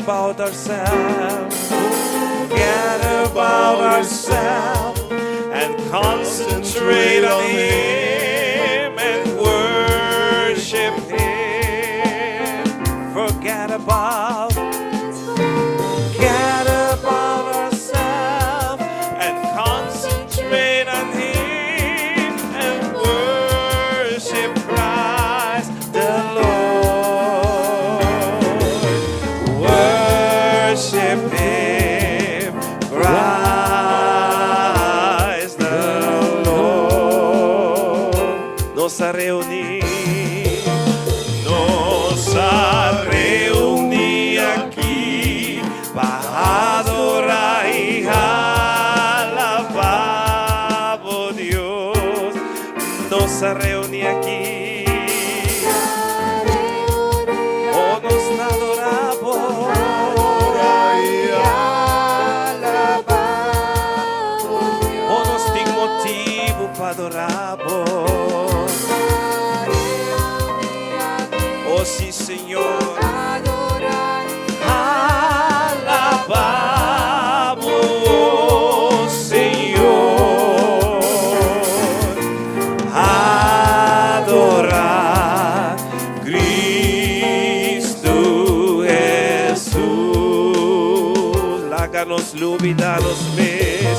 about ourselves. Forget about ourselves and concentrate on Him and worship Him. Forget about ourselves and concentrate on Him and worship Christ the Lord. Worship Him, Christ the Lord. Nos ha reunido aquí para adorar y alabar, oh Dios. Nos ha reunido aquí, oh, nos adoramos oh, nos tem motivo para adorar. Oh, sí, Señor. Alabamos, Señor. Adorar Cristo Jesús. Láganos lúbidanos mes.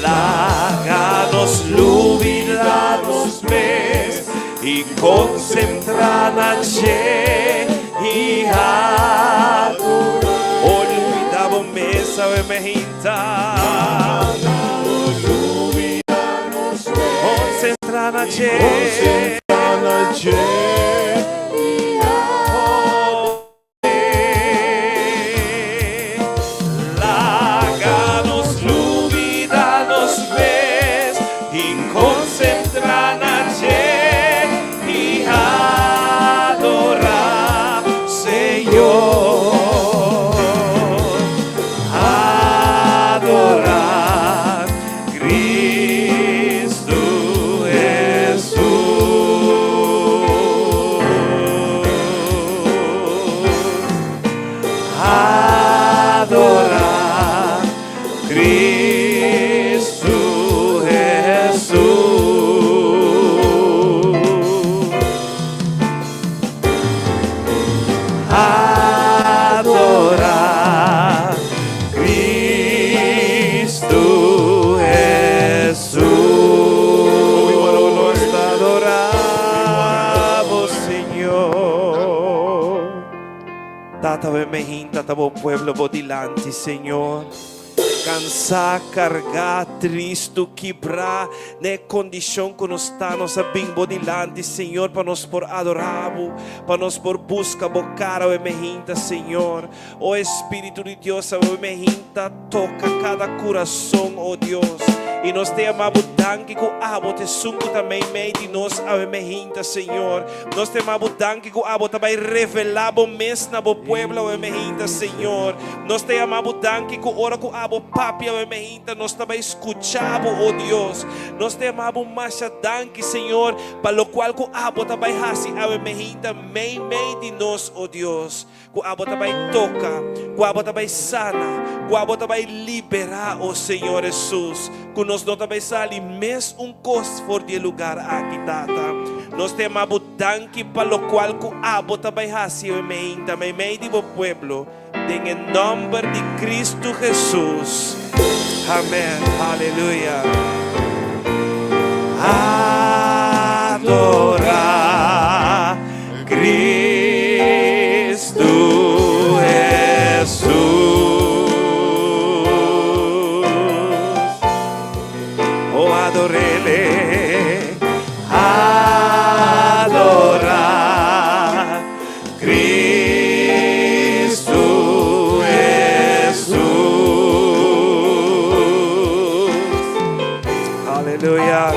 Láganos lúbidanos mes. Y concentrarnos y adorar. Olvidamos mesa o emergita. Concentrarnos láganos lúbidanos mes y concentrarnos y adorar, Señor, adorar Cristo Jesús, adorar Cristo Jesús. Adorar Cristo Jesús. Nos adoramos, Señor. Tata bemehin, tata bo pueblo bodilante, Señor. Cansar, cargar, triste, quebrar, na condição que nós estamos a bem bodilante, Senhor, para nós por adorar, para nós por buscar bocar o emergente, Senhor. O Espírito de Deus, o emergente, toca cada coração, oh Deus. E nós te amamos, danke que o abo te sungo também meio de nós, o emergente, Senhor. Nós te amamos, danke que o abo também revelamos mesmo na pueblo, o emergente, Senhor. Nós te amamos, danke que o ora que o abo papi, o emergente, nós também escuchamos, oh Deus. Nós te amamos, mas danke, Senhor, para lo qual que o abo também hasi, o emergente, meio de nós, oh Deus. Que o abo também toca, que o abo também sana, que o abo também libera, oh Senhor Jesus. Que nós não também sali mesmo coisa for de lugar aqui, tata. Nós te amamos, danke, para lo qual que o abo também hasi, o emergente, também meio do pueblo. En el nombre de Cristo Jesús. Amén. Aleluya. Adorar Cristo Jesús. Oh, adorele. Adorar Cristo. Aleluya.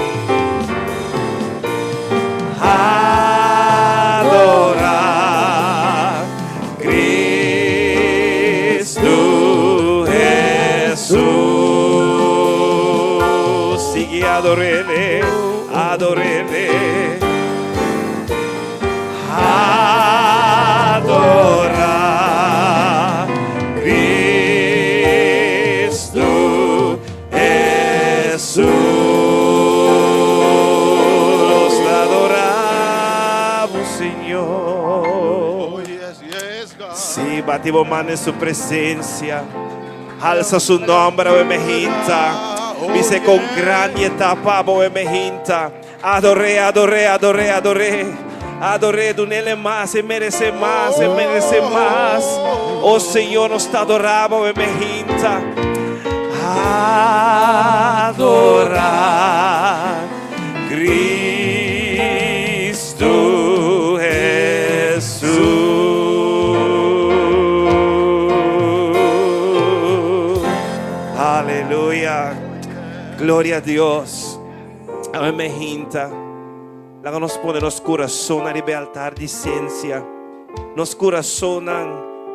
Señor. Oh, yes, yes, God. Sí, batimos mano en su presencia. Alza su nombre, o emerginta. Dice con gran etapa, o emerginta. Adoré, adoré, adoré, adoré. Adoré, dunele más, se merece más, se merece más. Oh Señor, nos está adorando, o emerginta. Adorar Cristo Jesús. Aleluya. Gloria a Dios. Amém, gente. Lá nos põe nos coração a libertar de ciência. Nos coração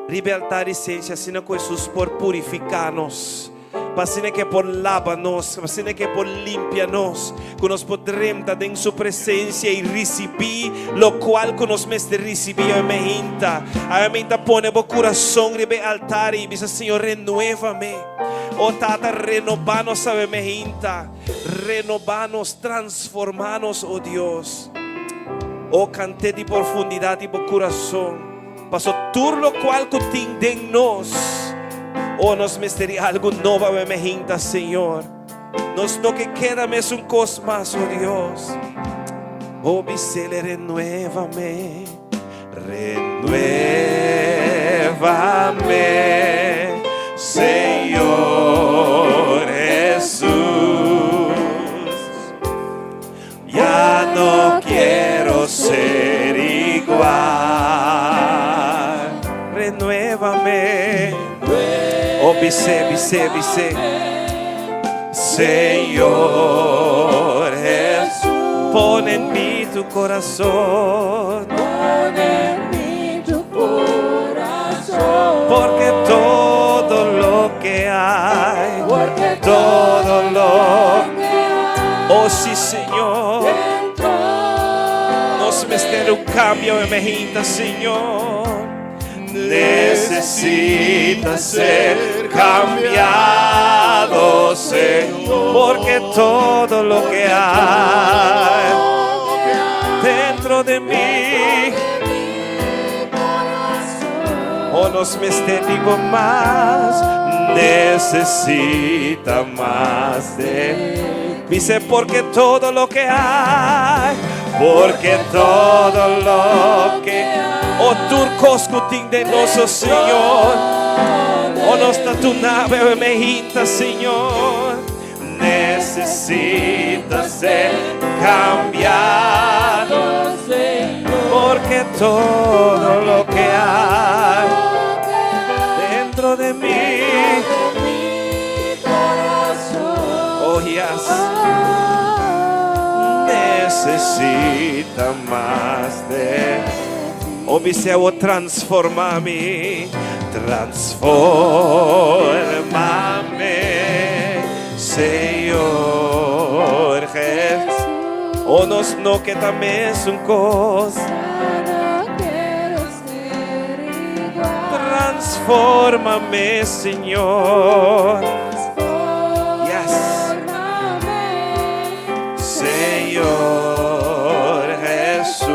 libertar de ciência, sino que Jesus por purificar-nos. Pasine que por lava-nos, pasine que por limpia-nos, que nos podremos estar em sua presença e receber, lo qual que nos mestre receber a minha põe o coração ribe altar e diz Senhor, renueva-me. Oh Tata, renovanos a minha renovanos, transformanos, oh Deus. Oh cante de profundidade e coração, passo tudo lo qual que tem em nós. Oh, nos misteria algo novo a minha Senhor. Nos no que queda mes un cos más, oh Dios. Oh, bisele, renuévame, renuévame, Señor Jesús. Ya no quiero ser igual. Renuévame. Oh, bise, bise, bise. Señor Jesús, pon en mí tu corazón. Pon en mí tu corazón. Porque todo lo que hay, Porque todo lo que hay oh sí, Señor, dentro nos mester un cambio emergente, Señor. Necesita ser cambiado, Señor, porque todo lo que hay dentro de mí, oh, nos digo más, necesita más de mí. Dice, porque todo lo que hay, porque todo lo que hay, oh, turcos cutin de nosso Senhor, oh, nos está tu nave emergente, Senhor. Necesita ser cambiado, porque todo lo que hay dentro de mí, oh, yes, necesita más de oh, mi Señor, transformame, transformame, Señor Jesús. Oh, nos no que también es un cosa. Transformame, Señor. Yes. Señor Jesús.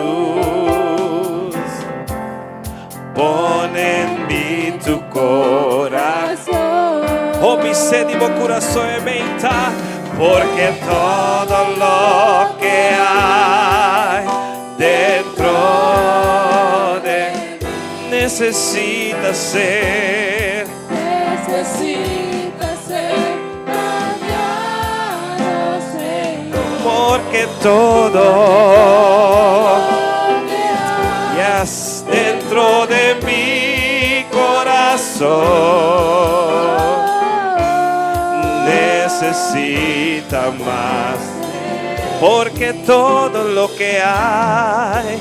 Pon en mí tu corazón. Oh, mi sed y mi corazón es menta, porque todo lo que hay dentro de necesita ser cambiado, Señor. porque todo yes, dentro de mi corazón necesita más, porque todo lo que hay,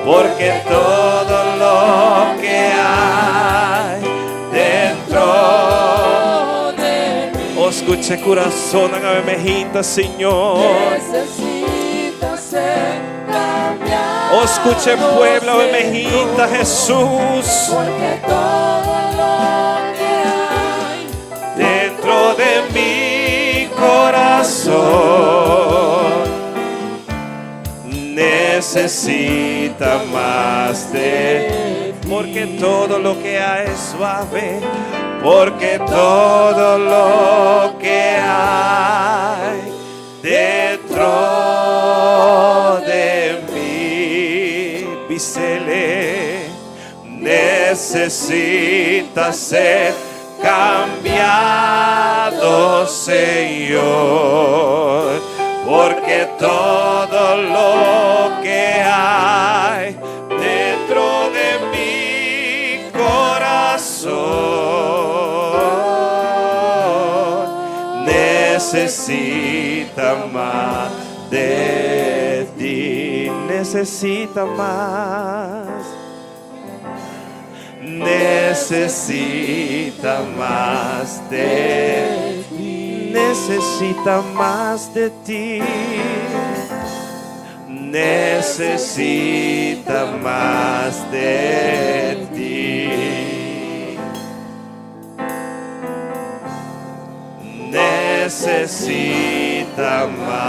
porque todo lo que hay dentro de mí oh, escuche corazón, hágame mejita, Señor. necesita ser cambiado. Oh, escuche pueblo, hágame mejita, Jesús. Porque todo lo que hay Dentro de mi corazón necesita más de ti. Porque todo lo que hay es suave, porque todo lo que hay dentro de mí, Bisele, necesita ser cambiado, Señor, porque todo lo que hay dentro de mi corazón necesita más de ti, necesita más. Necesita más de ti, necesita más de ti, necesita más de ti, necesita más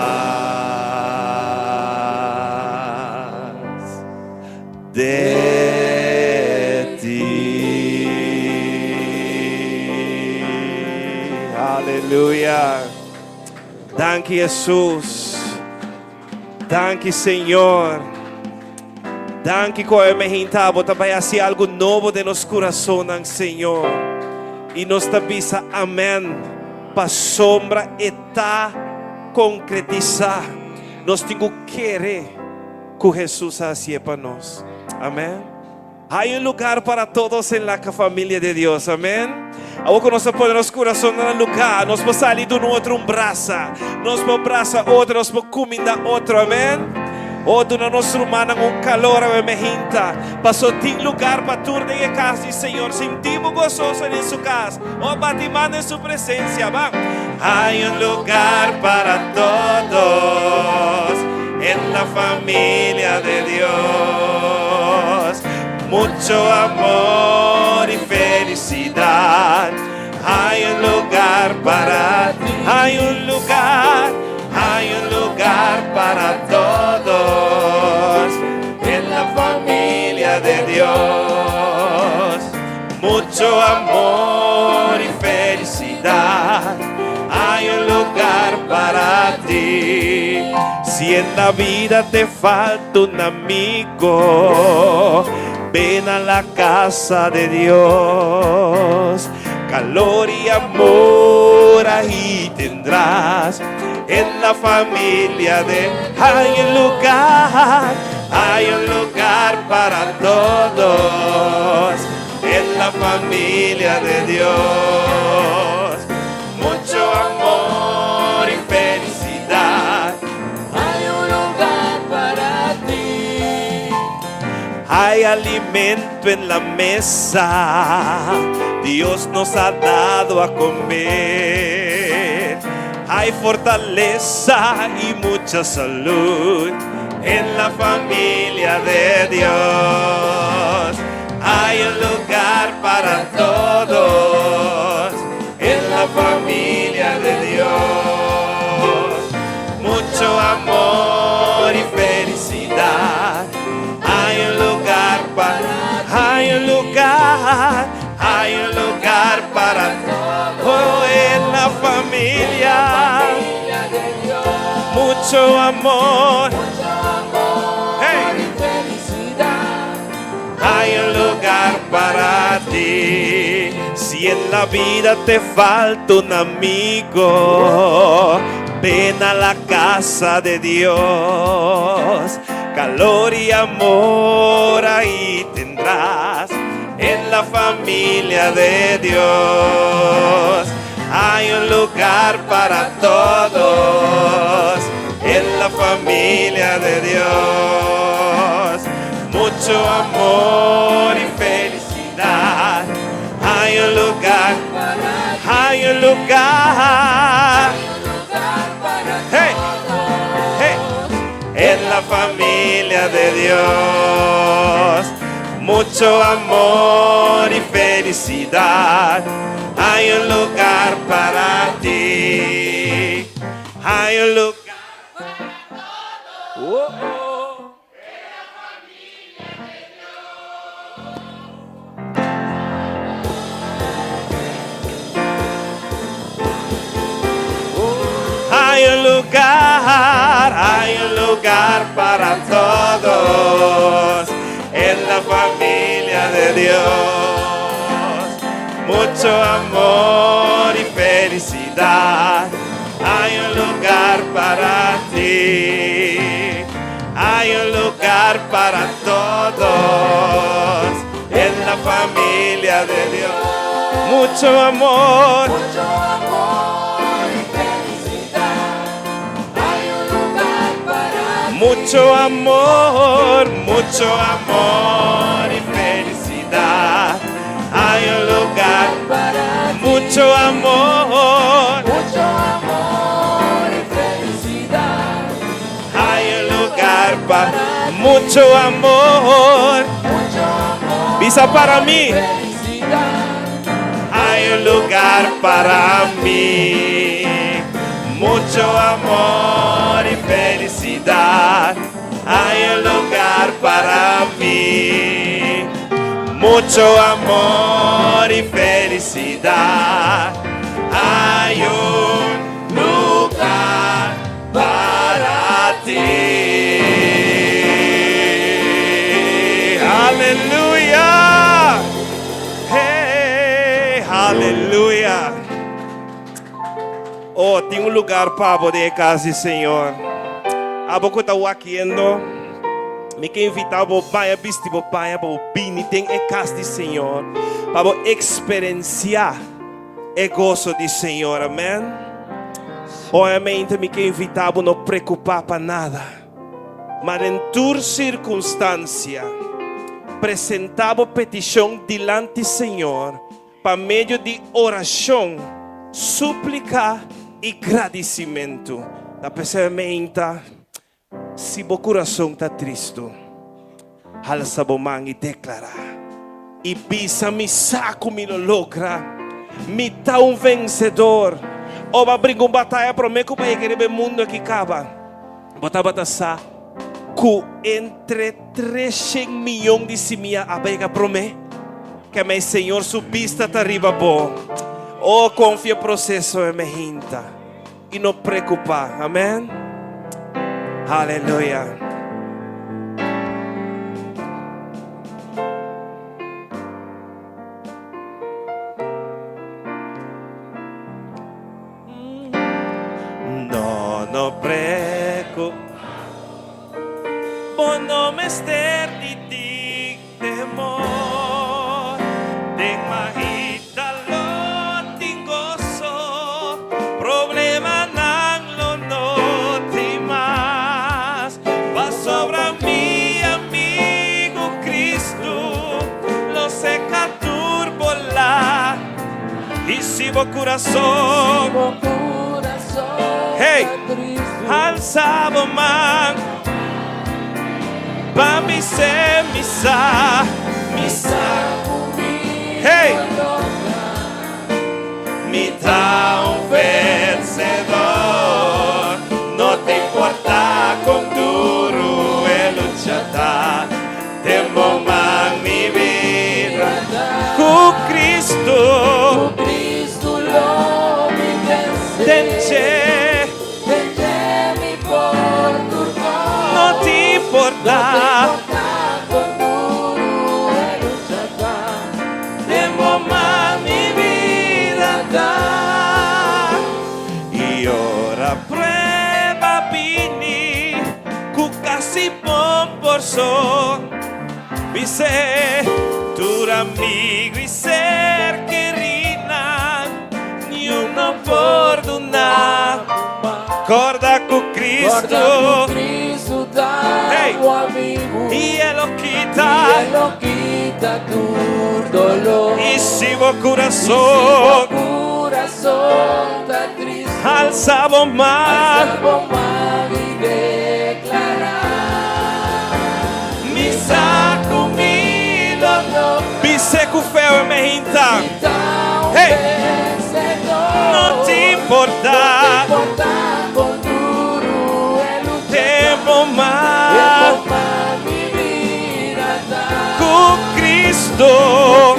de ti. Aleluya. Danke, Jesus. Danke, Senhor. Danke, Koe Mehintabo. Também assim algo novo de nosso coração, Senhor. E nos avisa, amém. Para sombra está concretizar. Nós temos que querer que Jesus hacia para nós. Amém. Hay un lugar para todos en la familia de Dios, amén. Ahora nos pone nuestro corazón en el lugar, nos va a salir de un otro un braza, nos va a abrazar otro, nos va a comida otro, amén. O de nuestra hermana un calor, amén, jinta. Pasó tin lugar para tu de casa y Señor, sentimos gozoso en su casa, o batimán en su presencia, va. Hay un lugar para todos en la familia de Dios. Mucho amor y felicidad. Hay un lugar para ti. Hay un lugar para todos en la familia de Dios. Mucho amor y felicidad. Hay un lugar para ti. Si en la vida te falta un amigo, ven a la casa de Dios. Calor y amor ahí tendrás. En la familia de hay un lugar para todos. En la familia de Dios. Mucho amor y felicidad. Hay un lugar para ti. Hay alimento en la mesa, Dios nos ha dado a comer. Hay fortaleza y mucha salud en la familia de Dios. Hay un lugar para todos en la familia de Dios. Mucho amor y felicidad. Hay un lugar para todo en la familia. Mucho amor. Hey. Hay un lugar para ti. Si en la vida te falta un amigo, ven a la casa de Dios. Calor y amor ahí tendrás en la familia de Dios. Hay un lugar para todos en la familia de Dios. Mucho amor y felicidad. Hay un lugar. Hey. En la familia de Dios. Mucho amor y felicidad. Hay un lugar para ti. Hay un lugar para todos. lugar para todos en la familia de Dios. Mucho amor y felicidad. Hay un lugar para ti. Hay un lugar para todos en la familia de Dios. Mucho amor. Mucho amor y felicidad. Hay un lugar para ti. Mucho amor y felicidad. Hay un lugar para ti. mucho amor. Mucho amor y felicidad. Hay un lugar para mucho amor. Mucho amor. Visa para mí. y felicidad. Hay un lugar para mí. Mucho amor y felicidad. Hay un lugar para mí. Mucho amor y felicidad. Hay un lugar para ti. Aleluya. Hey, aleluya. Oh, tem um lugar para poder casa, Senhor. A boca está wakiendo. Me quer invitar para baia bisti para baia para bini tem é casa, Senhor. Para experienciar o gozo do Senhor, amém. Obviamente me quer invitar para não preocupar para nada. Mas em tua circunstância, apresentava petição diante do Senhor, para meio de oração, súplica e agradecimento. Da pessoa se o coração está triste, alça a mão e declara: e pisa mi saco, me logra, me dá vencedor. Ou vai abrir uma batalha para mim, como é que o mundo aqui acaba. Bota batalha. Que entre 300 milhões de semillas abega para mim, que meu Senhor subista está arriba bom. Oh, confia no processo e me hinta e não preocupa, amém? Aleluia. Não preocupa. No me ester di ti temor, de magita lo tingoso, problema nan lo noti más, va sobre mi amigo Cristo, lo seca turbola, y si vo corazón, hey, alzabo man. Pa mi se misa, hey, me dá vencedor. No te importa con duro el luchar, temo más mi vida. Con Cristo, lo mi tenche, mi por tu no te importa. Temo más mi vida da. Y ora prueba vini, casi por son. Dice, tu amigo y ser querida, ni uno por una. Corda con Cristo. Hey. Y Él lo quita tu dolor. y si vos corazón está triste, alzamos más y declarar mi saco mi dolor pise cu feo e me hinta. Hey. No te importa con duro el temo más mi vida da. con Cristo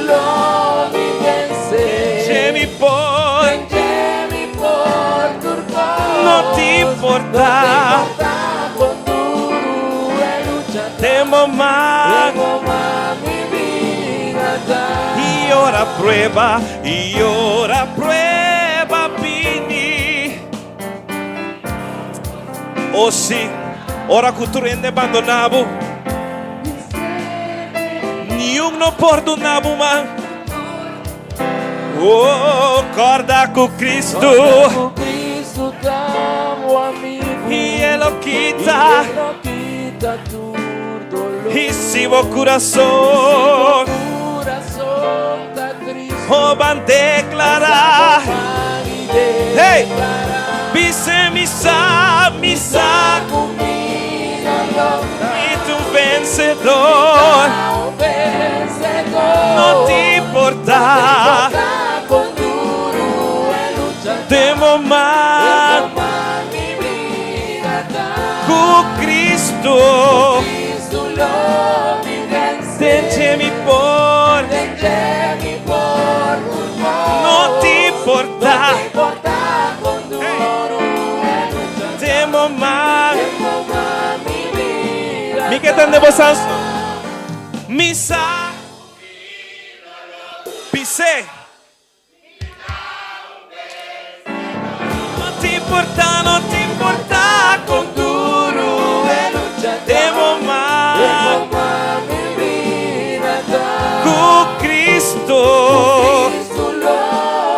lo mi vence. mi por Mi por turco. no te importa temo más. Tengo más mi vida da. Y ora prueba, vini. Oh sì, ora che tu rende abbandonavo, niuno perdonavo ma. Oh, corda con Cristo, Con Cristo damo amigo. y Él lo quita, Y Él lo quita tu dolor. y si vos corazón, Corazón está triste. oh, van a declarar, hey, dice misa, Conmigo y tu vencedor, no te importa, con duro lucha. temo más Mi vida da. con Cristo, Cristo lo mi vence. mi por, Mi por favor. no te importa, No te importa con duro lucha. temo más. Tengo más mi vida. Mi que tan de vosotros, misa, pisé. No te importa con duro, temo más Tengo más mi vida da. con Cristo. Cristo lo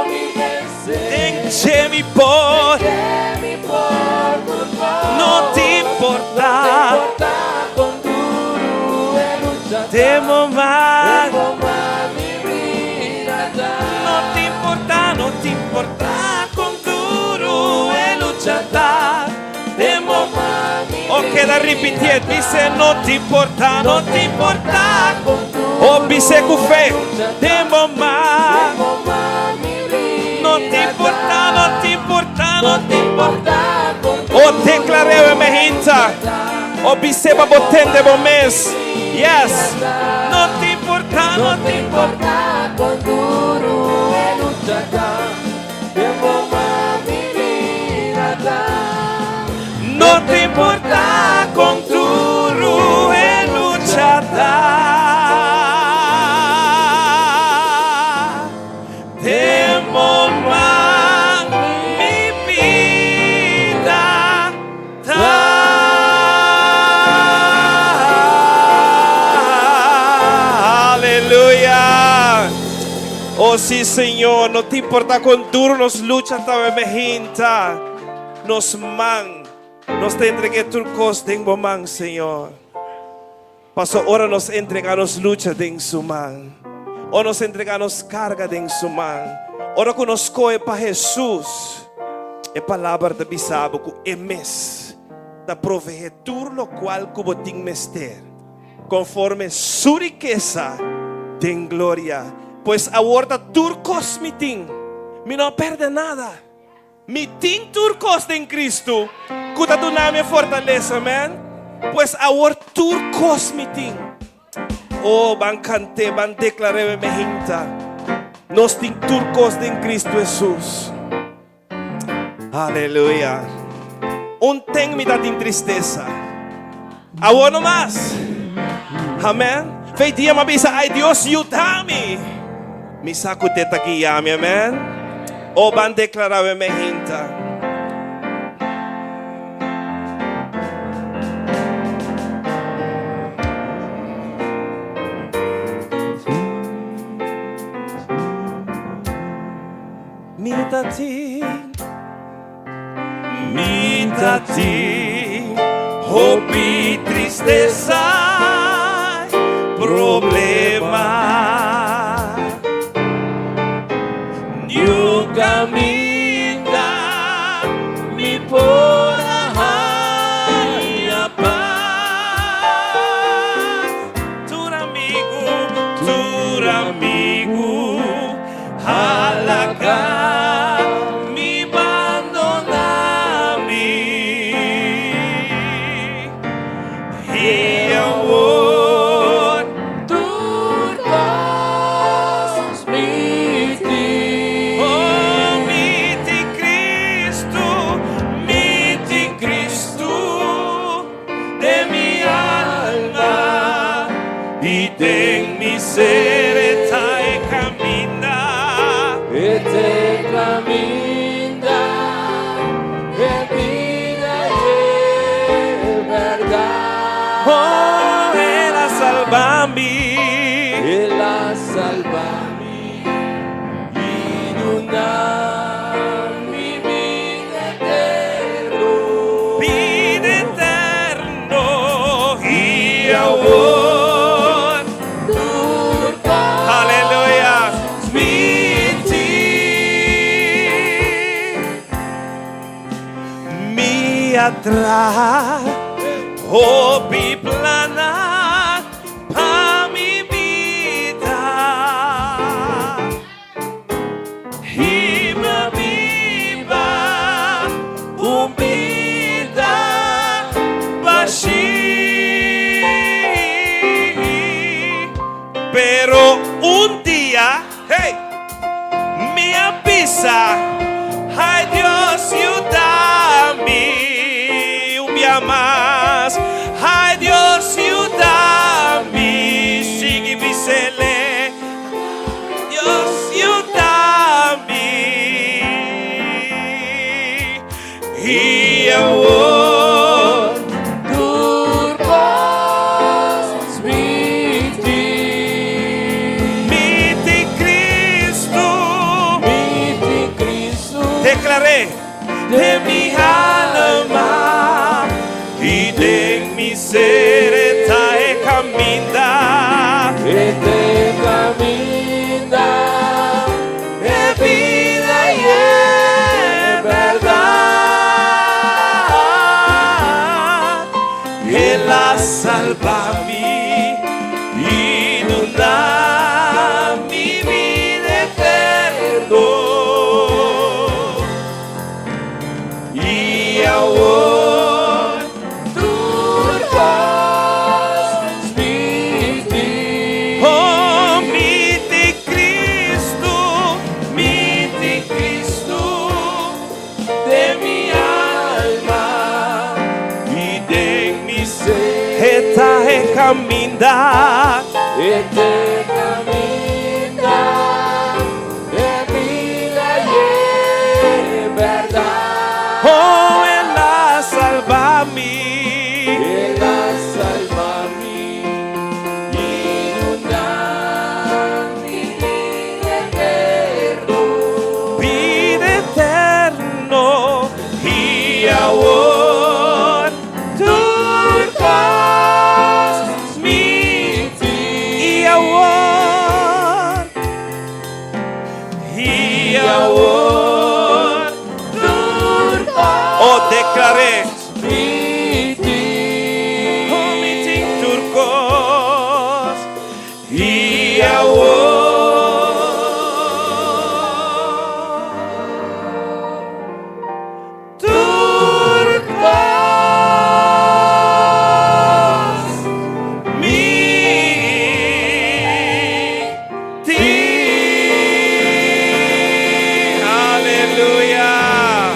mi vence. Tenche mi por, Mi por favor. no te importa, Importa con duro lucha. temo más. Tengo más mi vida da. No te importa con duro e luchata. Temo más mi o queda ripetiendo, dice no te importa con duro o dice con fe, temo más. Tengo más mi vida No te importa, da. No te importa con o declaré emergenza, o dice babotende bomes, yes, no te importa, No te importa con duro lucha da. Tengo más mi vida da. no te importa con duro e luchata. Temo más mi vida da. Aleluya. Oh sí, Señor, no te importa con duro nos lucha ta mejinta. Nos man, nos te entregué turcos de man, Señor. Paso ahora nos entregamos lucha de su man. O nos entregamos carga de su man. Ora conozco para Jesús. É palavra da bisabo que é mes da proveer tudo lo qual que você mester, conforme sua riqueza tem glória. Pois agora turcos me tem, me não perde nada. Me tem turcos em Cristo, cuida do nome fortaleza, amém? Pois agora turcos me tem. Oh, van cante, van declaré me hinta. Nos tem turcos em Cristo Jesus. Aleluia. Tem me dá de tristeza. Agora não mais. Amém. Fei dia me avisa, ai Deus, ajuda-me. Me saco de aqui, amém. O van declarar me hinta. Mita-ti, hope, tristeza, problema. Nunca minda, mi por a paz. Tu amigo, halaga. Cristo de mi alma. y ten misericordia y camina. e te caminda en vida y verdad. Oh, Él ha salvado mí. Él ha salvado y una mi vida eterno. Vida eterno y amor. Aleluya. Mi atrás, oh, mi plana pa mi vida. Y me viva humildad baixí. Pero un día, hey, me avisa, ay Dios, ayúdame un día más. Ay Dios, ayúdame, sigue visele. Dios, ayúdame. Y amor, Turcos miti, miti Cristo. Cristo, Declaré de mi alma y de mi ser y camina. que te camina en vida y en verdad. Él ha salvado y nos da mi vida eterno. Y ahora Turcos miti, oh, miti Cristo, de mi alma y de mi ser, está en caminar. que te camina en vida y en verdad. Oh, Él ha salvado Él ha salvado y una mi vida eterno. vida eterno y ahora turcos Miti, y ahora Turcos oh, declaré miti, oh, meeting turcos y ahora turcos aleluya.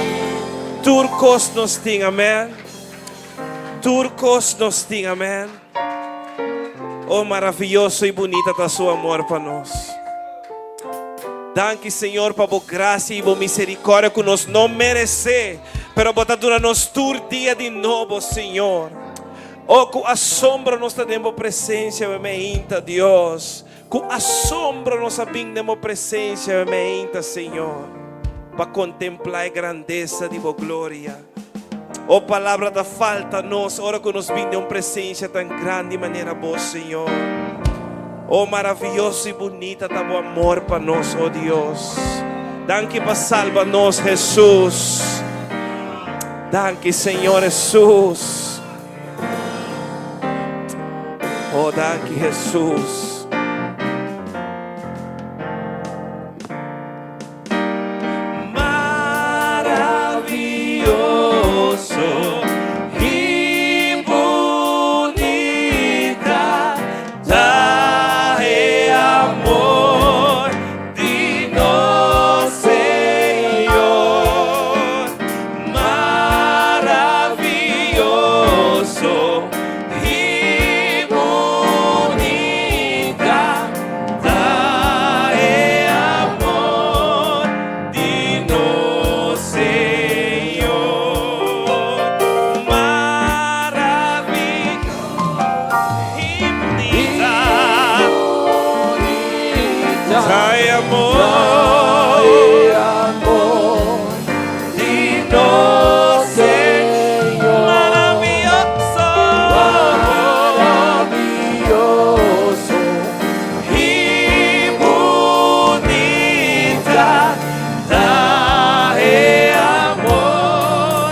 Turcos nos ting, amén. Turcos nos ting, amén. Oh, maravilhoso e bonita está seu amor para nós. Danke, Senhor, para a graça e a misericórdia que nós não merecemos, pero botar durante nos tur dia de novo, Senhor. Oh, com assombro nós temos presença, bemeinta, Deus. Com assombro nós temos presença, bemeinta, Senhor, para contemplar a grandeza de tua glória. Oh, palavra da falta nós, ora que nos vinde uma presença tão grande de maneira boa, Senhor. Oh, maravilhoso e bonita está o amor para nós, oh Deus. Danke para salvar-nos, Jesus. Danke, Senhor Jesus. Oh, danke, Jesus. Maravilhoso e bonita tá é amor de nosso Senhor. Maravilhoso e bonita amor, digno Señor, maravilloso, maravilloso y bonita, dae amor,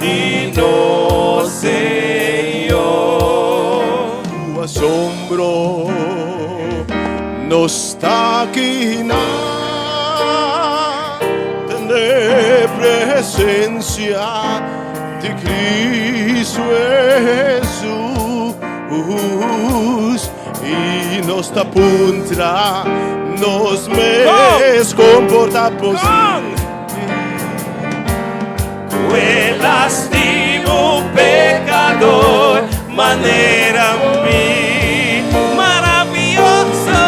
digno Señor. Tu asombro no está aquí nada, tener presencia de Cristo Jesús y nos tapuntra, nos mes comporta Fue lastimo un pecador, manera mí, maravilloso.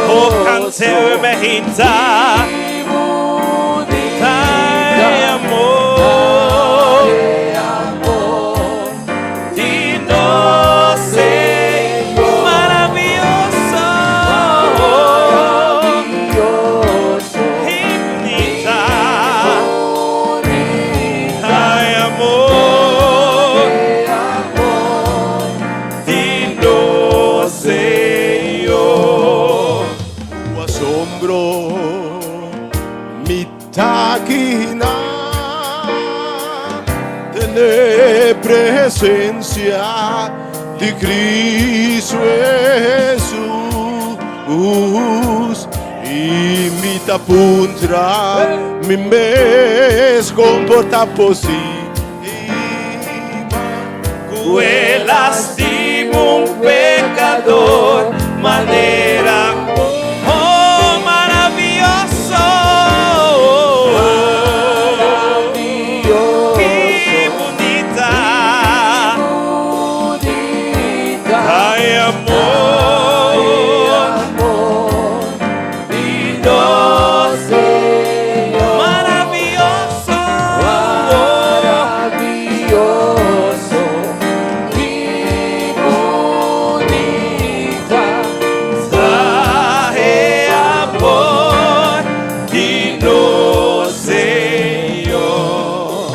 Oh, cantemos mejita, dae amor, digno Señor, maravilloso. Infinita, dae amor, digno Señor. tu asombro, mi taquina, tener presencia de Cristo Jesús y mi tapuntra, mi mes comporta positiva. Fue lastimo un pecador, manera, oh, maravilloso. Qué bonita, dae amor, maravilloso. Dae amor, digno Señor.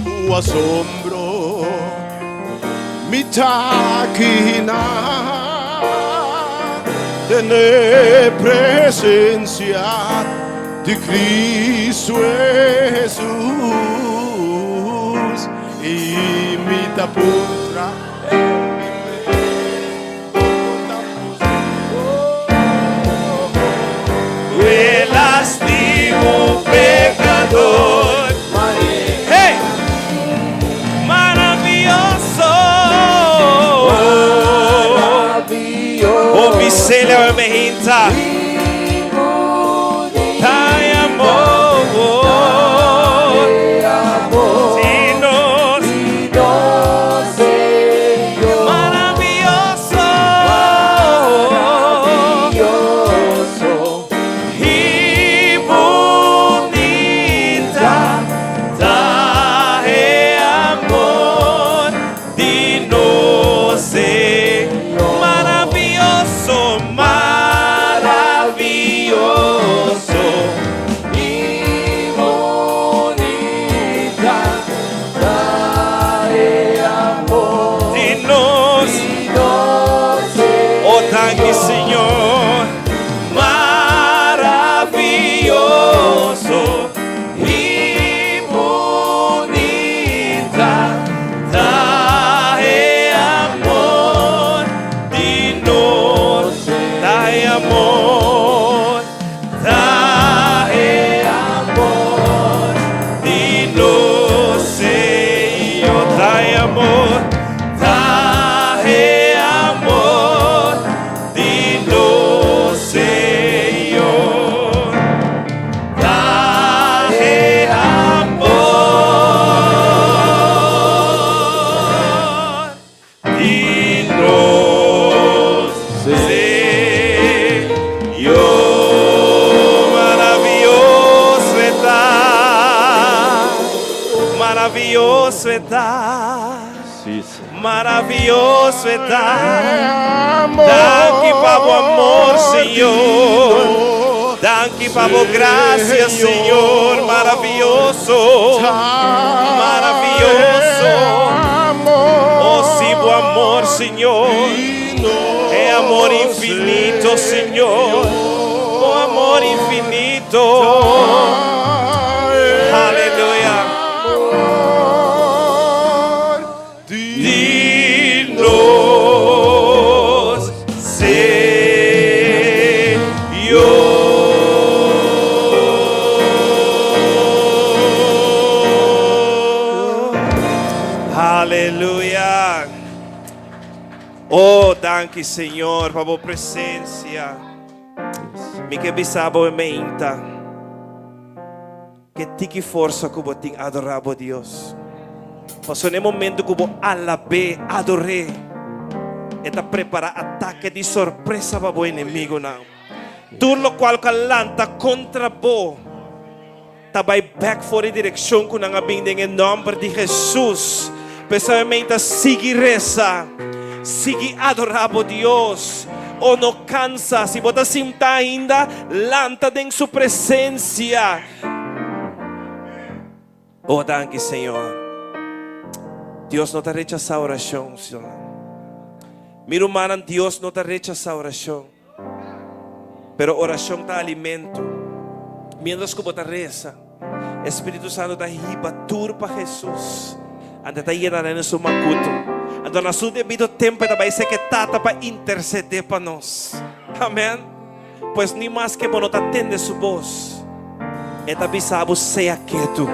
Tu asombro, mi taquina, tener presencia de Cristo Jesús y mi tapuntra. Fue lastimo pecador, hey, maravilloso. Oh, miseria mejita, dae amor, digno, maravilloso. Y bonita, dae amor, digno Señor, maravilloso, maravilloso. Dignos, oh, thank you, Señor, maravilloso y bonita, dae amor, digno, dae amor, digno Señor, dae amor, digno Señor, dae amor, digno Señor. Maravilloso está, maravilloso está, Sí, Señor. Maravilloso está. Amor Danke pavo amor, Señor. divino, Danke pavo gracias, Señor. Maravilloso. Maravilloso. Oh, sí, bu amor, Señor. É amor infinito, Señor. Oh, amor infinito. Aleluya. Dinos, Señor. Aleluya. Oh, danke, Señor, por tu presencia. Mi que bisabo e meinta. Que tiki força que botin adorabo Deus. Passou no momento que eu alabei, adorei. E tá preparar ataque de surpresa para o inimigo não. Tudo o qual calanta contra bo. Tá vai back for a direção que não abinda em nome de Jesus. Pessoalmente sigue reza. Sigue adorabo Deus. Ou não cansa. Se você sinta ainda, lanta em sua presença. Oh, danke, Senhor. Deus não te rechaça a oração, Senhor. Mira, humana, Deus não te rechaça a oração. Pero oração dá alimento. Mientras que você reza, Espírito Santo dá riba turpa Jesus. Anda está llenando em seu macuto. Anda na sua devido tempo vai ser que tata para interceder para nós. Amém. Pois nem mais que você não atende sua voz. Eta bisabo seja quieto.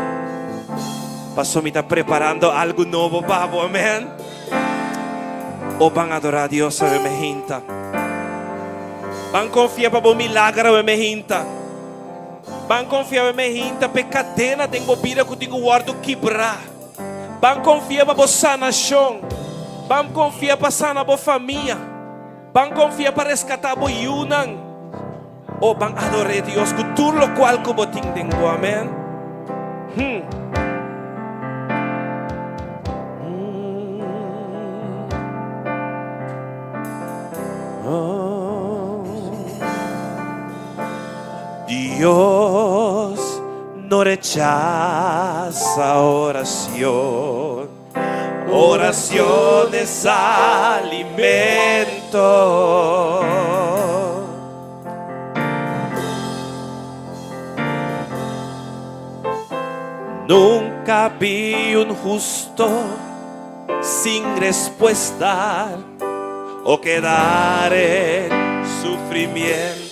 Pastor me está preparando algo novo, Pabo, amén. O van a adorar a Dios, sabe, me hinta. Van confiar para o milagre, me hinta. Van confiar, me hinta, pe cadena tengo vida que tengo guardo quebrar. Van confiar para a sanação. Van confiar para sanar a família. Van confiar para rescatar a yunan. O van adorar a Dios, que tudo lo cual que tengo, amén. Dios no rechaza oración. Oración es alimento. Nunca vi un justo sin respuesta o quedar en sufrimiento.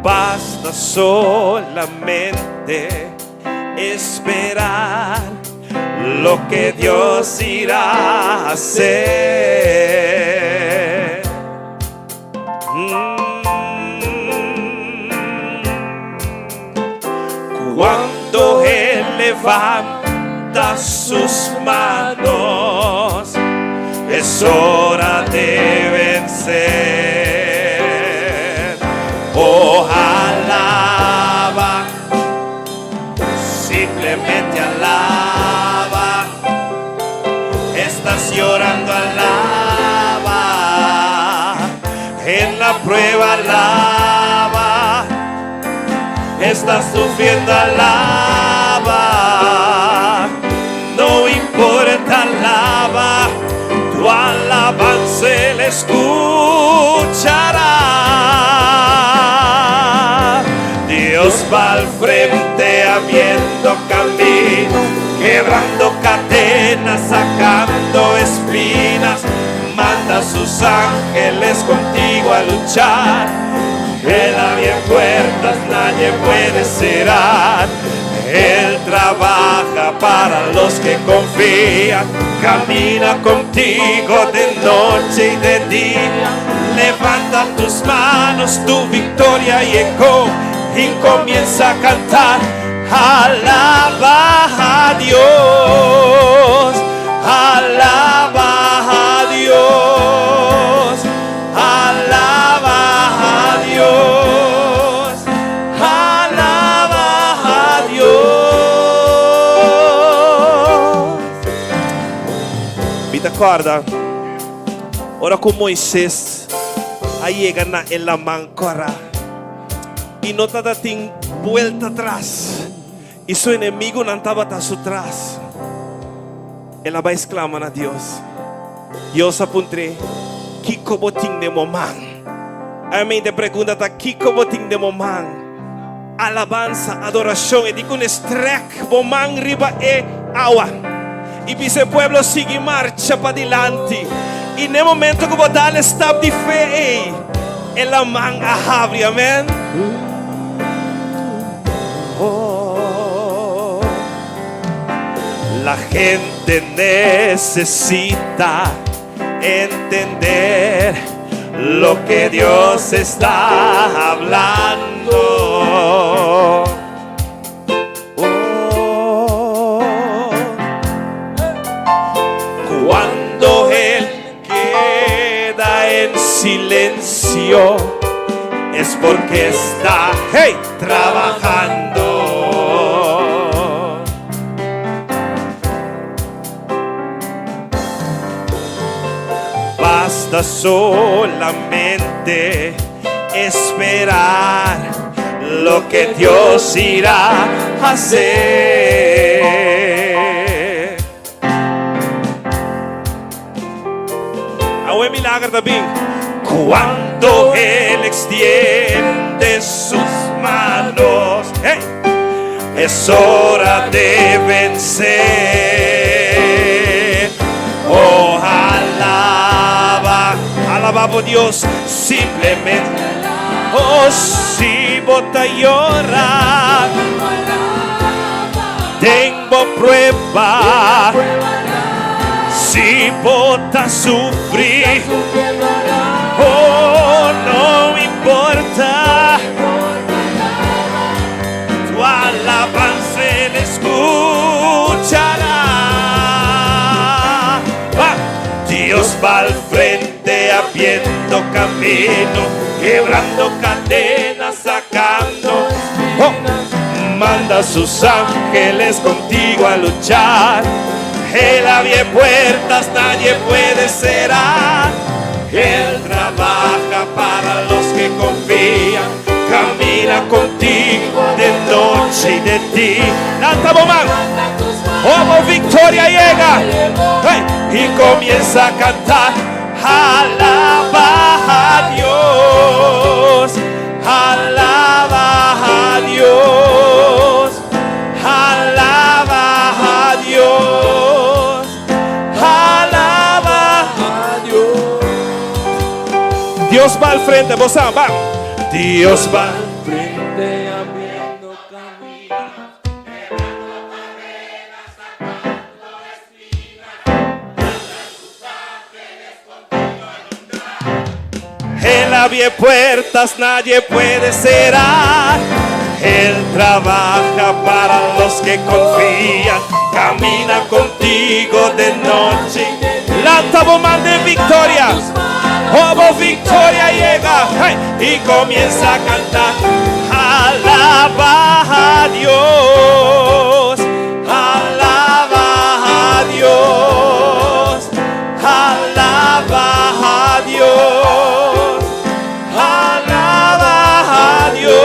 Basta solamente esperar lo que Dios irá a hacer. Cuando Él levanta sus manos, es hora de vencer. Oh, alaba, simplemente alaba. Estás llorando, alaba. En la prueba, alaba. Estás sufriendo, alaba. No importa, alaba. Tu alabanza Él escuchará. Dios va al frente abriendo camino, quebrando cadenas, sacando espinas. Manda a sus ángeles contigo a luchar. Él abre puertas, nadie puede cerrar. Él trabaja para los que confían. Camina contigo de noche y de día. Levanta tus manos, tu victoria llegó. Y comienza a cantar. Alaba a Dios. Alaba a Dios. Alaba a Dios. Alaba acorda? Ora com Moisés, aí chega na Elamancorá e não está tem volta atrás. E seu inimigo não estava atrás. Ela vai exclamar a Deus. Deus apuntre, que como tem de momento? Amém. Te pergunta, que como tem de momento? Alabanza, adoração, e digo um strek, momento riba e água. E esse pueblo sigue marcha para diante. E no momento que vou dar step de fé, ela man abre, amém. Oh, la gente necesita entender lo que Dios está hablando. Cuando Él queda en silencio es porque está trabajando. Basta solamente esperar lo que Dios irá a hacer. Ahora milagro también. Cuando Él extiende sus manos, es hora de vencer. Oh, alaba por Dios, simplemente. Oh, si bota a llorar, tengo prueba. Si bota a sufrir, oh, no importa. Tu alabanza Él escuchará. Dios va al frente abriendo camino, quebrando cadenas, sacando. Manda a sus ángeles contigo a luchar. Él abre puertas, nadie puede cerrar. Él trabaja para los que confían, camina contigo de noche y de ti. Lanta bomán, como victoria llega, y comienza a cantar. Alaba a Dios, alaba a Dios, alaba a Dios, alaba a Dios. Dios va al frente, vos va. Dios va al frente abriendo caminos. Él abre puertas, nadie puede cerrar. Él trabaja para los que confían, camina contigo de noche. Lanta bomán de victoria, como victoria llega, y comienza a cantar. Alaba a Dios, alaba a Dios, alaba a Dios, alaba a Dios,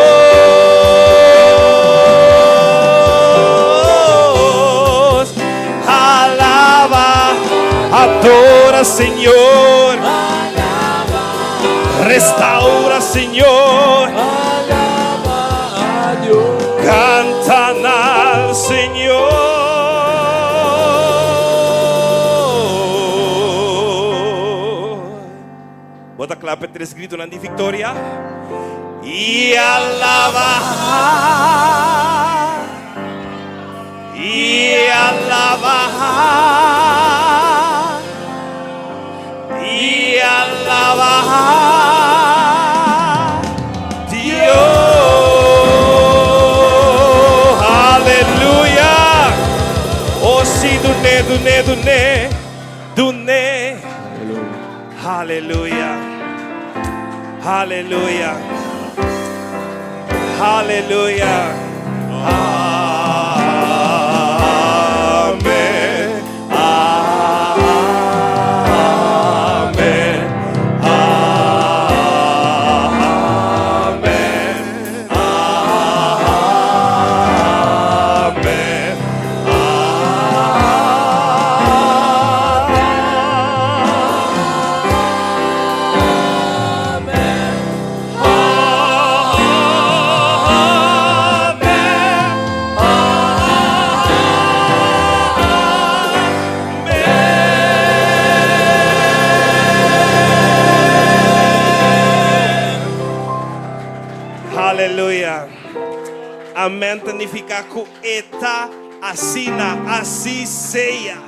alaba, adora Señor, restaura Señor, cantan al Señor. Bota clap en tres gritos de victoria. Y alaba, y alaba, y alaba Dios. Aleluya. Oh sí, duné. Aleluya. Aleluya. Aleluya. Amén. Amén. Amém. Significa que está assim seja.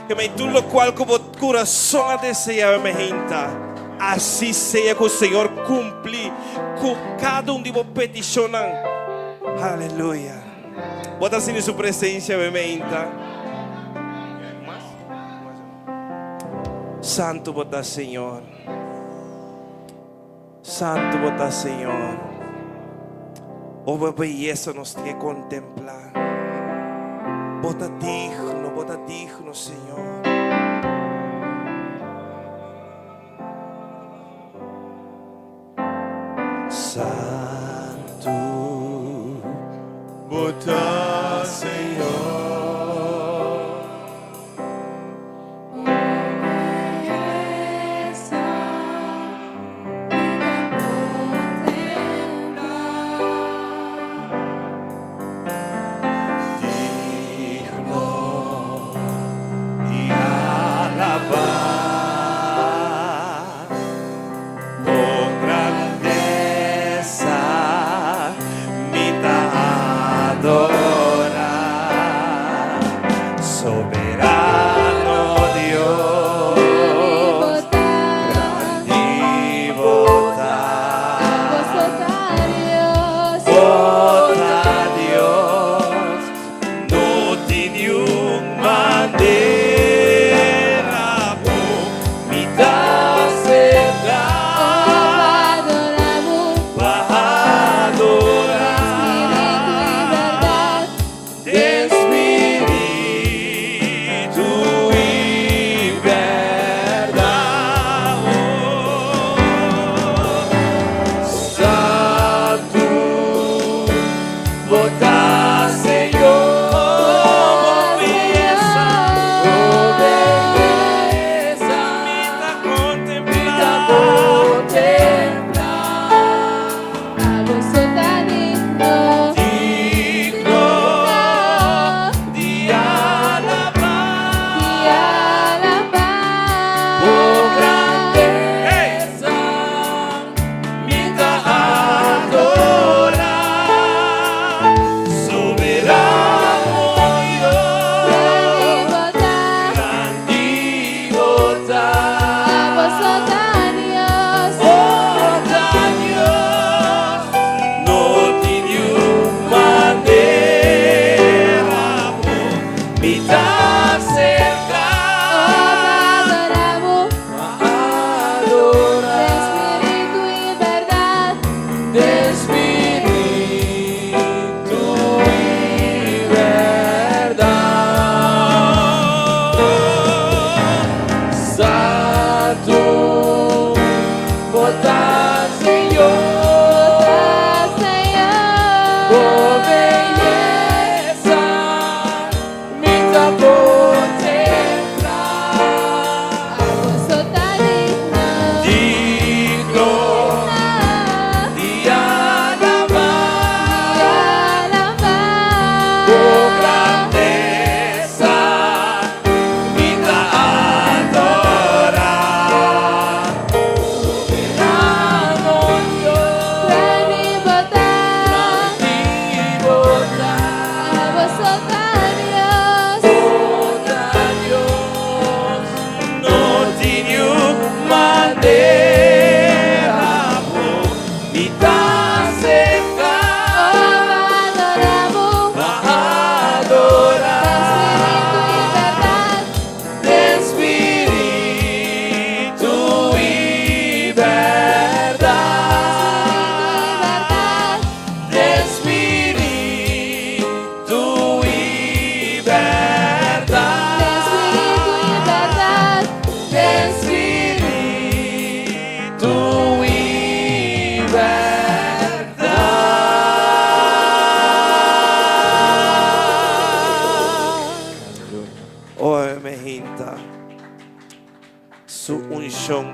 Que me tudo lo qual como coração a desejar, minha gente. Assim seja que o Senhor cumpre com cada de vos petições. Aleluia. Bota assim em sua presença, minha gente. Santo bota Senhor. Santo bota Senhor. Oh, belleza nos tem que contemplar. Bota digno, Senhor. Santo Bota, Senhor.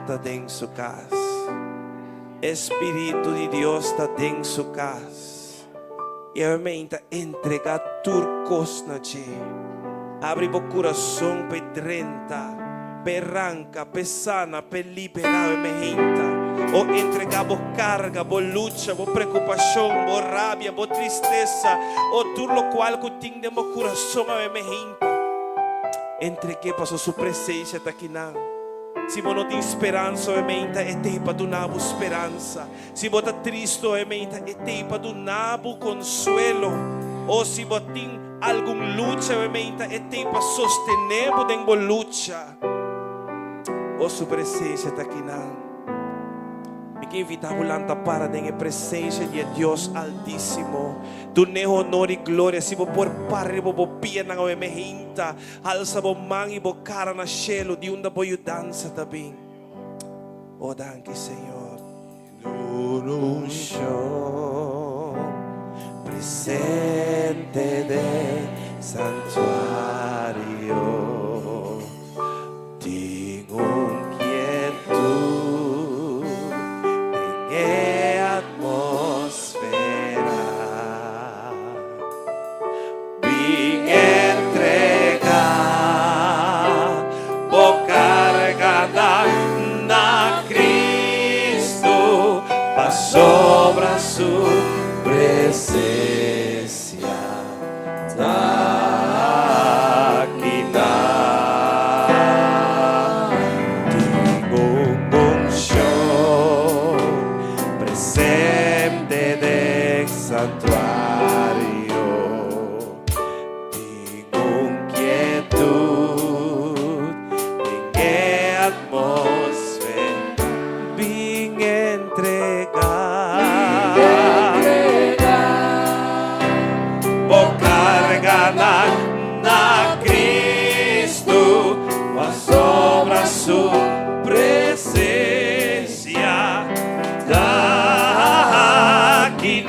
está dentro de su casa. Espíritu de Dios está dentro de su casa. E realmente entregar turcos na ti. Abre o coração para 30, per ranca, per sana, per liberar a minha gente. O entregar vos carga, vos lucha, vos preocupación, vos rabia, vos tristeza, o tú lo cual que tindemos corazón a me hinta. Entregué para su presencia aqui não. Se você não tem esperança, obviamente, é tempo para dar esperança. Se você está triste, obviamente, é tempo para dar consuelo. Ou se você tem alguma luta, obviamente, é tempo para sostener a luta. Ou sua presença está aqui não. Me que invitar a para a presença de Deus Altíssimo. Tu ne honor e glória. Se você por parre, você pia na emergência. Alça você mão e você cara na cielo. De onde você dança também. Oh, danke, Senhor. No show presente de santuario. Tengo inquietud en atmosfera. Vim entregar o cargada na Cristo, passou para su presencia. Aqui tengo un show presente del santuario. Tengo inquietud en qué atmósfera vin entregar. Vou cargar na Cristo, a sobra su presencia. Daqui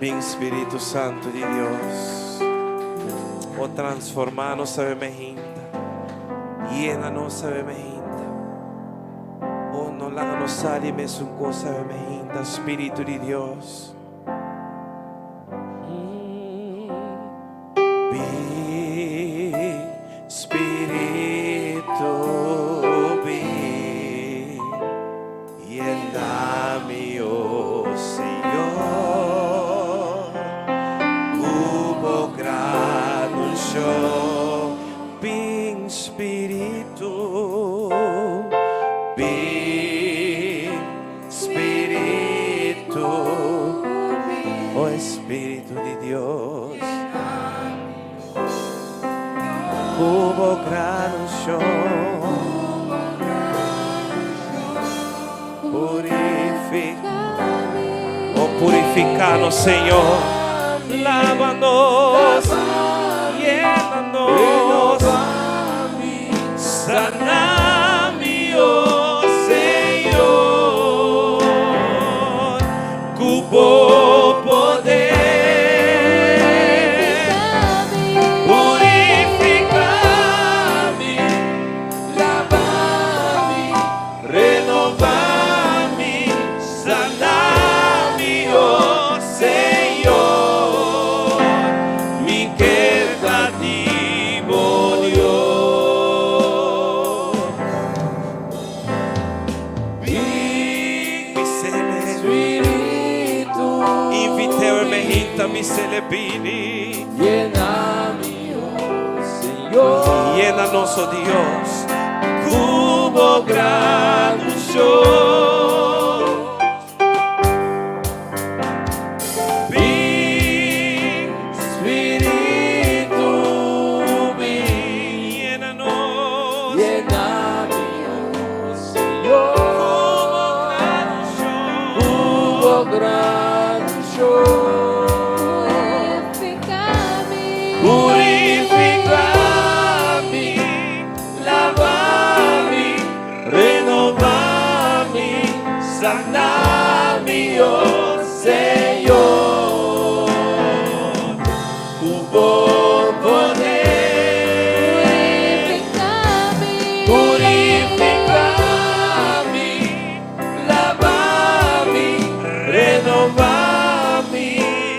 Ven Espíritu Santo de Dios, o transformarnos a emergente, llénanos a emergente, o no la nos salimes un cosa emergente, Espíritu de Dios. Ven Espíritu, ven, lléname, oh Señor. Ven Espíritu, ven Espíritu, oh Espíritu de Dios. Hubo gran unción, purifica, oh Purificanos, Señor. Lávanos, llénanos, sanami, oh Señor. Cubo poder, purificami, lavami, renovami, sanami, oh Señor. Mi quebrantativo Dios. Espíritu, inviteu-me hinta mi celebini. Llena-me, oh Senhor. Llena-nos, oh Dios. Cubo grande show. Vem, Espírito, vem. llena-nos. Llena-me, oh Senhor. Cubo grande show. Cubo grande show. Purificami, lavami, renovami, sanami, oh Señor. Cubo poder, purificami, lavami, renovami,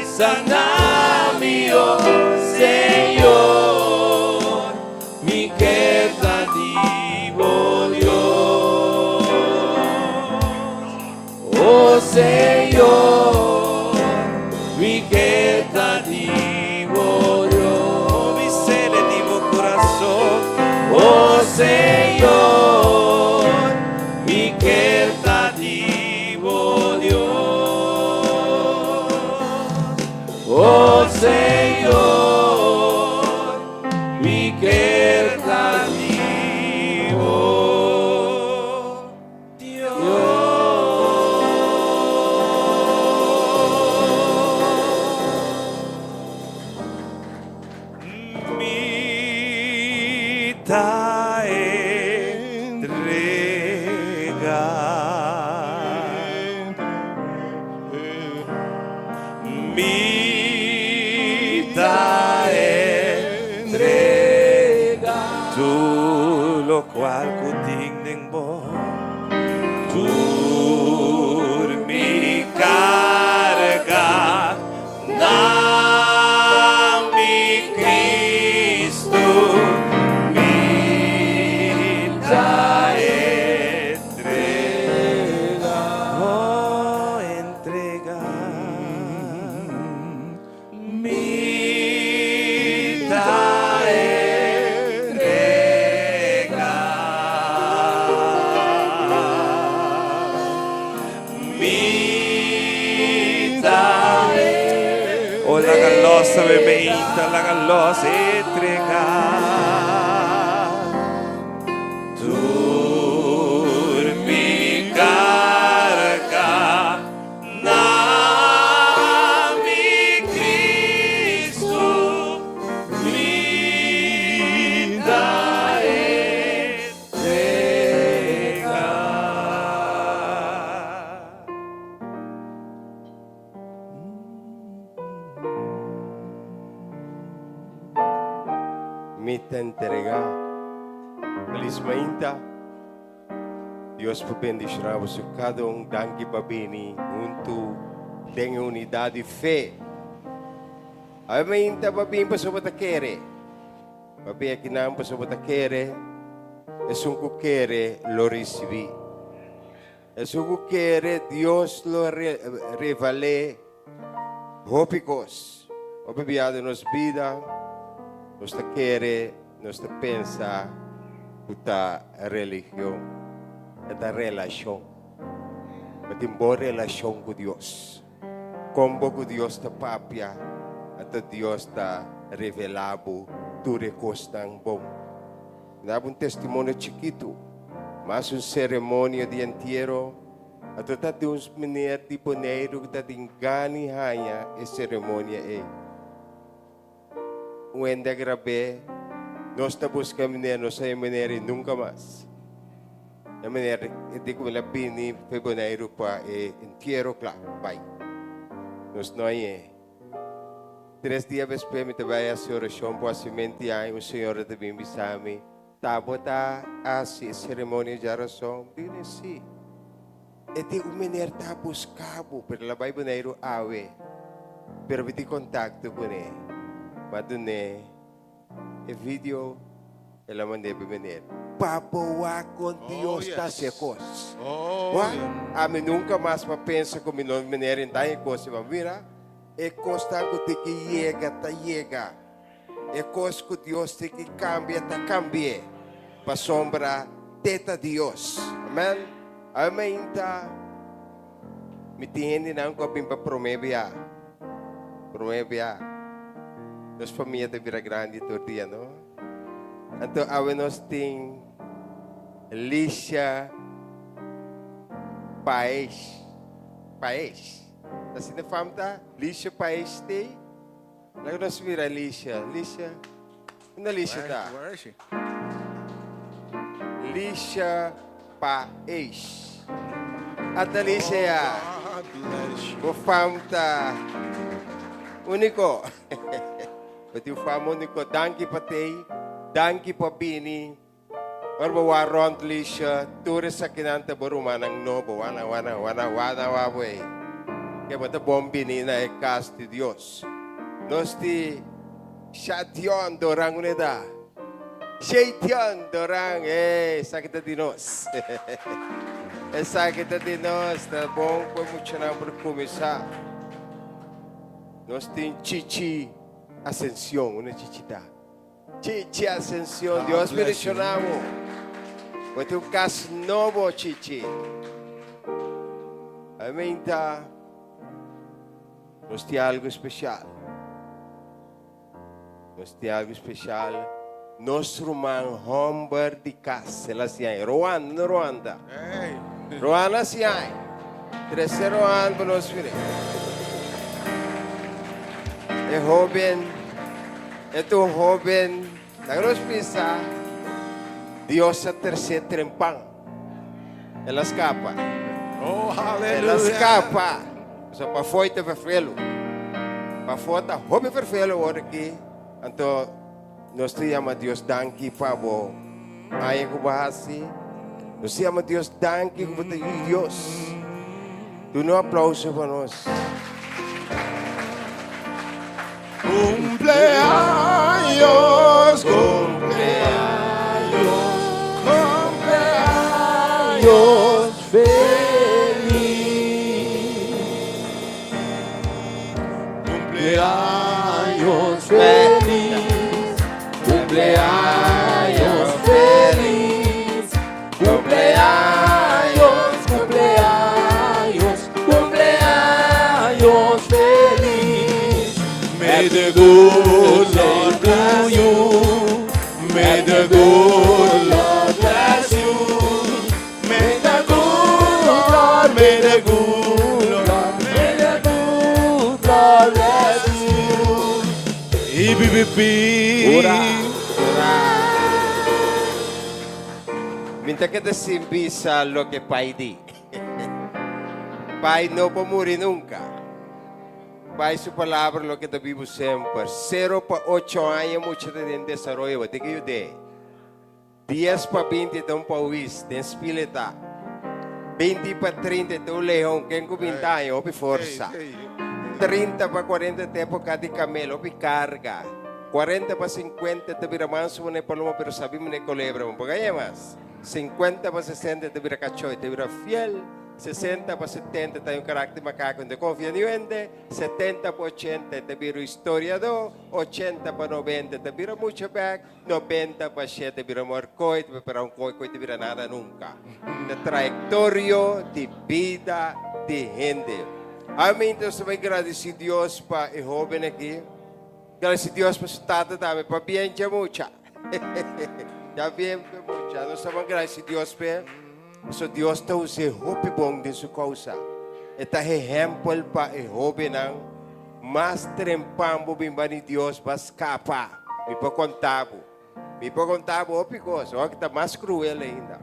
sanami, oh Señor. Mi quebrantativo Dios. Oh Señor, mi quebrantativo Dios. Mi selectivo corazón. Oh Señor, mi quebrantativo Dios. Oh Señor, mi quebrantativo Dios. Mi ta entrega. Mi ta entrega. Tu lo cual kuting ding bo. Tu mi carga. Nami Cristo. Mi ta entrega. Oh, entrega. Mi ta entrega. Mi ta o la galosa bebeita, la galosa entrega. Tu mi carga. Nami Cristo, mi da entrega. Mi te entrega. Feliz mainta. Dios po bendecirá você cada dangue babini junto tenha unidade e fé. Ay mainta babin pa sa batakere. Babi akinam pa sa batakere. Es un cuquere lo recibí. Es un cuquere Dios lo revale. Hópicos. Obibiado nos vida. Nos te quiere, nos te pensa, puta religión, esta relación, matimbo relación con Dios, combo con Dios te papia, at Dios te revelabo, tu recostang bom. Daba un testimonio chiquito, más un ceremonia de entierro, At ito uns menir tipo neiro que gani hanya e ceremonia e. Uenda grabe, nós ta busca menir, nós sa menir nunca mais. A menir, iti ko mila pini, feboneiro pa e entierro claro, pai. Nós não é. 3 dias depois, me trabalha a oração para a semente aí, o Senhor também me sabe. Tabota a cerimônia de oração, dile sim. Ete o menino tá buscando, pero la vai boneiro awe. Pero viti contato com ele. Madune, e vídeo, ela mandei para o menino. Papoa com Deus tá secos. A mim nunca mais pensa com o menino em daí coisa, mas mira. É coisa que tem que chega. É coisa que Deus tem que cambia. Para sombra, teta Deus. Amém? Amém, tá? Me tiene na ko pimpa promebia. Nos família de vira grande todo dia, no? Então, nos tem Alicia Paes. Assim de famta, Alicia Paes tem. Lá nós vira Alicia. Onde Alicia tá? Where is she? Alicia Paes. At Alicia. God bless you. O famta único. Pati o famo único. Danki patay. Danki pa bini. Orba waron Alicia. Tures sa kinanta barumanang nobo. Wana wabwe. Kaya bata bombini na ekas ti Dios. Nos ti Shation dorang uneda. Shation dorang. Sakit na dinos. Sakit na dinos. Na bong po mucho na berkumisa. Nos ti Chichi Ascensión. Una chichita. Chichi Ascensión. Dios bendicionamos. Pati o kas novo Chichi. Amém, tá? Nos tem algo especial. Nosso irmão Humber de Casa, siya. Rwanda. Hey. Rwanda siya. Terceiro ano para nós ver. É jovem. Nagros pisa. Dios sa terceiro trempang. Ela escapa. Oh, Ela hallelujah. escapa. So, pa foita verfelo. Pa foita, hobi verfelo ora aqui. Então, nós te ama Deus danki pabo. Aí ko bahasi. Nós te ama Deus danki ko bata Deus. Tu no aplauso para nós. Cumpleaños, Cumpleaños feliz. Cumpleaños feliz. Cumpleaños feliz. Cumpleaños feliz. May the good Lord bless you. May the good Lord bless you. May the good Lord, may the good Lord, May the good Lord bless you. EBBP. Minta que te simbisa lo que Pai di. Pai no può morire nunca. Pai su palabra lo que te vivo sempre. 0 para 8 años mucho de desarrollo. Te que yo de 10 para 20 te un pauis, te espileta. 20 para 30 te un león, que en 20 años, opi forza. 30 para 40 te época de camelo, opi carga. 40 para 50 te vira manso, ne paloma, pero sabimos ne culebra. Un poco más. 50 para 60 te vira cachoy, te vira fiel. 60 para 70 tem un carácter macaco, te confía en Dios. 70 para 80 te vira historiador. 80 para 90 te vira mucho back. 90 para 7 te vira morcoy, te vira un coy te vira nada nunca. La trayectoria de vida de gente. Amém. Então, eu agradecer a Deus para o jovem aqui. Agradecer a Deus para o estado também, para bem de muita. Já bem de muita. Nós estamos agradecidos a Deus para So Dios ta use hopi bong din su kausa. Eta he hempel pa e hobi ng mas trempambo bimba ni Dios bas kapa. Mi pa kontabo. Mi pa kontabo hopi ko. So kita mas cruel ainda.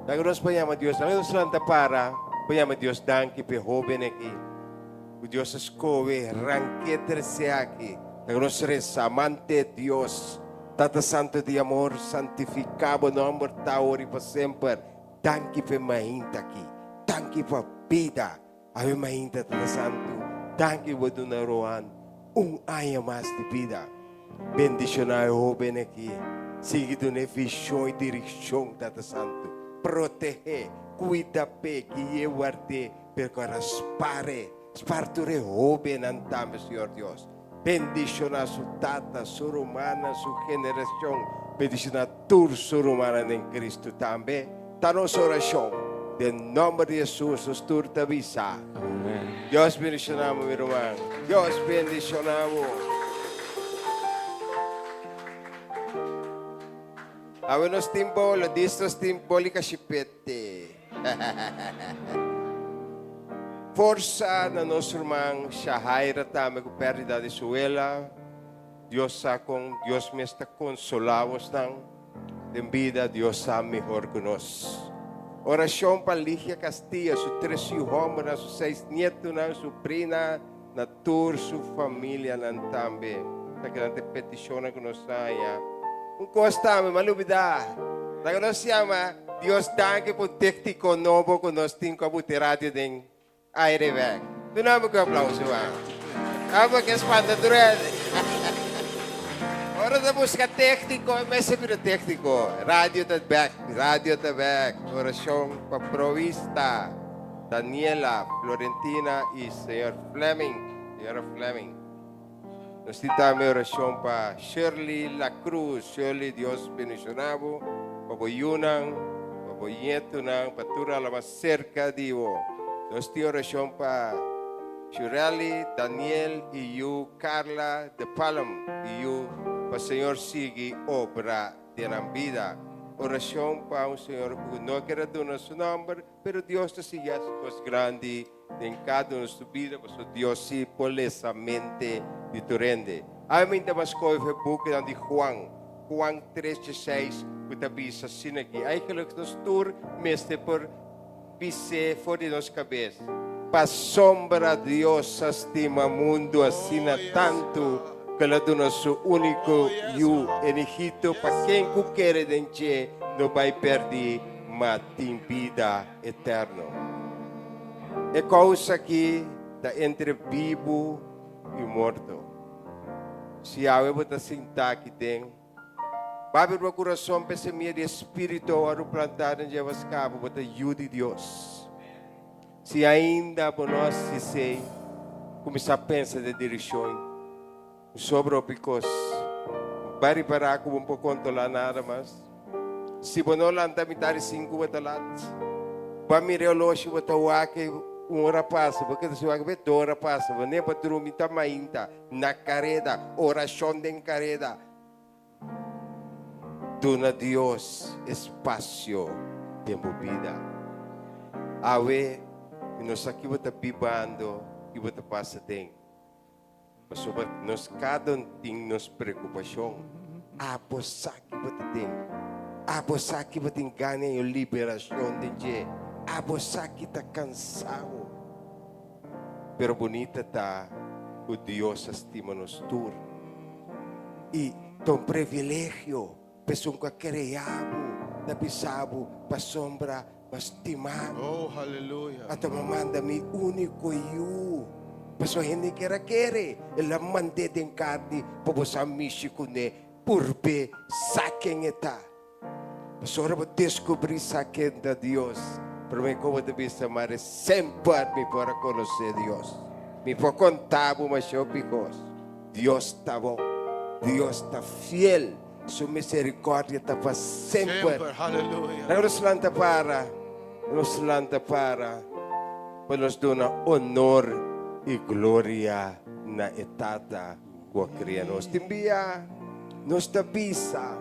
Nagros pa yama Dios. Nagros lang ta para. Pa yama Dios danki pe hobi neki. O Dios escoe ranqueter se aqui. Nagros resamante Dios. Tata santo de amor santificado no amor taori pa sempre. Danki pe mainta aqui. Danki pa vida. Ave mainta tata santo. Danki pa dunaroan. Aya mas de vida. Bendicionar o joven aqui. Sigue do visão e direção tata santo. Protege. Cuida pe guie guarde. Percora spare. Sparture joven antame, Senhor Deus. Bendiciona su tata, su romana, su geração. Bendiciona tur su romana em Cristo também. Tá nossa oração. Em nome de Jesus, os tur te avisa. Amen. Deus bendicionamos, meu irmão. Deus bendicionamos. Awe nos timbolo, distos timboli kasipete. Força na nosso irmão Shahaira tame com perda de suela. Deus com Deus me está consolamos nang em vida Deus sabe melhor que nós. Oração para Lígia Castillo, su 3 hijos, na su 6 nietos, na su prima, na toda su família nan tambe. Ta grande petição que nos haya. Costa me malubida. Na nos chama Deus danke por técnico novo que nós temos com a rádio den aire weg. Do nome que aplauso va. Aba que espanta durante. Ora da busca técnico, mas sempre técnico. Radio that back. Oração para provista. Daniela, Florentina e Senhor Fleming. Nós tentamos oração para Shirley La Cruz. Shirley, Deus bendicionado. Para Boyunang, para Boyetunang, para Tura la más cerca de vos. Nós temos oração para Shirley, Daniel e eu, Carla de Palam e eu, para o Senhor siga obra de na vida. Oração para o Senhor que não quer dar nosso nome, mas Deus te siga as coisas grandes em cada nossa vida, porque Deus se polesamente de Torrente. Amém, mas coi Facebook de Juan 3:6, que te avisa assim aqui. Eigenlijk nos tour, mestre por pise fora de nossa cabeça. Pa sombra Deus estima mundo assim tanto que la do nosso único yu en Egipto para quem quer denche não vai perder mas tem vida eterna. É coisa que está entre vivo e morto. Se a eu botar sentar aqui tem, vai abrir o coração para semear de espírito ou plantar em Jevas Cabo, botar ajuda de Deus. Se ainda por nós se sei, começar a pensar de direção, sobre o picos, vai parar com um pouco controlar nada mais. Se você não lanta mitad 5 batalat, vai mirar o loja botar o aqui 1 hora passa, porque se vai ver 2 horas passa, vai nem para dormir tamainta na carreda, oração de carreda. Dona Deus espaço de vida. Awe, nós aqui vamos vivendo e vamos passar tempo. Mas nós cada um tem nos preocupação. Você aqui vamos ter. Você aqui vamos ter ganho e liberação de Deus. Você aqui está cansado. Pero bonita está o Deus estima nos tur. E tem privilégio. Pessoa que queremos, da pisabo, para sombra, mas estimar. Oh, hallelujah. At mamanda mi único yu. Pessoa hindi quer, ela mande den carne, para sa misico ne, purpe, saquem eta. Pessoa para descobrir saquem da Deus. Para mim, como de vista, mas sempre me para conhecer Deus. Me para contar, mas eu picos. Deus está bom. Deus está fiel. Su misericórdia está para sempre. Hallelujah. Nos lanta para nos dona honor e glória na etapa que cria nos timbia, nos tabisa,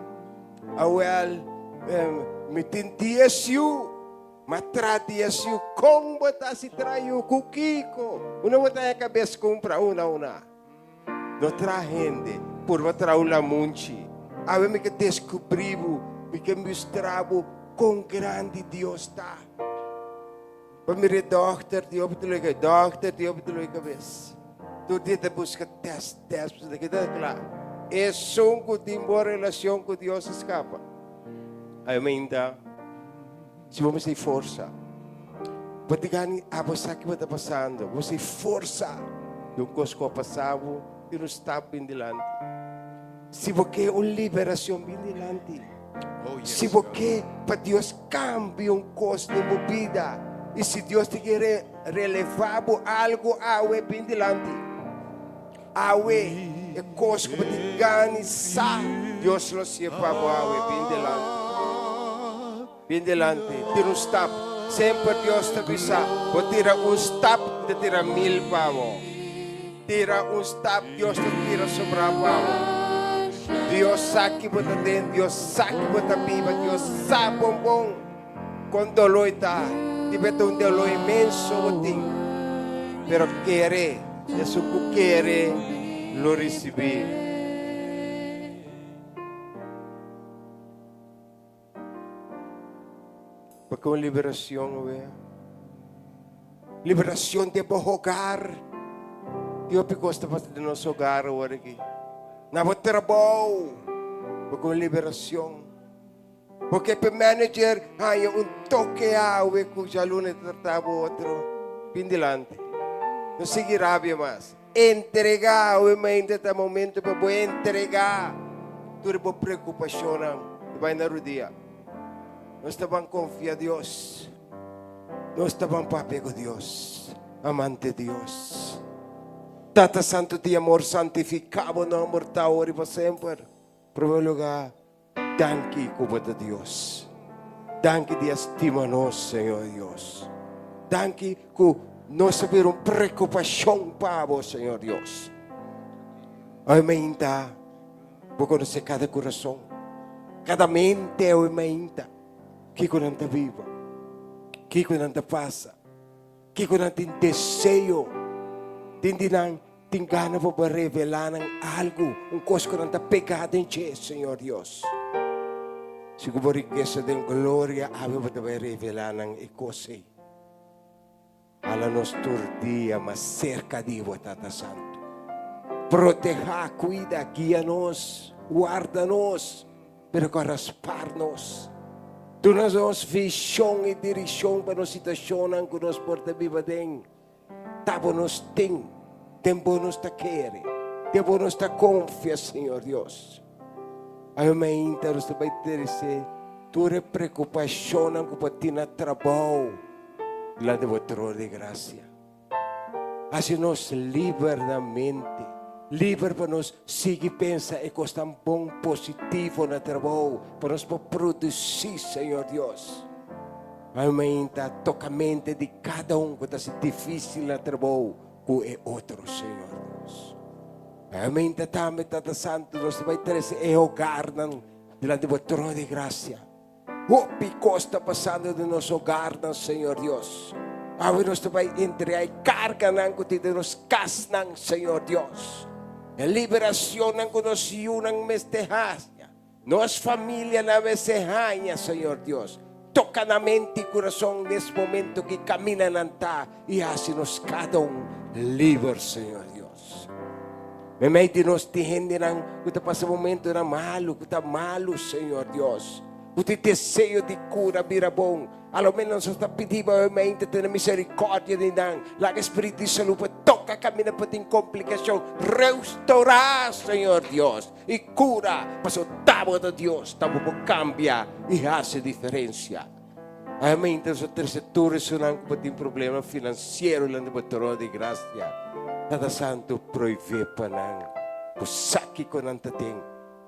awel, mitintias yu, Matrati asiu kong bata si trayo kukiko. Una bata ya cabeça compra una. No tra gente por matra una munchi. Ave me que descubrivo, me que mostravo quão grande Deus está. Para minha dochter die op de cabeça. Tu dit busca test, para que tá claro. É som que tem boa relação com Deus escapa. Ainda, se vamos ter força, pode ganhar a você que está passando, você força, do coisa que passava, e não está bem delante. Se você quer uma liberação bem delante, se você quer para Deus cambiar coisa na sua vida, e se Deus te quer relevar algo, awe bem delante. Awe é coisa que te ganha, Deus lo sepa, awe bem delante. Bem delante, tira stop. Sempre Deus te avisa. Vou tirar stop, te tira 1000 pavo. Tira stop, Deus te tira sobra pavo. Deus sabe que você tem, Deus sabe que você viva, Deus sabe bom. Com dolor está, tiver um dolor imenso, pero querer, isso que querer, lo receber. Porque uma liberação, liberação de hogar. Deus gosta de nosso hogar agora aqui. Na nosso trabalho, porque uma liberação. Porque para manager, hay toque que já lunes tratava outro. Pindilante. Não seguirá mais. Entregar, obviamente, até o momento para entregar. Tudo por preocupação, vai na rodia. Nós estamos confiando em Deus. Nós estamos papel de Deus. Amante de Deus. Tata Santo de amor santificado no amor ta ori para sempre. Primeiro lugar, danke para Deus. Danke de estima-nos, Senhor Deus. Danke que nós sabemos preocupação para vos, Senhor Deus. Aumenta, por conhecer cada coração, cada mente aumenta. Que quando anda viva, que quando anda passa, que quando anda desejo, tem gana para revelar algo, coisa que anda pecado em ti, Senhor Deus. Se a riqueza de glória, ave para revelar e coisa. Ala nos dia, mas cerca de vos, Tata Santo. Proteja, cuida, guia-nos, guarda-nos, pero correspar-nos. Tu nos damos visão e direção para a situação que nós porta viva dentro. Tabo nos tem, tempo nos ta quere, tempo nos ta confia, Senhor Deus. Aí me interessa vai ter tua preocupação que pode ter no trabalho, lá de trono de graça. Assim nos livra da mente. Livre para nós seguir pensar e coisa bom, positivo no trabalho, para nós produzir, Senhor Deus. Aumenta toca a mente de cada que está difícil no trabalho, que é outro, Senhor Deus. Aumenta também, Tata Santo, nós vai ter esse hogar diante do trono de graça. O pico está passando no nosso hogar, Senhor Deus. Agora nós vai entregar carga de nos cas, Senhor Deus. A liberação que nos unam mestejasya. Nós família na mestejasya, Senhor Deus. Toca na mente e coração nesse momento que camina nanta e hace-nos cada livre, Senhor Deus. Memay de nós te rende que está passando momento na malo, que está malo, Senhor Deus. O te desejo de cura vira bom. Alo menos nós está pedindo a ter misericórdia de nós. Lá que Espírito de Saúde toca camina para ter complicação. Restaurar, Senhor Deus. E cura. Mas o tabo de Deus. Tabo por cambia e faz diferença. Amém. Então, os outros setores não tem problema financeiro lá no trono de graça. Tata Santo proíbe para nós. O saque que não tem.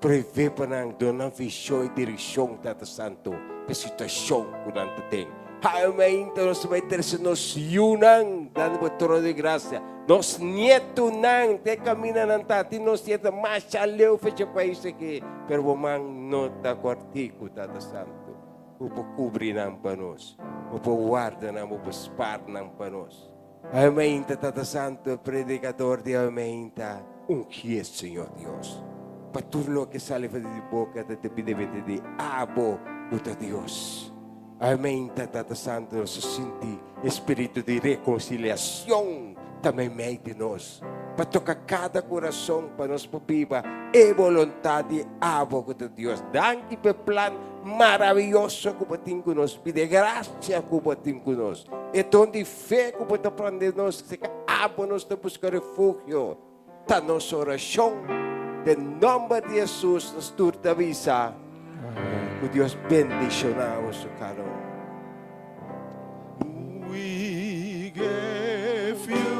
Proíbe para nós. Dona visão e direção, Tata Santo. A situação que não tem. Amém. Então, nós vamos ter nos unang lá no trono de graça. Nos nietos não te caminham na tati. Nos nietos mais aleu fecha país aqui. Pero o man não está cortico, Tata Santo. O cobrir para nós. mapaguarda na mapaspar ng panos. Amainta, Tata Santo, predicador de amainta, ungies, Senhor Dios. Paturlo que sale de boca de te pide de abo, puta Dios. Amainta, Tata Santo, se sinti espírito de reconciliação também meio de nós. Para tocar cada coração para nos viva e vontade abo, puta Dios. Danke pe plan maravilhoso que bating com nós, pide graça que bating com nós. E donde fé que pode aprender nós, que abo nos de buscar refúgio. Ta nossa oração, em nome de Jesus, nos turta visa. Que Deus bendicionar o seu caro. We give you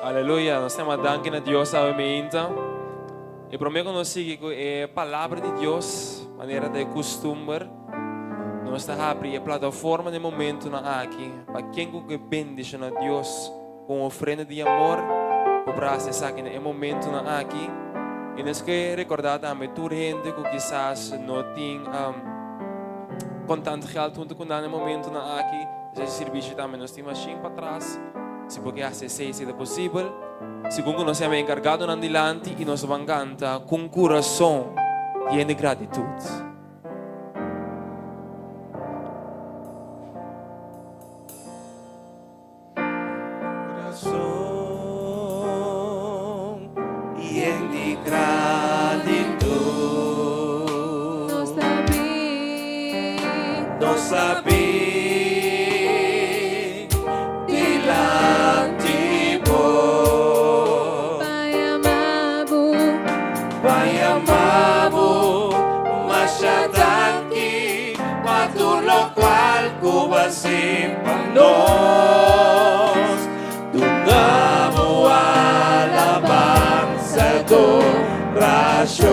Aleluia, nós temos a danke na Deus ao meinta. E prometo nós seguir com a palavra de Deus, maneira de costume. Nós estamos abrindo a plataforma de momento na aqui, para quem que bendice na Deus com oferenda de amor, para acessar aqui no momento na aqui. E nós queremos recordar também toda gente que quizás não tem contante geld junto com no momento na aqui. Esse serviço também nós temos assim para trás. Se può acessare se è possibile. Secondo noi siamo incaricati in avanti e noi siamo canta con coração pieno di gratitudine. Coração lleno de gratitud. No sabía. Nos donamos alabanza, adoración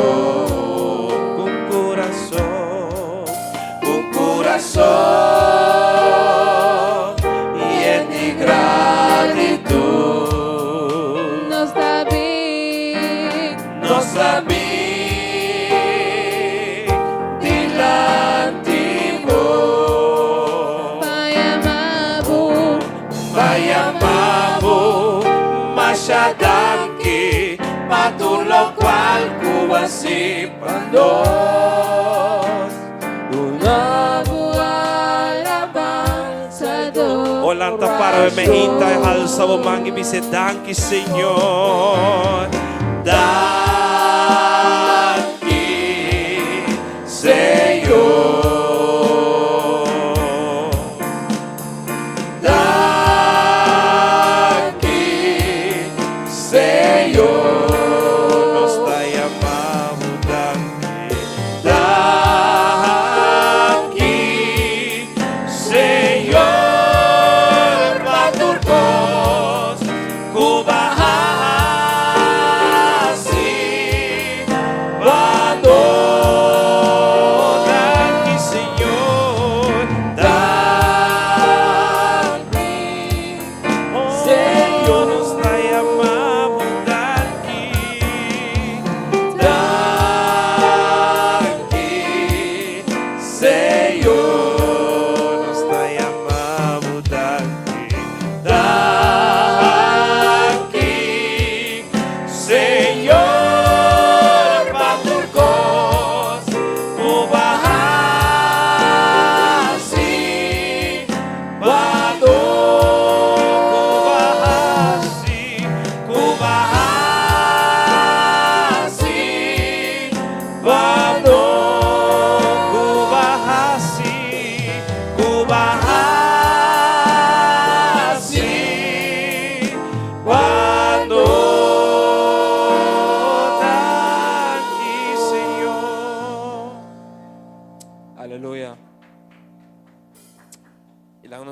con corazón lleno de gratitud. No sabía. Danke, patur lo cual Cuba si para nos una alabanza. Olanta para me hinta e alza o mangi mi se danke Señor. Danke Señor.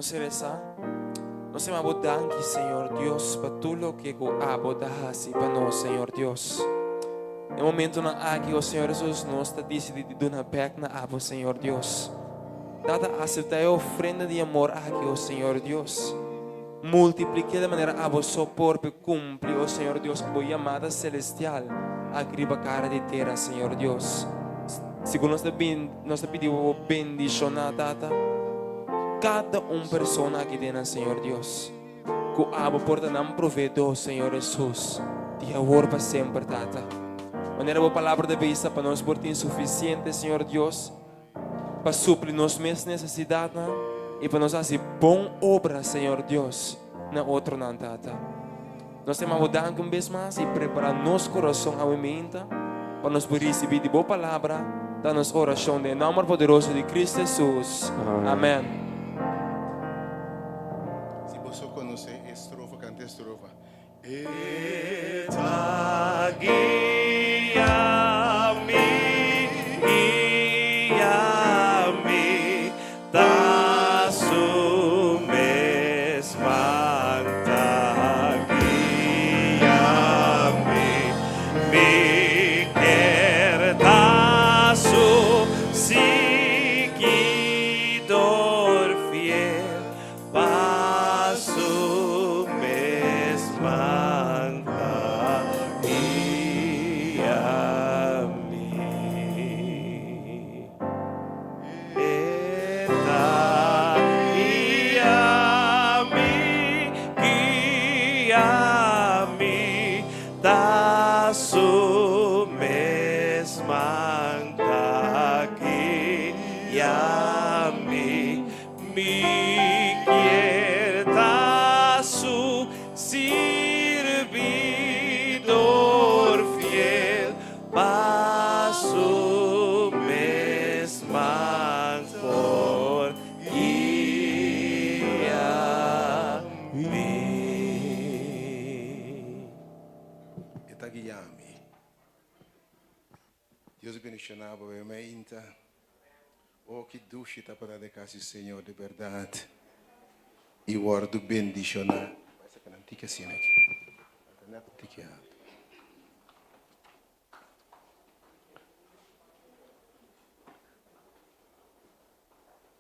nos reza. Nós temos abo danki, Senhor Deus, para tudo que o abo dahasi para nós, Senhor Deus. No momento na aqui, o Senhor Jesus nos está decidido de dar back na abo, Senhor Deus. Dada aceitar a ofrenda de amor aqui, o Senhor Deus. Multiplique de maneira abo sopor para cumprir, o Senhor Deus, com a chamada celestial. Aqui para cara de terra, Senhor Deus. Segundo nós pedimos bendição na data. Cada persona aqui dentro, Senhor Deus. Que abo porta nam provedor, Senhor Jesus. De amor para sempre, tata. Maneira boa palavra de vista para nós por ti insuficiente, Senhor Deus. Para suprir nossas necessidades e para nós fazer boa obra, Senhor Deus, na outra não, tata. Nós temos a dança vez mais e preparar nosso coração ao momento para nós poder receber de boa palavra da nossa oração em nome poderoso de Cristo Jesus. Amém. Posso conhecer estrofa, canta estrofa. Guia-me, da sua mesma guia-me, me quer da sua seguidor fiel, passo mesma guia-me. Guia-me, da sua mesma guia-me, me quer da sua servidor fiel, passo mesma por guia-me. Eta guiami. Deus bendicionava a minha inta. Oh, que duche tá para de casa, Senhor, de verdade. E o ordo bendicionar. Vai ser que não tique assim aqui. Não tique.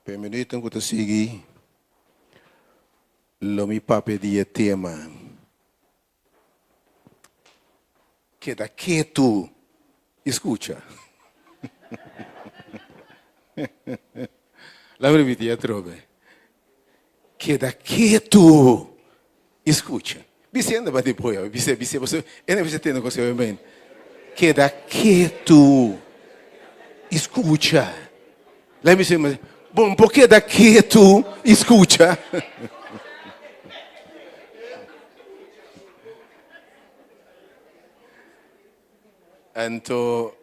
Permitiam que eu siga. Lo mi pape dia tema. Queda quieto. Escucha. La brevitia trove. Queda quieto. Escucha. Diciendo para depois, você tendo com seu bem. Queda quieto. Escucha. Lá me chama. Bom, por que da quieto? Escucha. Então,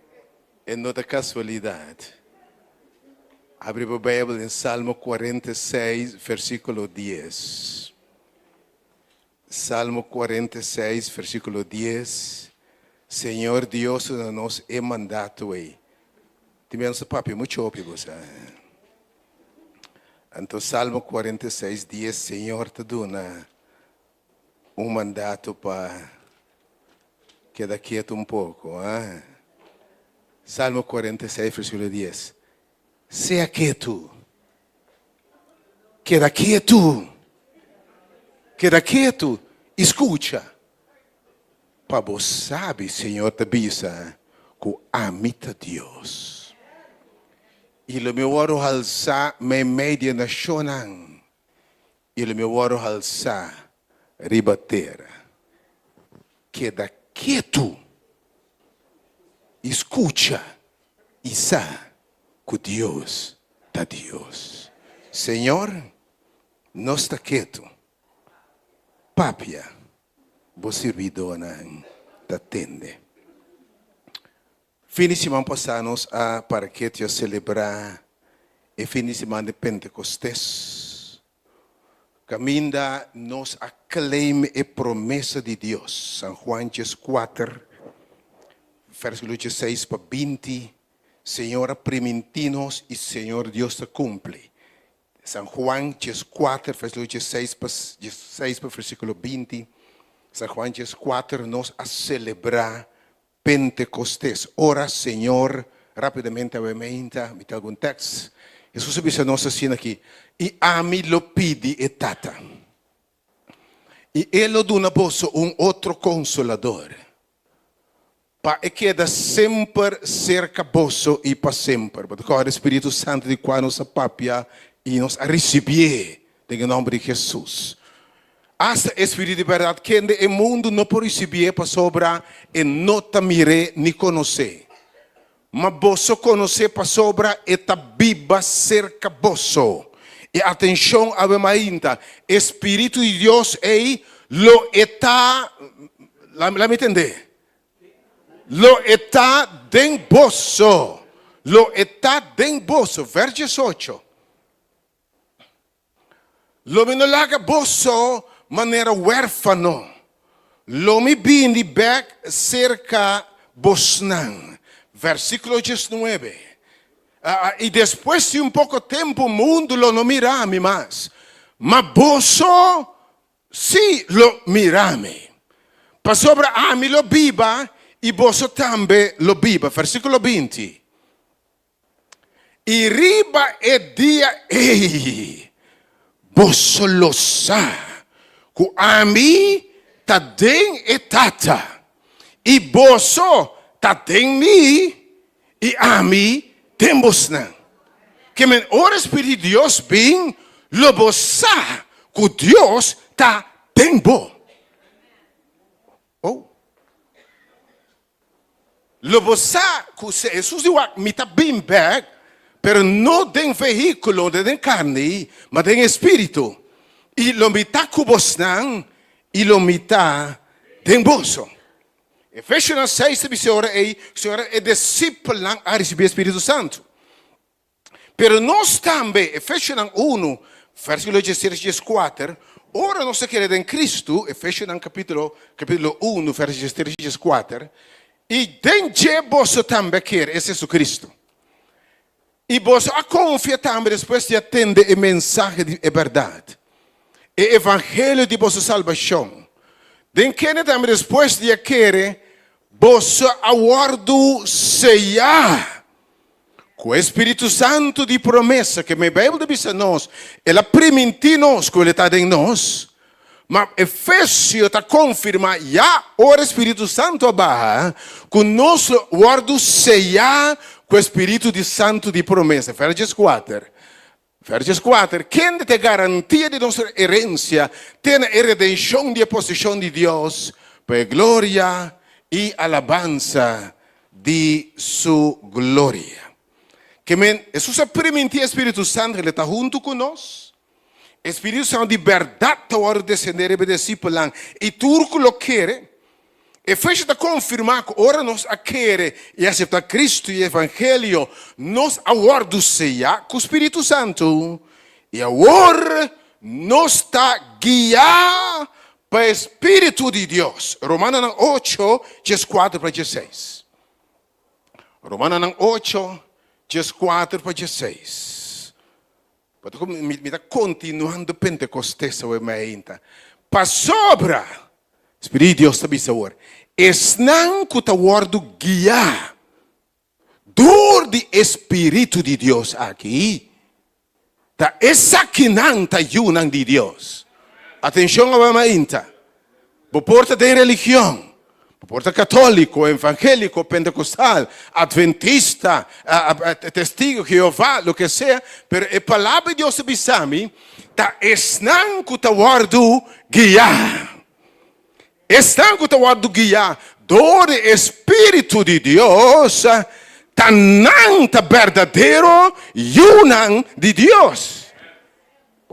em outra casualidade, abre a Bíblia em Salmo 46, versículo 10. Salmo 46, versículo 10. Senhor Deus, nos é mandado aí. Tivemos papi muito óbvio, sabe? Então, Salmo 46, 10, Senhor te dá mandato para quedar quieto pouco. Salmo 46, versículo 10. Sea quieto. Queda quieto. Queda quieto. Escucha. Para você sabe, Senhor te avisa, que amita Deus. E o meu oro alça me media nacional. E o meu oro alça ribatera. Queda quieto. Escucha. E sabe que Deus está Deus. Senhor, não está quieto. Papia, você servidor te atende. Fim de semana passamos a para que te celebrar e fim de semana de Pentecostes. Caminda nos aclame e promessa de Deus. San Juan 4, versículo 16 para 20. Senhor, permitinos e Senhor Deus te cumpre. San Juan 4, versículo 16 para versículo 20. San Juan 4 nos a celebrar Pentecostés. Ora, Senhor, rapidamente a mementa, me algum texto. Jesus disse a nós assim aqui, e a mim lo pedi e tata. E ele dona posso outro consolador. Para queda sempre cerca vosso e para sempre. Porque o Espírito Santo de qual nos apapia e nos receber em nome de Jesus. Hasta Espírito de verdade que o mundo não pode receber para sobrar e não te mire nem conhecer. Mas vosso conhecer para sobrar e ta biba cerca vosso. E atenção a ainda, Espírito de Deus é lo está, lá me entender? Lo está den vosso. Lo está den vosso. Verso 8. Lo me non laga vosso maneira huérfano. Lo me bindi back cerca bosnan. Versículo 19. E depois de pouco tempo o mundo lo não mirame mais. Mas vosso sim lo mirame. Para sobra a mim lo biba. E vosso também lo biba. Versículo 20. E riba e dia ei. Vosso lo sa. Ku ami ta den e tata. E vosso ta den mi. E ami tem vos não. Que men ora Espírito de Deus bem. Lo vos sa. Ku Deus ta den bo. Oh. Lo sa que Jesus diu mi ta bem back, pero não tem veículo de carne, mas tem espírito. E lo mita cubos não, e lo mita tem bolso. Efésios 6 diz senhora é discípulo a receber Espírito Santo. Pero nós também, Efésios 1, versículo 14, ora nós queremos em Cristo, Efésios capítulo 1, versículo 14, e denje vosso também quer, é Jesus Cristo. E vosso a confia também depois de atender a mensagem de verdade. O evangelho de vossa salvação. Den que também depois de querer, vosso aguardo sellar. Com o Espírito Santo de promessa, que a Bíblia diz a nós, ela permite nós, que ele está em nós. Mas Efésios está confirma já o Espírito Santo barra com nosso guardo sellar com o Espírito de Santo de promessa. Versículo 4. Versículo 4. Quem te garantia de nossa herência tem a redenção de posição de Deus para glória e alabança de sua glória. Que Jesus permitiu o Espírito Santo, ele está junto conosco. Espírito Santo de verdade está descender e obedecer e tudo lo quer. E fez de confirmar que ora nós a querer e aceitar Cristo e o Evangelho, nós aguardamos sellar com o Espírito Santo. E agora nós está guiado para o Espírito de Deus. Romanos 8, 4 para 16. Romanos 8, 4 para 16. Me está continuando Pentecostés hoje ainda. Para sobra, Espírito de Deus está me sabor. Não que está guardo guiar. Dor de Espírito de Deus aqui. Está exaquinando a de Deus. Atenção a ainda. Por porta de religião. Porta católico, evangélico, pentecostal, adventista, testigo de Jeová, lo que sea, pero a palavra de Deus se bisami, ta estanco ta guardo guiar. Estanco ta guardo guiar, do Espírito de Deus, ta nanta verdadeiro yunan de Deus.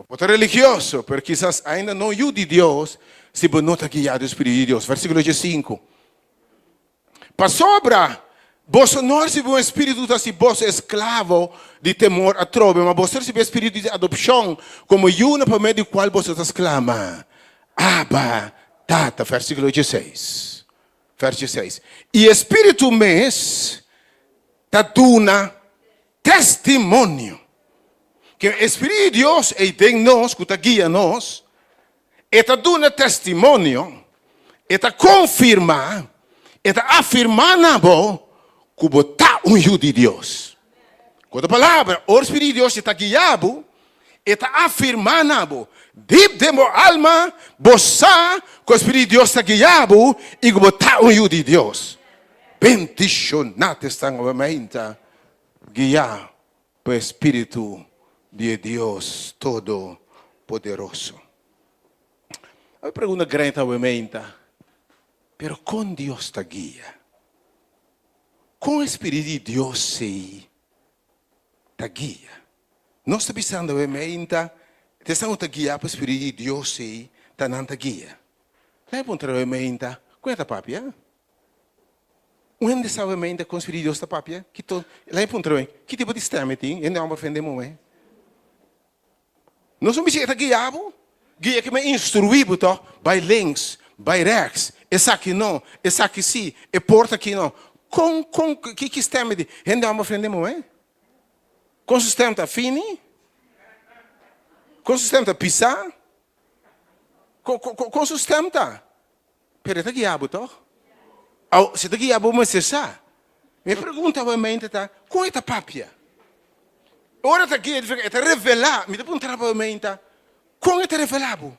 Porta religioso, pero quizás ainda não yu de Deus, se não está guiado o Espírito de Deus. Versículo 5. Para sobra, vos não recebeu um espírito assim, vos escravo de temor a trove, mas vos recebeu espírito de adopção, como uma por meio do qual vos exclama, Abba, Tata, versículo 16. Versículo 16. E espírito mes, ta duna testemunho, que o Espírito de Deus é em nós, que está guia nós, está dando testemunho, está confirmar, está afirmar na boa, que você está um filho de Deus. Quando a palavra, o Espírito de Deus está guiado, está afirmar na boa, deep de minha alma, você, que o Espírito de Deus está guiado, e que você está um filho de Deus. Bendicionado estão obviamente guiar pelo Espírito de Deus Todo-Poderoso. A pergunta grande obviamente, pero com Deus está guia, com o Espírito de Deus se está guia. Nós estamos pensando obviamente, estamos guiar para o Espírito de Deus se está não guia. Lá é obviamente, quanto papi, onde sabe mente com o Espírito de Deus está papia? Lá em ponto que tipo de sistema tem? Ainda não aprendemos, é? Nós somos que guiado, guia que me instruído, tá? By links, by rechts, essa aqui não, essa aqui sim, e porta aqui não. Com que sistema tem? Ainda não aprendemos, é? Com o sistema tá fini? Com o sistema tá pisar? Com o sistema tá? Pero está guiado, tá? Se daqui a pouco você sabe, me pergunta obviamente, tá? Como é a papia? Ora está aqui, está revelado, me pergunta obviamente, como é revelado?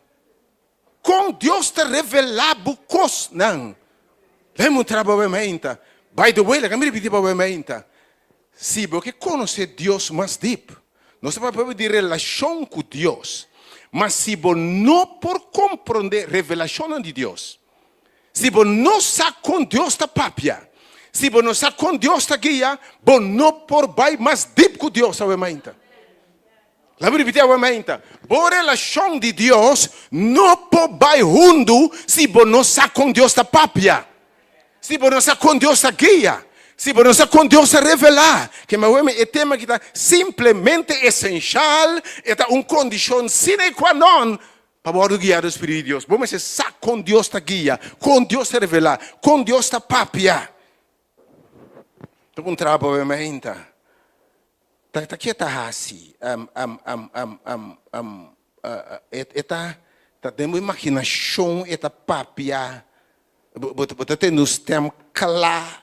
Como Deus está revelado coisas, não? Lá mostrar obviamente, by the way, lá me repetir obviamente, sim, porque conhecer Deus mais deep, não se pode de relação com Deus, mas se você não por compreender a revelação de Deus, se você não sabe com Deus está papia, se você não sabe com Deus está guia, você não por vai mais deep com Deus, obviamente. La vou repetir obviamente. A relação de Deus não pode vai junto se você não sabe com Deus está papia. Se você não sabe com Deus está guia, se você não sabe com Deus está revelar, que é tema que está simplesmente essencial, é uma condição sine qua non para poder guiar o Espírito de Deus. Vamos saber com Deus está guia, com Deus está revelar, com Deus está papia. Então, trabalho obviamente. Tá que tá assim, tá dentro imaginação, tá papia, bota tem nos tem claro,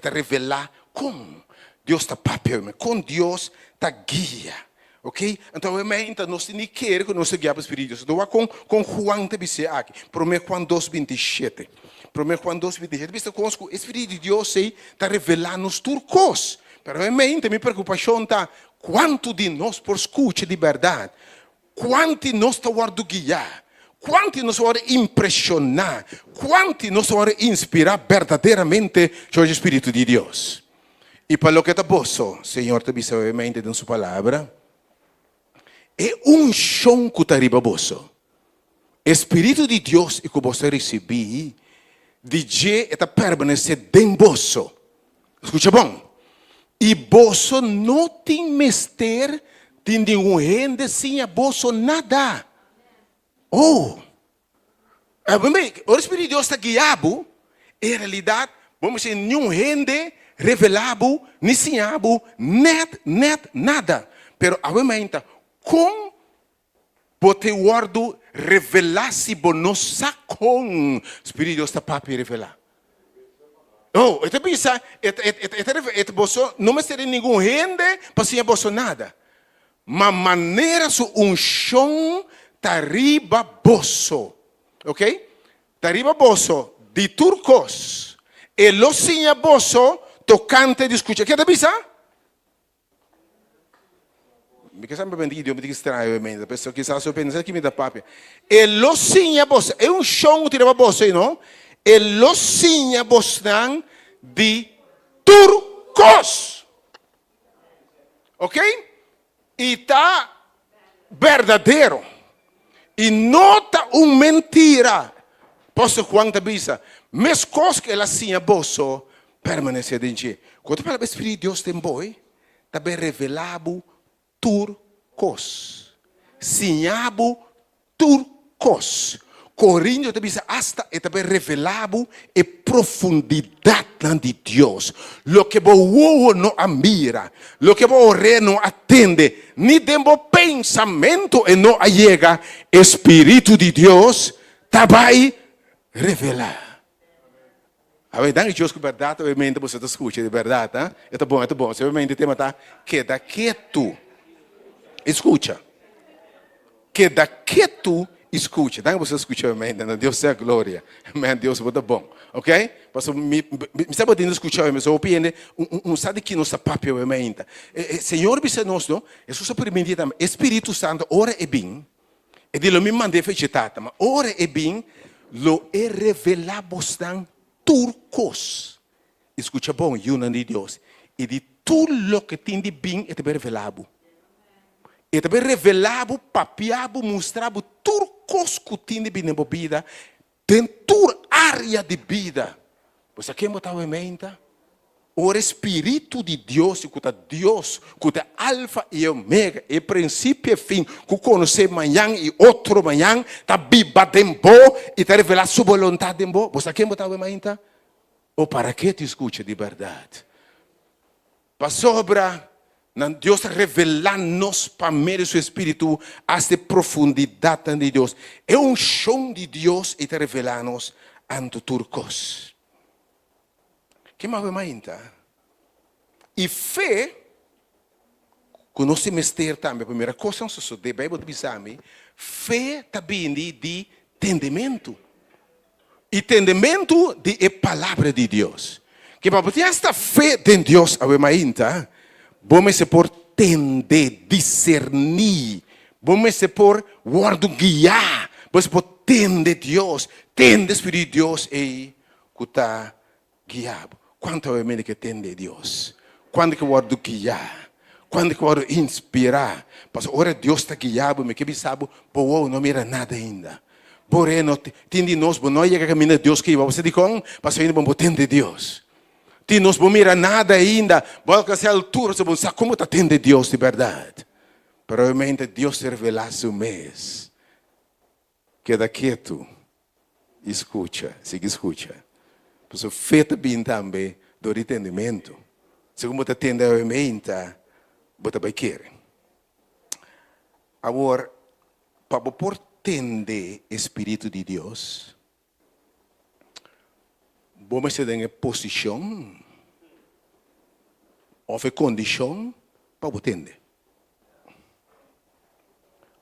tá revelar com Deus tá papia, com Deus tá guia, ok? Então obviamente nós nem quer que nós guia para o Espírito de Deus. Então com Juan te disse aqui, 1 Juan 2:27, 1 Juan 2:27, viste com o Espírito de Deus está revelando os turcos. Pero realmente minha preocupação está quanto de nós por escuta de verdade, quanto nós está guardando guiar, quanto nós vamos impressionar, quanto nós vamos inspirar verdadeiramente o Espírito de Deus. E para o que está posto, Senhor, te diz obviamente em sua palavra, é chão que está arriba vosso. Espírito de Deus que você recebeu, DJ está permanecer dentro vosso. Escuta bom. E você não tem mister de nenhum rende sem a você nada. Oh! O Espírito de Deus está guiado, em realidade, vamos dizer, nenhum rende revelado, nem sinhado, nada. Pero, obviamente, como você guarda revelar-se, você não sabe como o Espírito de Deus está para revelar. Oh, então pensa, não me será nenhum rende para ser você nada. Mas maneira su unção está riba você, ok? Está riba você de turcos. E lo sinha você tocante de escuta. Quer pensa? Me que sempre bendigo, eu me digo estranho, obviamente. A pessoa que está pensando que me dá papo. E lo sinha você, é chão que riba você, não? E lo sinha você de turcos. Ok? E está verdadeiro. E não está uma mentira. Posso quanto bisa. Mas coisas que ela sinha bosso permanecer dentro. Quando fala do Espírito de Deus tem boi, está bem revelado turcos. Sinhabo turcos. Coríntios te bisa hasta está bem revelado e profundidad de Dios, lo que vos no admira, lo que vos no atende, ni de pensamento no llega, Espíritu de Dios te va a revelar. A verdade, Deus com verdade, obviamente você está escutando de verdade, hein? É bom. Você obviamente tem que estar queda quieto. Escuta. Queda quieto, escute. Daí você escuta, obviamente, Deus é a glória. Amém, Deus é bom. Ok? Mas me está podendo escutar, mas eu opino, sabe que nossa papel, obviamente. Senhor, você nos, não? Jesus permite também. Espírito Santo, ora é bem. E de lo me mandei fechar, mas ora é bem, lo é revelado estão turcos. Escuta bom, Yuna de Deus. E de tudo o que tem de bem, é te revelado. E te revelado, papiado, mostrado turcos que tem de bem na vida, dentro área de vida. Você quer botar em mente? O Espírito de Deus, que é Deus, que é alfa e omega, e princípio e fim, que conhece amanhã e outro amanhã, está viva tempo e está revelando sua vontade tempo. Você quer botar em mente? Ou para que te escute de verdade? Para sobra, Deus revelando-nos para meio do seu Espírito esta profundidade de Deus. É chão de Deus e está revelando-nos ante turcos. Que mais ainda? E fé, conosco mistério também, a primeira coisa que se deve pensar, fé também de entendimento. Entendimento de a palavra de Deus. Que para ter esta fé em Deus, ainda, vamos se por entender, discernir, vamos se por guiar, vamos por entender Deus, entender o Espírito de Deus e que está guiado. Quanto obviamente que entende Deus? Quando que eu vou guiar? Quando que eu vou inspirar? Porque ora Deus está guiado, mas que sabe, pô, não mira nada ainda. Porém, não tem de nós, não chega a caminho de Deus que você diz, mas ainda vamos entender Deus. Tem nós não mira nada ainda, vamos a altura, você vai saber como está entendendo Deus de verdade. Provavelmente Deus se revelasse um mês. Queda quieto, escuta, siga escuta. Porque feita bem também do entendimento. Se você entende a mente, você vai querer. Agora, para por entender o Espírito de Deus, vamos ser em posição ou condição para entender.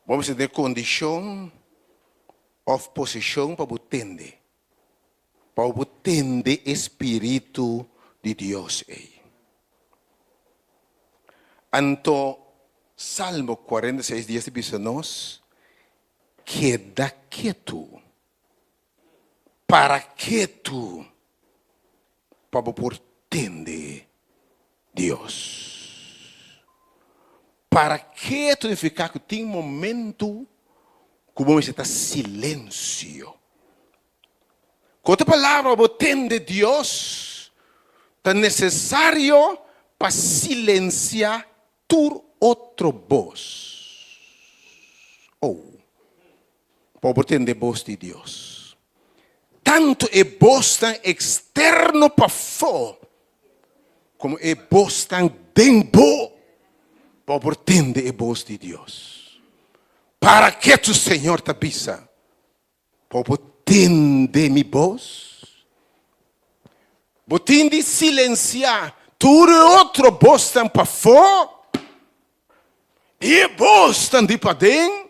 Vamos ser em condição ou posição para entender. Para entender o Espírito de Deus. Então, Salmo 46, dias diz nos, queda quieto, para quieto, para entender Deus. Para quieto significa que tem momento que vamos estar silêncio. Com outra palavra, para entender Deus, é necessário para silenciar tu outro voz. Ou, para entender a voz de Deus. Tanto é voz tão externo para fora, como é voz tão dentro, para entender a voz de Deus. Para que tu, Senhor, te avisa? Para entender minha voz? Você de silenciar tudo outro voz tão para fora, e voz tão de para dentro,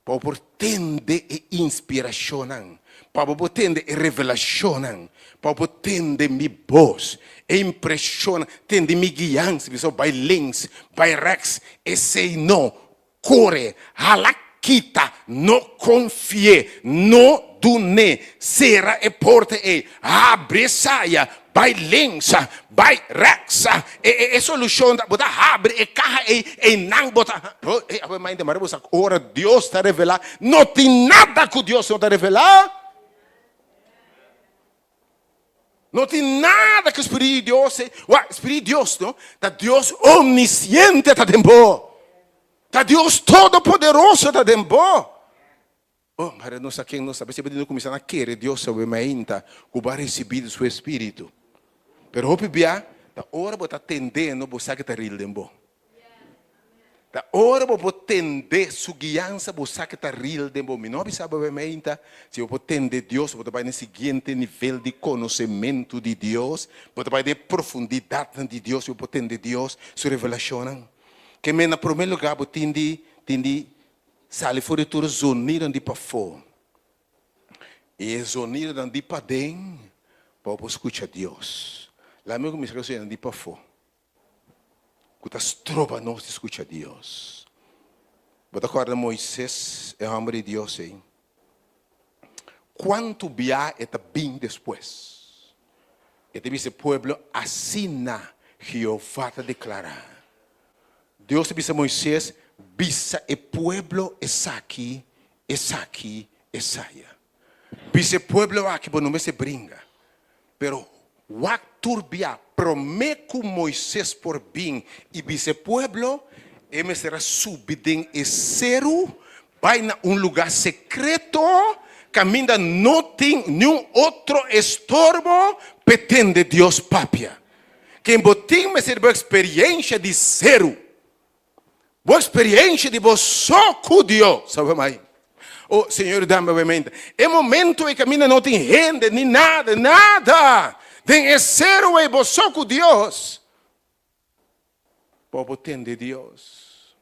para entender a inspiração, para entender a revelação, para entender minha voz, a impressão, entender minha guiança, vai links, vai rex, e sei não, corre, halakita, não confie, não dune, será e porta e abre saia, vai lença, vai rexa, e solução da botar abre e carra e não botar. A mãe de Maria, você ora Deus está revelando, não tem nada que Deus não está revelando. Não tem nada que o Espírito de Deus, o Espírito de Deus, não? Está Deus omnisciente está dentro. Está Deus todo-poderoso está dentro. Oh, mas nós aqui não sabemos se não começar a querer Deus sobre ainda, que vai receber o seu Espírito. Pero hope bia, da hora você atendendo, você que está rilendo. Da hora você atender sua guiança, você que está rilendo. Me não sabe ainda, se você atender Deus, você vai no seguinte nível de conhecimento de Deus, você vai de profundidade de Deus, você atender Deus, sua revelação. Que me na primeiro lugar, você tende sale fora tudo zonido de para fora. E zonido de para dentro, para escutar Deus. Lá mesmo me esqueci de para fora. Que as tropas não escutam Deus. Você acorda Moisés, é o homem de Deus, hein? Quanto bia é bem depois. E teve esse povo assina Jeová a declarar. Deus disse a Moisés, bisa e pueblo es aquí, Esaia. Bisa pueblo aqui, não me se brinca. Pero, wak turbia, prometo Moisés por bem, e bisa pueblo, me será subido em cero, vai na lugar secreto, caminha, não tem nenhum outro estorbo, pretende Deus papia. Quem botim me será experiência de zero. Boa experiência de você com Deus, sabe mais? Oh, Senhor, dá-me obviamente. É momento em que a minha não tem renda, nem nada. Tem zero em você com Deus. Povo tem de Deus.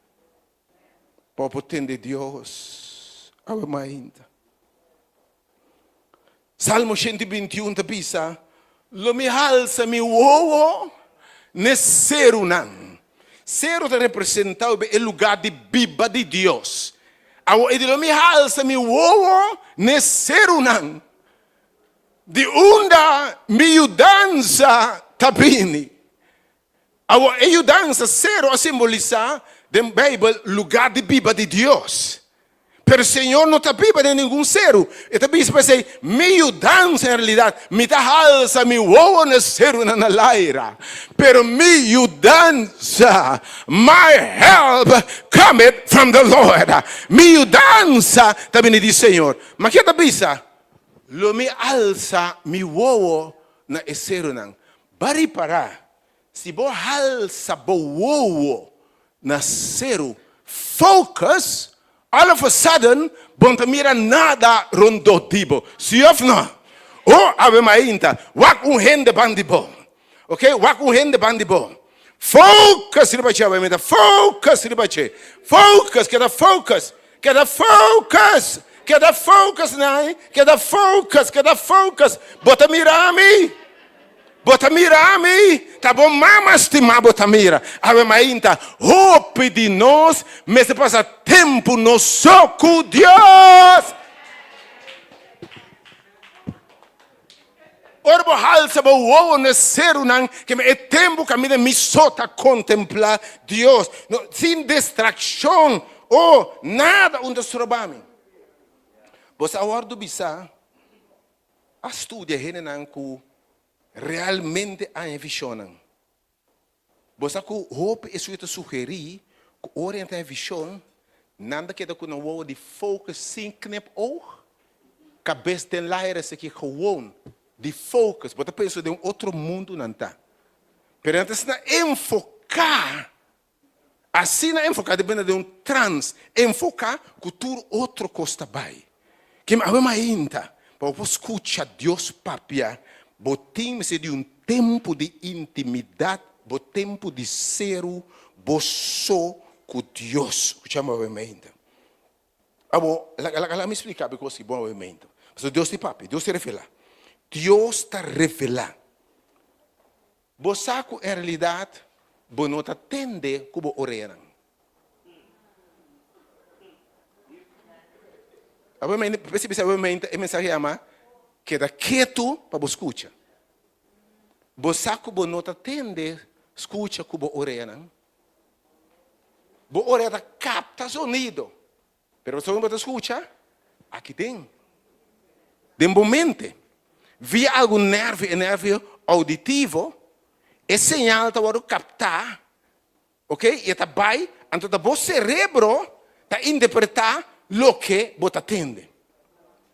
Povo tem de Deus. Sabe mais ainda. Salmo 121 te pisa. Lo me alça mi uovo, ne zero nan. Zero está representado o lugar de biba de Deus. E de lo me alça mi uovo, ne zero nan. De onda mi dança tabini. A dança zero a simbolizar den Bible lugar de biba de Deus. Pero o Senhor não está viva de nenhum zero. Está viva para dizer, minha dança em realidade, me dá alça, me voa no zero na laira. Pero minha dança, my help cometh from the Lord. Minha dança, também diz Senhor. Mas que está viva? Lo me alça, me voa na zero não. Bari para, se bo alça, bo voa na zero, focus. All of a sudden, bonta mira nada rondotibo. Se of não. Oh, ave mainta. Wak hende bandibo. Ok? Wak hende bandibo. Focus, ribache, ave mainta. Focus, ribache. Focus, queda focus. Queda focus. Queda focus, nai. Queda focus. Bota mira a mim. Bota mira a mim, tá bom? Mama estimar bota mira. Ave mainta, hope de nós, mas se passa tempo no soco Deus. Orbo halsa bo wo ne seru nan, que é tempo que me sota contemplar Deus, sem distração ou nada onde estrobame. Você agora do bisa, a estudia renan ku realmente a visão. Você que hope é sujeito sugerir que orienta a visão, nada que com o de focus sem knip oog, cabeça tem lá era se que gewoon de focus, você pensa de outro mundo não tá. Pero antes na enfocar, assim na enfocar depende de trans, enfocar que tudo outro costa vai. Que me ama ainda, para escutar Deus papia. Botim-se de tempo de intimidade, bo tempo de ser só com Deus. Chama o ainda. Ela me explica porque é bom ainda. Mas Deus te papi, Deus te revela. Deus está revelando. Você com a realidade, você não atende como orena. A mensagem é queda quieto para você escutar. Você que não atende, escuta como orena. Você orena capta sonido. Mas você não escuta, aqui tem. De momento, via algum nervo auditivo, é sinal para captar, ok? E está vai, então o cérebro está interpretar o que você atende.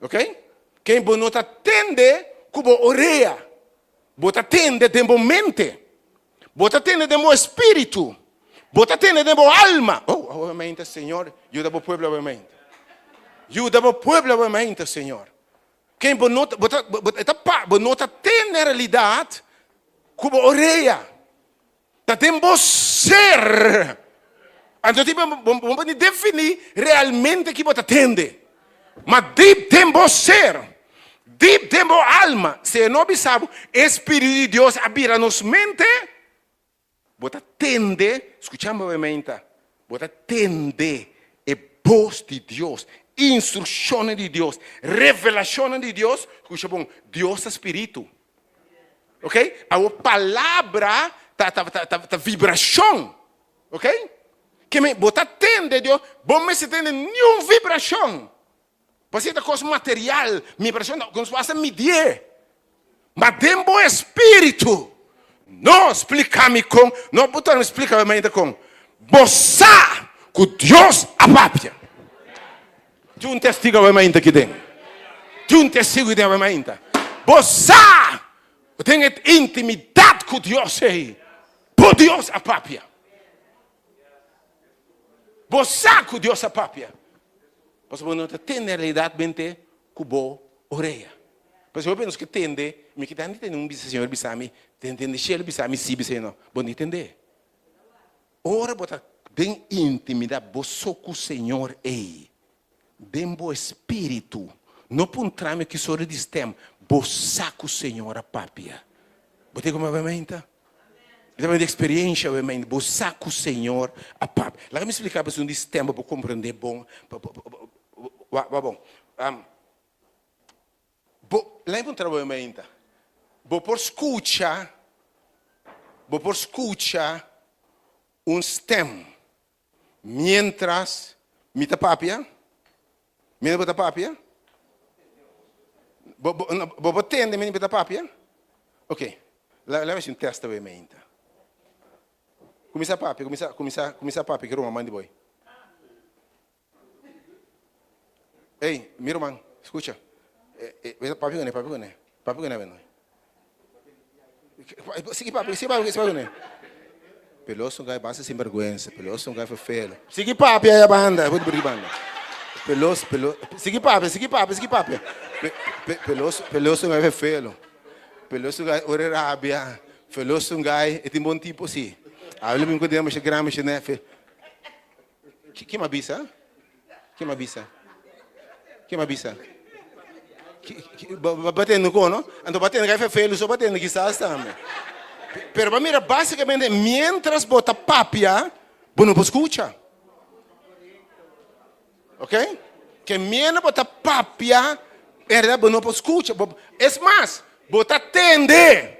Ok? Quem não atende, como oreia. Bota atende de mente. Bota atende de meu espírito. Bota atende de minha alma. Oh, obviamente, Senhor, ajuda o povo, obviamente. Ajuda o povo, obviamente, Senhor. Quem não atende a realidade, como oreia. Tem que ser. Então, vamos definir realmente que você atende. Mas deep tempo ser. Deep tempo alma. Se não sabe, Espírito de Deus habita nos mente. Você atende, escutamos obviamente. Você atende a voz de Deus. Instruções de Deus. Revelações de Deus. Escucha bom, Deus é Espírito. Ok? A palavra tá vibração. Ok? Que você atende Deus. Bom, mas você tem nenhuma vibração. Porque é coisa material, vibração, como se fosse medir. Mas dentro do espírito, não explica-me com, não me explica com, você com Deus apapia. Tu um testigo obviamente aqui dentro. Tu um testigo de obviamente. Você tem intimidade com Deus aí. Por Deus apapia. Você com Deus apapia. Porque você não tem realidade mente com boa orelha. Porque eu penso que entende, me que tem um senhor bisami, entende cheio bisami si bisami não, bom entender. Ora bota tem intimidade você com o Senhor aí, tem bom espírito, não por um trame que sobre distem, você com o Senhor a papia. Você como obviamente? Então, de experiência, obviamente, você com o Senhor a papia. Lá me explicar para você um distem para compreender bom. Bom, lembra um trabalho ainda. Vou por escutar um stem. Mientras me tapapia, vou atender me tapapia. Ok, leva um teste obviamente. Começa a papia, começa a papia que Roma mande boy. Ei, meu irmão, escuta. Papi gane. Sigue papi. Peloso gai base sem vergüenza, peloso gai feio. Sigue papi aí a banda, vou abrir banda. Peloso. Sigue papi. Peloso gai feio. Peloso gai ore rabia. Peloso gai é um bom tipo assim. Habla bem com Deus, mas grama, né? Que me avisa? Batendo com, não? Então batendo que é feio, só batendo que está também. Pero para mira, basicamente, mientras bota papia, você não escuta. Ok? Que mientras bota papia, você não escuta. É mais, bota atende.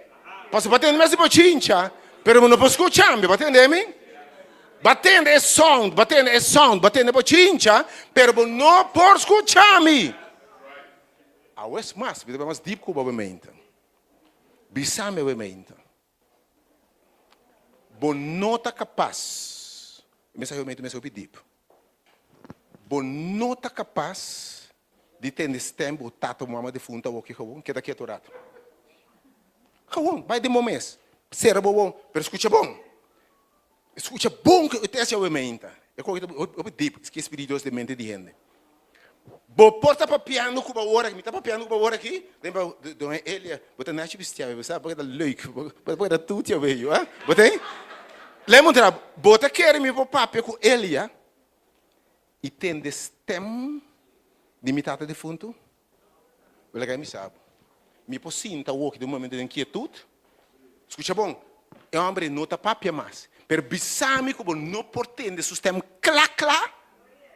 Posso bater mais de bochincha, pero não escuta, me batendo, Batendo é sound, batendo é bochincha, pero não por escutar-me. A vez mais, vida mais deep que obviamente. Bisame obviamente. Bo não está capaz. Mensagem deep. Bo não está capaz de ter esse tempo, tato mama de fundo, que daqui é torado. Vai de momento. Será bom, pero escuta bom. Escuta bom que o teste obviamente. É coisa deep, que espírito de mente de gente. Bo porta papiando com a hora, me tá papiando com a hora aqui. Lembra do Elia, botar na chibistia, sabe? Porque tá leuk, porque tá tudo eu veio, ah? Botei? Lembra bota querer me papia com Elia. E tem destem de mitad de fundo. Olha que me sabe. Me posinta o de um momento de inquietude. Escuta bom. É um homem não tá papia mais. Per bisami como não portende sistema clac.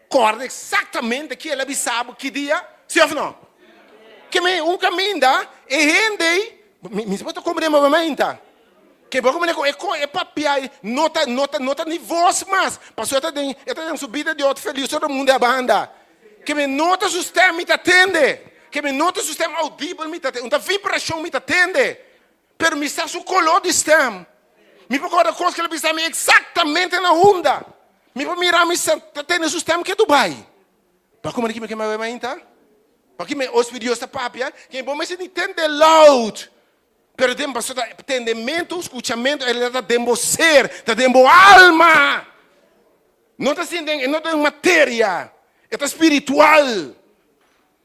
Corda exatamente que ele sabe que dia, sim ou não? Que um caminho da e rende, me se pode compreender movimento. Que bom como é papia, nota nem voz mais, passou até em subida de outro feliz todo mundo é a banda. Que me nota o sistema me atende, que me nota o sistema audível me atende, uma vibração me atende, pero me está su color de sistema. Me procura coisa que ele precisa exatamente na onda. Me para mirar me está tendo o sistema que é Dubai. Para como é que me vai entrar? Porque o Espírito Deus está papia, que bom mas ele entende loud. Pero tem bastante entendimento, escutamento, ele está dando ser, está dando alma. Não está sendo, não tem matéria, é espiritual.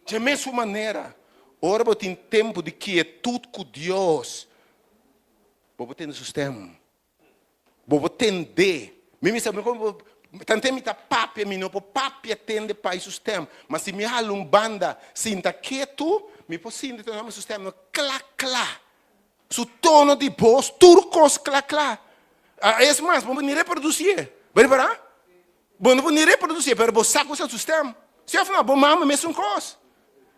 De a mesma maneira, ora você tem tempo de quietude com Deus. Você tem sistema. Você entender. Mimi sabe como tanto me tá papia, me não papia tende para o sistema. Mas se me halo banda, sinta quieto, me posso ter um sistema clá clá. Su tono de voz, turcos, clá, clá. É mais, vamos nem reproduzir. Vai parar? Vamos nem reproduzir, mas você sabe o seu sistema. Se eu falar, vamos mais mesmo coisa.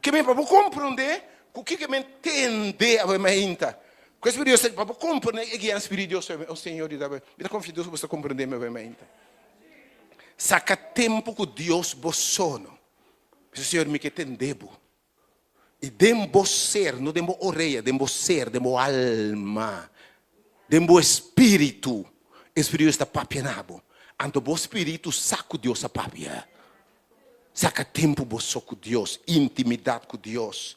Que bem, para compreender, o que me entender a minha inta. Com o Espírito Deus, para compreender, que é o Espírito Deus, o Senhor, me dá confiança para você compreender a minha inta. Saca tempo com Deus, vos sono. O Senhor me que entendebo. E dembo ser, não dembo orelha, dembo ser, dembo alma, dembo espírito. Espírito está papianabo. Anto bo espírito saco Deus a papia. Saca tempo bo com Deus, intimidade com Deus,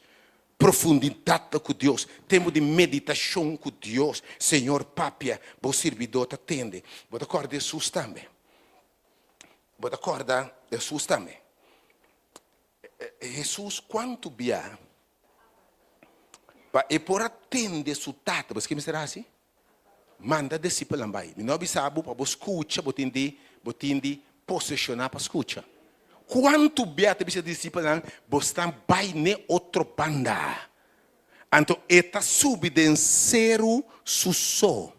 profundidade com Deus, tempo de meditação com Deus. Senhor papia, bo servidor te atende. Bo acorda de Jesus também. Bo acorda de Jesus também. Jesus quanto bia e por atender su tata, você me será assim? Manda discípulo vai. Me não sabe para você escutar, botindi posicionar para escutar. Quanto beata bisa discípulo você vai ne outro banda. Então eta subidenceiro susso.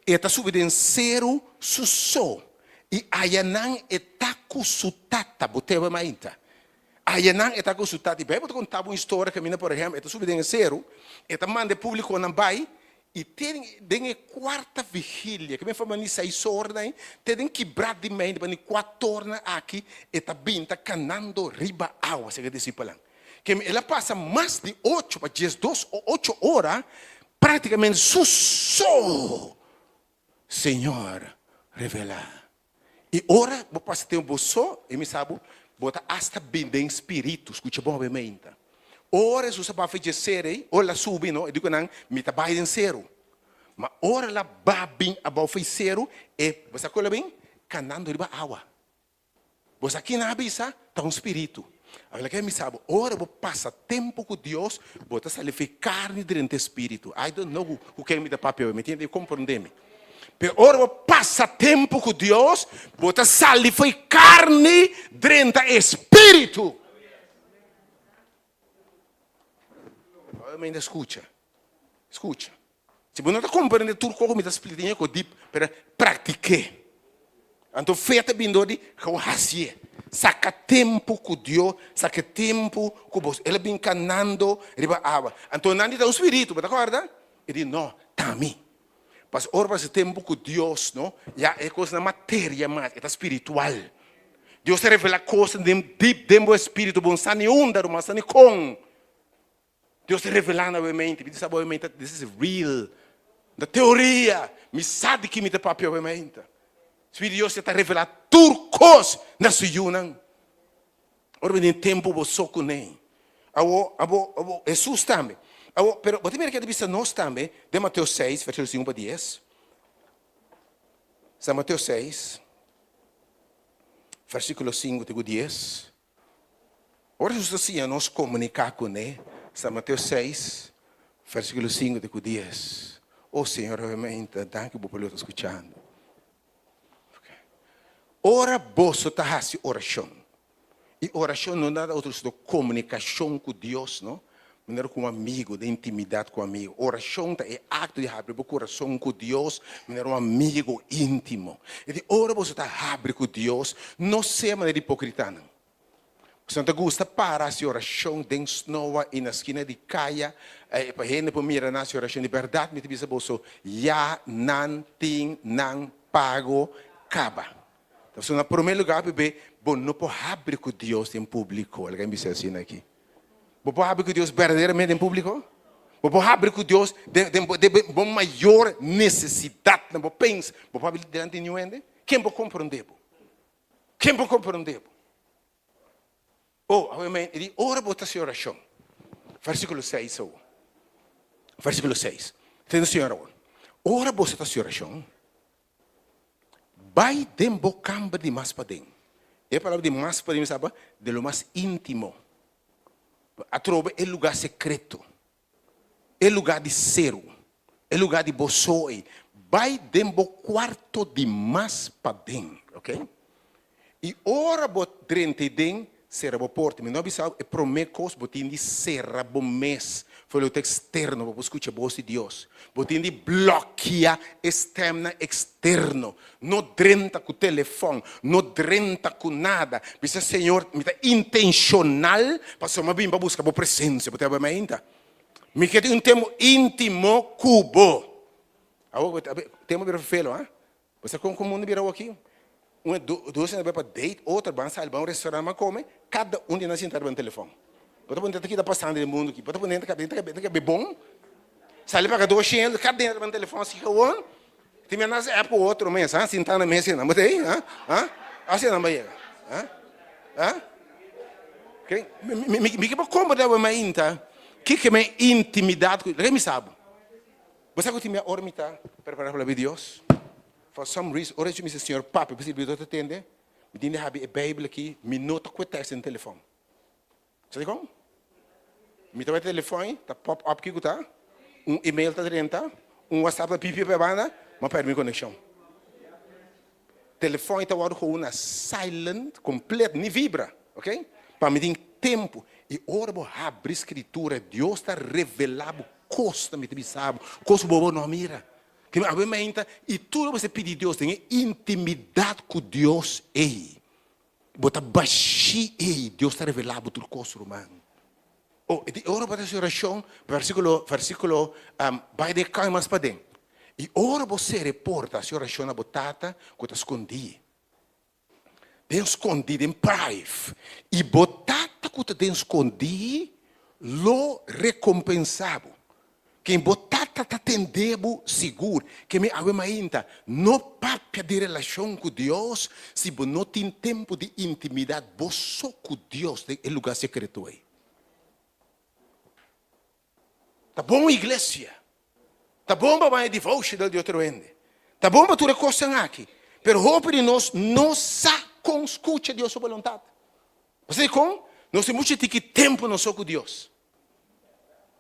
Eta subidenceiro susso. E ayanan etaku sutata boteva mainta. Aí não está com o sotaque. Bem, vou contar uma história que mina, por exemplo, está subindo em zero, está manda público não vai e tem a quarta vigília, que me fala nisso aí sorda, tem quebrar de mente, para 4 horas aqui, está bem, está canando riba água, se diz para que ela passa mais de 8 para 12 ou 8 horas, praticamente susso, Senhor, revelar. E ora, vou passar tempo só, e me sabe, bota hasta bem de espírito, escute bom obviamente. Ora Jesus para fazer, ora subi, não, eu digo não, me tá bem em zero. Mas ora lá babim abau fazer e você cola bem, canando riba água. Você aqui na abisa tá um espírito. Agora que me sabe, ora vou passar tempo com Deus, bota salificar dentro do espírito. I don't know o que me dá papel, me entende? Compreende-me. Pero ora passa tempo com Deus, bota sal e foi carne dentro do espírito. Ainda escuta. Se você não está compreendendo tudo como está explicando, eu digo, para praticar. Então, feita bem de como fazer. Saca tempo com Deus, saca tempo com você. Ele vem canando, riba água. Então, não está o espírito, tá acorda? Ele diz, não, tá a mim. Mas ora para esse tempo com Deus, não? Já é coisa na matéria, mas é espiritual. Deus revela coisas dentro do espírito, bom, sani onda, mas sani com. Deus revela novamente, diz obviamente, this is real. Da teoria, me sabe que me dá papel obviamente. O Espírito de Deus está revelando turcos na sua união. Ora, em tempo você com nem. Jesus também. Pero você vê que a vista nós também, de Mateus 6, versículo 5 para 10. São Mateus 6, versículo 5 para 10. Ora, Jesus assim, nós comunicar com ele. São Mateus 6, versículo 5 para 10. Oh, Senhor, realmente, danke por estar escutando. Ora, você está fazendo oração. E oração não é nada outro do comunicação com Deus, não? Maneira com um amigo, de intimidade com um amigo. Oração é ato de abrir o coração com Deus, maneira um amigo íntimo. E de ora você está abrindo com Deus, não seja maneira hipócrita, não. Você não gosta para a oração dentro nova e na esquina de caia, para gente para mirar na oração de verdade, me diz você, já não tem, não pago, acaba. Então, no primeiro lugar, bebê, bom, não pode abrir com Deus em público. Alguém me disse assim aqui. Não pode abrir com Deus verdadeiramente em público? Não pode abrir com Deus de maior necessidade. Não pode pensar. Não pode abrir diante de ninguém? Quem pode compreender? Quem pode compreender? Oh, ele ora bota essa oração. Versículo 6. Versículo 6. Entende, senhora? Ora bota essa oração. Vai dembo camba de mais para dentro. É a palavra de mais para dentro, sabe? De lo mais íntimo. A trova é lugar secreto. É lugar de zero. É lugar de boçoi. Vai dembo quarto de mais para dentro. Ok? E ora bot drente dentro. Será bo porta, mas não é promecos, botin de serra bo mês, foi o texto externo, bo escuta a voz de Deus, botin de bloqueia externa externo, não drenta com o telefone, não drenta com nada, bisa Senhor, me tá intencional, para só me vir para buscar a presença, botar a minha me quer um tempo íntimo cubo, tema vira felo, ah, você como mundo virou aqui. Duas vai para date, outra vai sair para um restaurante, mas come, cada de nós sentado no telefone. Bota por dentro aqui, está passando no mundo aqui. Bota por dentro, que é bom. Sai para dois chinelos, cada dentro do telefone, assim, que é tem minha nossa época, outro mês, sentado na mesa, não botei, assim não vai, me que como deve me inta, que me intimidade, que me sabe. Você que tem minha hora, me tá preparado para Deus. For some reason, ora eu me disse, senhor, papi, você precisa atender? Me diz, a Bíblia aqui, me nota com o texto no telefone. Sabe como? Me toma o telefone, está pop-up aqui, tá? E-mail está dentro, WhatsApp está pipi para banda, mas perde minha conexão. Telefone está com uma silent, completa, nem vibra, ok? Para me dar tempo. E ora, vou abrir a escritura, Deus está revelando coisas, me sabe, coisas boas não mira. E tudo você pedir a Deus tem intimidade com Deus. Bota baixi, Deus está revelado tudo coisa, irmão. Ora para essa oração, versículo, vai de cá mais para dentro. E ora você reporta essa oração na botata, que está escondida. Tem escondido em private. E botata que está escondida, lo recompensado. Quem botata está tendendo seguro, que me ainda não papia de relação com Deus, se você não tem tempo de intimidade, você com Deus é lugar secreto aí. Tá bom, igreja? Tá bom para a devotion de outro ende? Tá bom para tudo coisa aqui? Pero roupa de nós não com escuta Deus sua vontade. Você com? Nós temos muito tempo não só com Deus.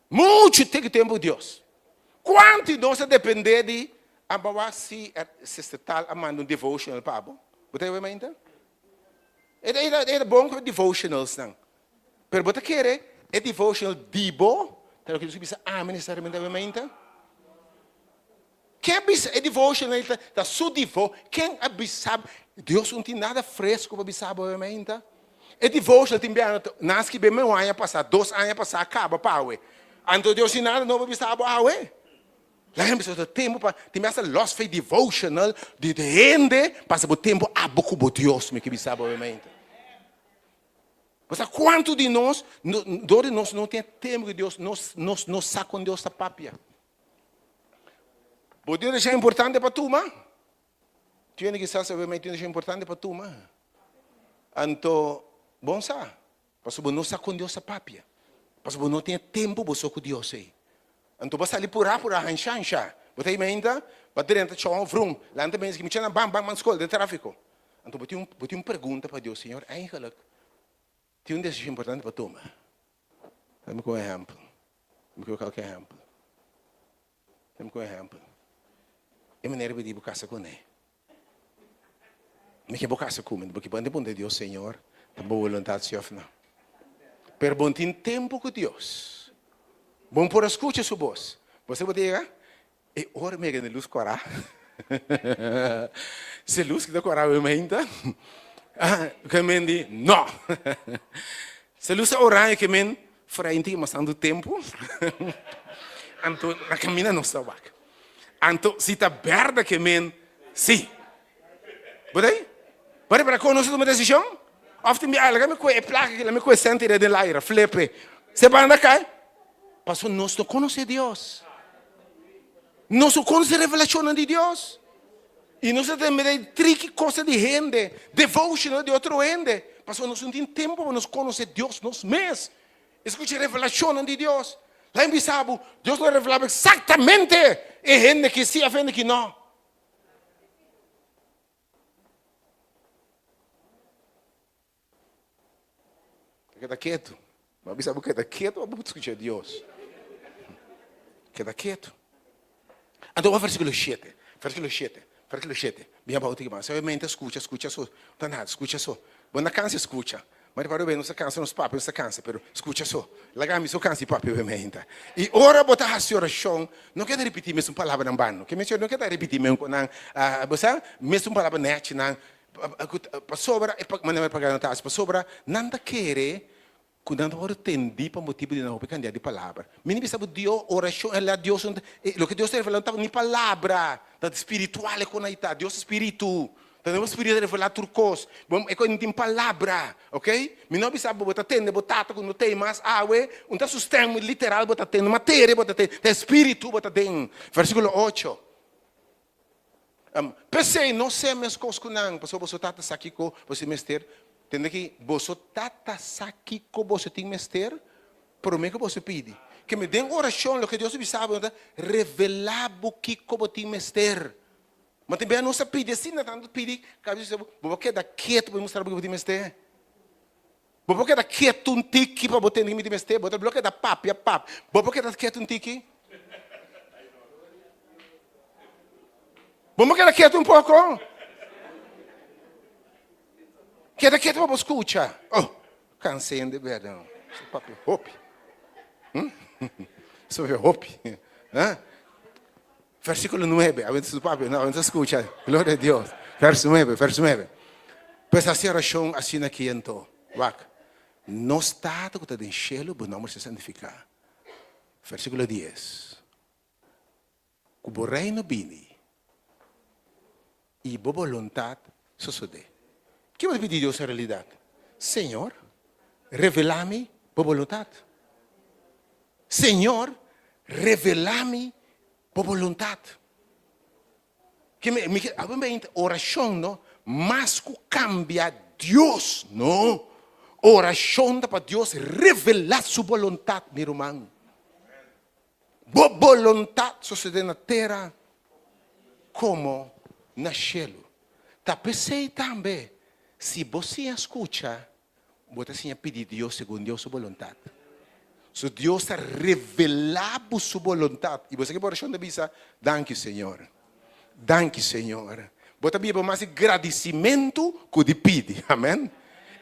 Muito tempo com Deus. Quanto de nós depender de abaixar se tal amando um devotional para abo? Você vai ainda? É bom que devotionals não. Pero você quer é devotional dibo? Então que você precisa necessariamente vai ainda? Quem é devotional da sua divo? Quem sabe? Deus não tem nada fresco para saber ainda. É devotional tem bem nas que bem meu ano passar, 2 anos passar acaba para o Então Deus nada não vai saber a ué. Lá em pessoa tempo para tem essa lost faith devotional de rende passa o tempo a boco bo Deus me que sabe obviamente. Mas quanto de nós não tem tempo que Deus nos saca com Deus a papia. Bo Deus é importante para tu, mas tiene que saber obviamente é importante para tu, mas então bom sa, para não saca com Deus a papia. Mas você não tem tempo para com Deus aí. Então você ali por hansha. Você ainda para dentro de um vrum, lá também que me chama bam escola de tráfico. Então você uma pergunta para Deus, Senhor, eigenlijk tem desejo importante para tu, mas dá-me um exemplo. Dá-me qualquer exemplo. Dá-me um exemplo. É maneira de ir casa com ele. Me que casa com ele, porque quando de Deus, Senhor, a boa vontade se ofna. Pero bom tem tempo com Deus. Bom por escutar sua voz. Você pode dizer, e ora me ganha luz corá. Se luz que dá corá eu me ainda. Que me diz, não. Se luz orar que me frente mas tanto tempo. Então a caminha não está vaca. Então se está berda que me sim. Pode? Pode para conosco uma decisão? Ofte me alga me coe placa que me coe sentir de laira, flepe. Se banda cai. Pastor, nós não conhecemos Deus. Nós não conhecemos a revelação de Deus. E nós temos três coisas de gente, devotional de outro gente. Pastor, nós não temos tempo para nos conhecer Deus nos mesmos. Escute a revelação de Deus. Lá em Bissau, Deus nos revelava exatamente a gente que sim, a gente que não. Queda quieto. Mas Bissau queda quieto, vamos escutar Deus. Queda quieto. Então, o versículo 7. Versículo 7. Versículo 7. Minha pauta aqui, mas obviamente escuta só. Tá nada, escuta só. Quando cansa, escuta. Mas para bem, não se cansa nos papos, não se cansa, pero escuta só. Lagami só cansa de papo, obviamente. E ora botar a oração, não quer repetir mesmo palavra não bano. Que mencionou não quer repetir mesmo não, você mesmo palavra net não. Para sobra, mas não é para garantir, para sobra, nada querer. Quando ora tendi para motivo de não pecar de palavra. Mini sabe Deus oração, ela Deus, o que Deus está revelando não é palavra, da espiritual é conectado, Deus espírito. Então, o espírito revela turcos. É quando tem palavra, ok? Me não sabe botar tende, botar quando tem mais água, um tá sustento literal botar tende, matéria botar tende, espírito botar tende. Versículo 8. Pensei, não sei mais coisas que não, passou você tata aqui com você mester. Tende que você tata aqui com você tem mester, por mim que você pede. Que me dê oração, o que Deus sabe, revelar o que você tem mester. Mas também não se pede assim, não tanto pede, vou quedar quieto para mostrar o que você tem mester. Vou quedar quieto um tique para botar ninguém me mester, vou bloquear da papo, vou quedar quieto um tique. Vamos quedar quieto um pouco. Queda quieto para escutar. Oh, cansei de verdade. Isso papo hope. Isso é hope. Versículo 9. Antes do papo, não, antes escuta. Glória a Deus. Verso 9, verso 9. Pues assim a oração, assim aqui então. Vac. No estado que está em cielo, o nome se santifica. Versículo 10. O reino vini. E a vontade sucede. O que vai pedir Deus na realidade? Senhor, revela-me a vontade. Senhor, revela-me a vontade. Que obviamente, oração, não? Mas que cambia Deus, não? Oração para Deus revelar sua vontade, meu irmão. A vontade sucede na terra como no cielo. Tá pensei também. Se você escuta, você tem pedir a Deus segundo a sua vontade. Se Deus está revelando sua vontade, e você que pode oração de bisa, danke Senhor. Danke Senhor. Você pede mais agradecimento que de pede. Amém?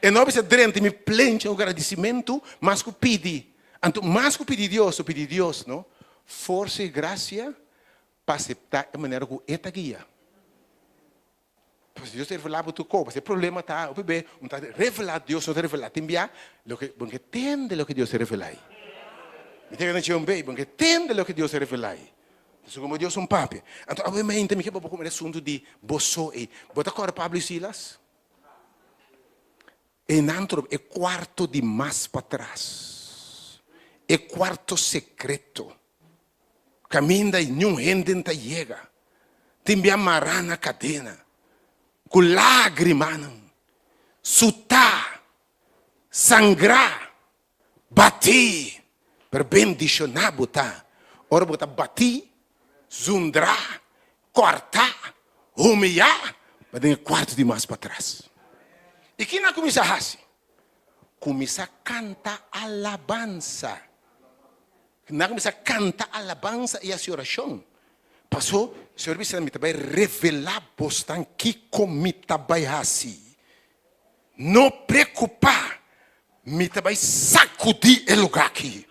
E não precisa durante me plente o agradecimento, mas que pede. Então, mais que pede Deus, não? Força e graça para aceitar a maneira que está guia. Pues Deus te revelava tu corpo, esse problema está, o bebê, não está revelado, Deus não está revelado, tem enviar, porque entende o que Deus te revela aí. Entende que não é porque entende o que Deus te revela aí. Então, como Deus é um papi. Então, obviamente, me quero comer assunto de boço e, bota agora Pablo e Silas. E nantro, é quarto de mais para trás. É quarto secreto. Caminha e nenhum gente não chega. Tem que amarrar na cadena. Com lágrimas, sutar, sangrar, bater, para bendicionar, botar. Ora, botar bater, zundrar, cortar, humilhar, mas tem quarto de mais para trás. E quem não começa a fazer? Começa a cantar alabança. Não começa a cantar alabança e a oração. Passou, o Senhor me vai revelar postan que comita vai assim. Não preocupar, me vai sacudir o lugar aqui.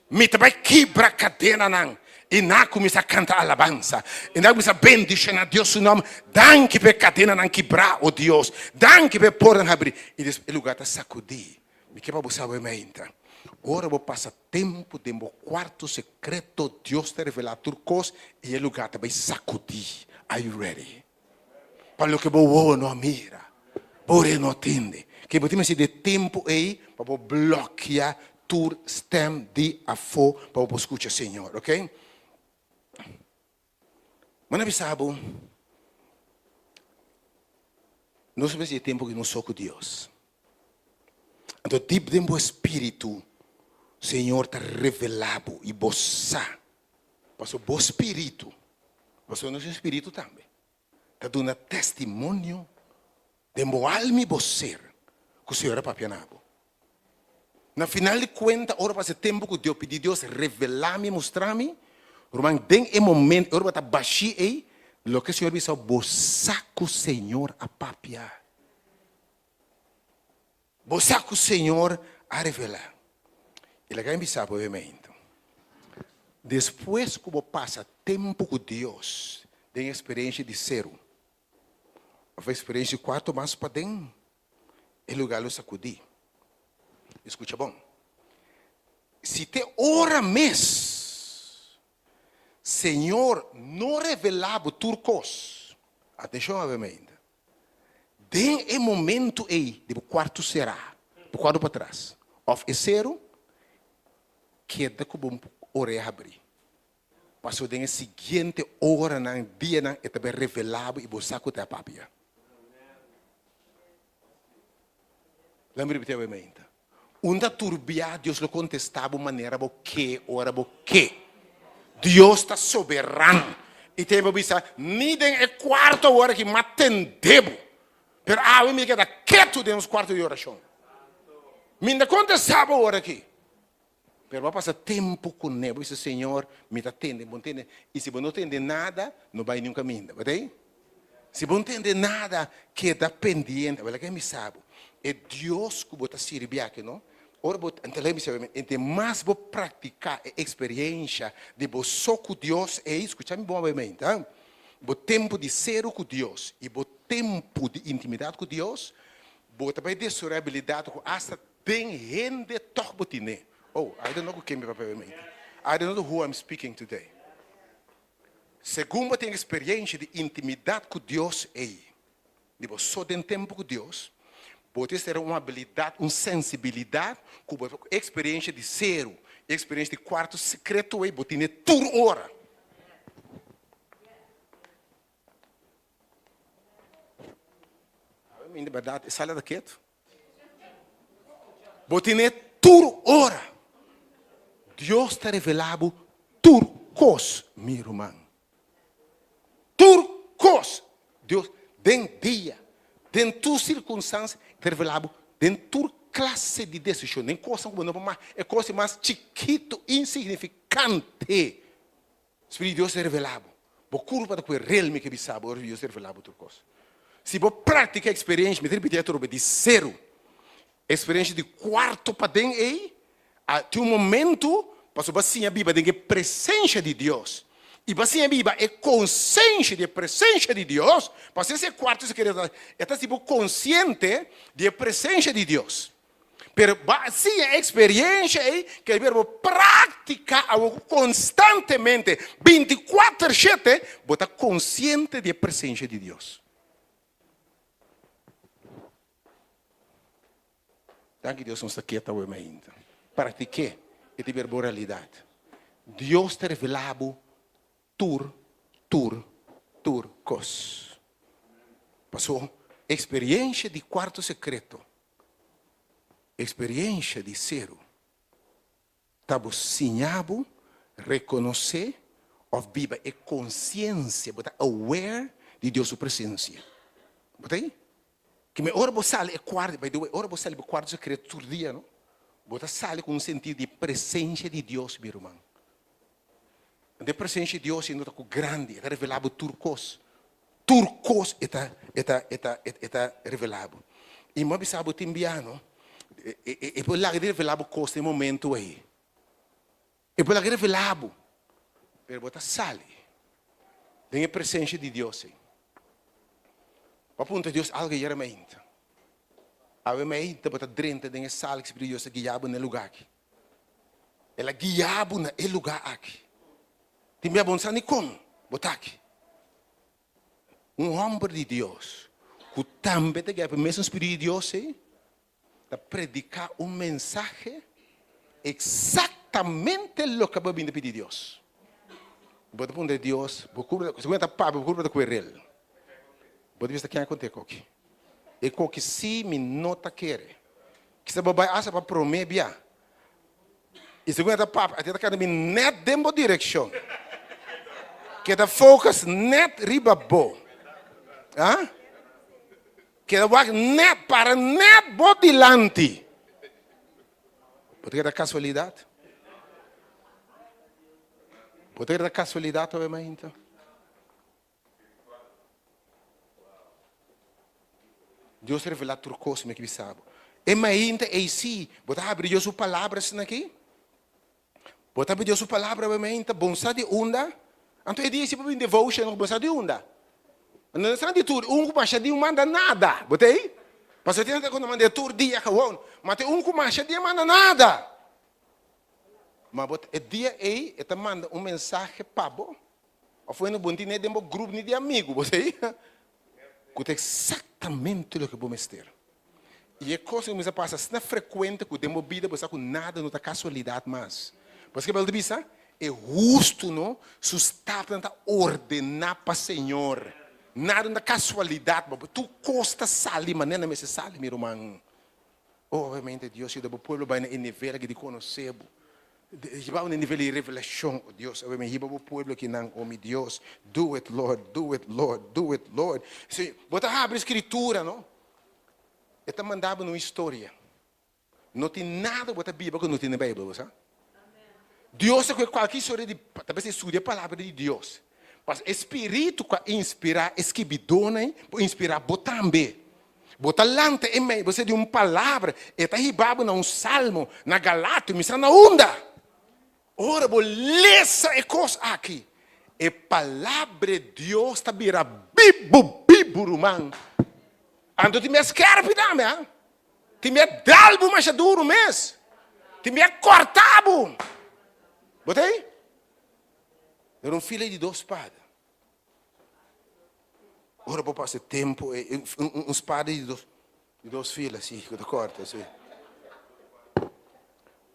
Me vai quebrar a cadena não. E não começa a cantar alabança. E não começa a bendizer a Deus o nome. Danke para a cadena não quebrar, oh Deus. Danke para porta não abrir. E o lugar está sacudir. Me quebra você obviamente. Agora vou passar tempo de meu quarto secreto. Deus te revelar turcos e o lugar vai sacudir. Are you ready? Para o que vou não mira. Por não atende. Que vou ter de tempo aí para bloquear tur stem de afo para escutar Senhor, ok? Mas não sabe. Não sabemos de tempo que não sou com Deus. Então, deep dentro do espírito, o Senhor está revelado e você, passou o espírito, passou no seu espírito também, está dando testemunho de alma e você, que o Senhor é papianabo. Na final de contas, ora passa tempo que Deus pediu Deus revelar-me, mostrar-me, Roman, tem um momento, ora está baixi aí, o que o Senhor disse, você que o Senhor a papiar. Você que o Senhor a revelar. E lá que me sabe, obviamente. Depois que você passa tempo com Deus, tem experiência de zero. A experiência de quarto mais para dentro, é lugar de sacudir. Escuta bom. Se te ora mês, Senhor não revelava turcos. Atenção, obviamente. Tem um momento aí, de quarto será, do quarto para trás. Of zero, queda como orelha abrir. Passou a seguinte hora, no dia, e também revelado e você que a papia. Lembra de obviamente. Onda turbia, Deus lhe contestava de maneira que, ora que. Deus está soberano. E tem que pensar, nem é quarto hora que matem debo. Pero eu me queda quieto dentro dos quartos de oração. Me ainda contestava a hora aqui. Pero vai passar tempo com ele. Disse, Senhor, me atende, me entende. E se você não entende nada, não vai nenhum caminho. Vai? Se você não entende nada, que está pendente. Olha que me sabe. É Deus que você serve aqui, não? Ora, então, mais vou praticar a experiência de você com Deus. É isso, escuta-me bem, tá? O tempo de ser com Deus e o tempo de intimidade com Deus, o também de sua habilidade com hasta tem gente torbotine. Oh, I don't know who came up with me. I don't know who I'm speaking today. Segundo você tem experiência de intimidade com Deus aí, de você tem tempo com Deus, você ter uma habilidade, uma sensibilidade, com a experiência de ser, experiência de quarto secreto aí, você tem tudo hora. Na verdade, sala da quieto. Você tem tudo hora. Deus está revelado turcos, meu irmão. Turcos. Deus, dentro dia, dentro de circunstâncias, está revelado dentro de classe de decisão. Nem coisa como não, mas é coisa mais chiquito, insignificante. O Espírito de Deus é revelado. Por culpa daquele realme que sabe, o Deus é revelado turcos. Se você pratica a experiência, me repetir de zero, experiência de quarto para dentro aí, tem um momento, para você a Bíblia tem a presença de Deus. E você a Bíblia é consciente da presença de Deus, para esse quarto secreto, está tipo consciente da presença de Deus. Pero assim a experiência é que é verbo praticar constantemente, 24/7, você está consciente da presença de Deus. Danke Deus não está quieto ainda. Pratique esta verbo realidade. Deus te revelado turcos. Passou experiência de quarto secreto. Experiência de zero. Estava sinhado, reconhecer, of Bíblia é consciência, você aware de Deus sua presença. Botei? Que me ora você sale é quarto, by the way, ora você sale é quarto secreto todo dia, não? Você sale com um sentido de presença de Deus, meu irmão. A presença de Deus é muito grande, está revelado turcos. Turcos está revelado. E uma vez sabe o timbiano, e por lá que revelado costa em momento aí. E por lá que revelado, mas você sale, tem a presença de Deus aí. Apunta Deus algo geralmente. Obviamente, você drenta de sala que Deus guiava no lugar aqui. Ela guiava no lugar aqui. Tem me abonsar como? Botar aqui. Homem de Deus, que também tem o mesmo Espírito de Deus, para predicar mensagem exatamente o que vai pedir Deus. Você pode Deus, você vai estar pago, você vai estar ele. Você vai estar quem acontece aqui. E que se me nota querer, Que se babai asa para promer bia. E segundo a papa, até cada net dembo direção. Que da focus net riba bo. Ah? Que da wag net para net bodilante. Pode ser casualidade? Pode ser casualidade, obviamente. Deus revela turcos me que sabe. E mais é sim, bota abrir Deus palavras aqui. Bota abrir Deus palavra, obviamente, bonsa de onda. Então é dia se para devotion, bonsa de onda. Não é de tudo, que de manda nada, bota aí. Mas eu tenho que mandar tudo dia que mas tem que de manda nada. Mas bota é dia aí, ele manda mensagem para bo. Ou foi no bom dia de grupo de amigos, bota aí. Que é exatamente o que vou mostrar. E é coisa que me passa, se não é frequente, que tem vida, você com nada, não está casualidade mais. Porque ele diz, é justo, não? Sustenta ordenar para o Senhor. Nada na casualidade, mas tu costa sali, mas não é nesse sali, meu irmão. Obviamente, Deus, o povo vai em nível que de conhecer. Vai em nível de revelação, Deus. Obviamente, o povo que não, oh meu Deus, do it, Lord, do it, Lord, do it, Lord. Bota abre a escritura, não? Está mandado numa história. Não tem nada bota a Bíblia que não tem na Bíblia, sabe? Deus é qualquer história de, talvez estude a palavra de Deus. Mas espírito que inspirar, esquibidona, para inspirar, botar também. Botar lante em meio, você de uma palavra, está ribado na salmo, na Galátia, missa na onda. Ora, beleza é coisa aqui. E palavra de Deus está vira bibo, man. Ando te me escarpe também, te me dalbo mais duro mesmo, te me cortabo. Botei? Era filho de dois padres. Ora, vou passar tempo, uns padres de dois filhos, assim, que corta, assim.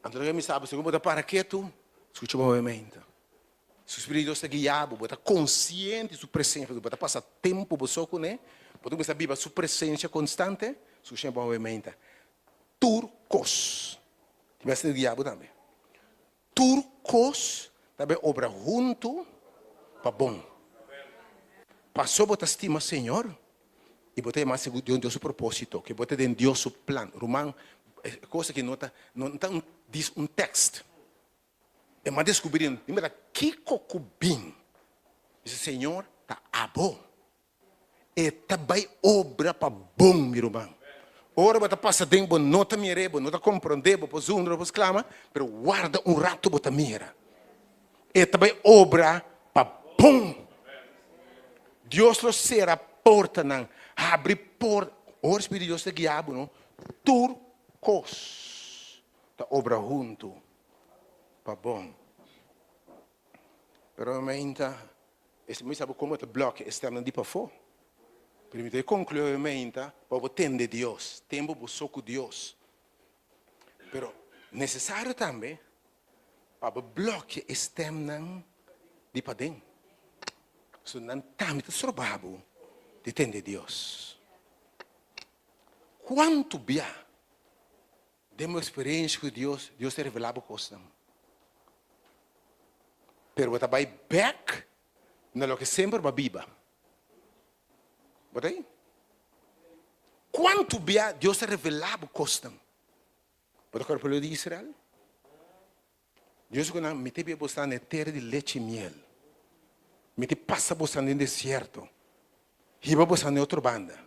Então, eu me sabe, se eu vou para que tu, escute o movimento. Se o Espírito de Deus está guiado, vou estar consciente de sua presença, vou estar passar tempo, vou só com ele. Podemos saber a sua presença constante, su sempre movimento. Turcos. Vai ser guiado também. Turcos também obra junto para bom. Passou a estima Senhor e botar mais de Deus o propósito, que botar em Deus o plano. Romano, coisa que não diz texto. É mais descobrindo, lembra que cocubim. Diz Senhor, está bom. E também obra para bom, meu irmão. Ora, você passa tempo, não está mirando, não está compreendendo, pois clama, mas guarda rato, você mira. E também obra para bom. Deus lo será porta, não. Abre porta. O Espírito de Deus é guiado, não? Turcos. Está obra junto para bom. Pero, realmente, você sabe como é o bloco externo de para fora? Primeiro, concluir para entender Deus, tempo para soco Deus. Pero necessário também para o bloco externo de para dentro. So não também é trabalho de entender Deus. Quanto bem demos experiência com Deus, Deus te revelava coisas. Pero você vai back no que sempre vai Bíblia. Botei? Quanto bem Deus te revelava coisas. Bota o povo de Israel? Deus quando me teve buscar na terra de leite e miel. Me te passa buscando no deserto. E vai buscando em outra banda.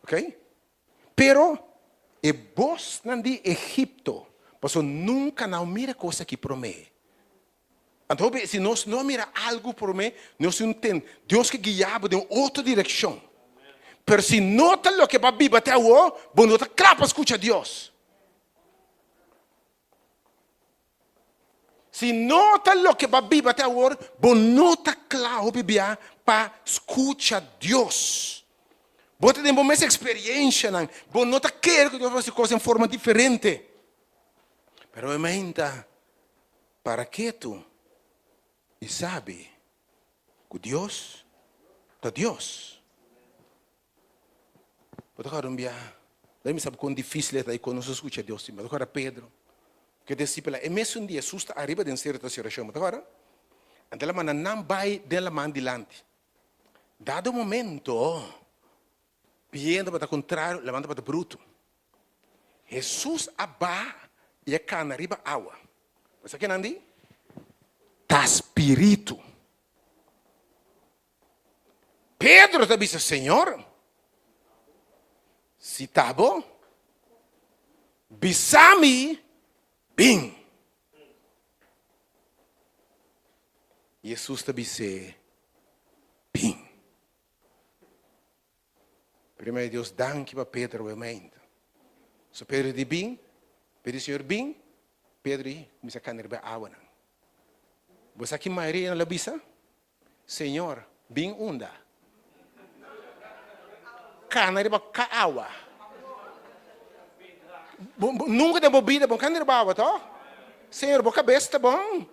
Ok? Pero, e vos de Egipto, você nunca não mira coisa que promete. Então, se nós não mira algo promete, nós não tem Deus que guiava de outra direção. Pero se nota o que a Bíblia até agora, bom nota claro para escutar Deus. Se nota o que a Bíblia até agora, bom nota claro para escutar Deus. Você tem uma experiência, bom nota quer que Deus faça coisas em forma diferente. Pero aumenta para que tu e sabe que Deus está Deus. Pode agora enviar Daí me sabe quão difícil é daí quando nós escuta Deus. Mas agora Pedro, que discípulo, é mesmo um dia, susta arriba de um certo situação. Agora, então ela manda não vai dela mão dilante. Dado o momento, viendo para o contrário, levanta para o bruto. Jesus abá e a cana arriba água. Mas aqui não andi? Tá espírito. Pedro te disse, Senhor, se tá bom, bisami, bim. Jesus te disse, bim. Primeiro Deus, danke para Pedro, obviamente. Se Pedro de bim, Pedro Senhor bim, Pedro começa a cair na água. Você aqui Maria na bisa? Senhor, bim unda. Cana riba ka água. Nunca tem bebida, bom cana riba água, tá? Senhor, boa cabeça, tá bom?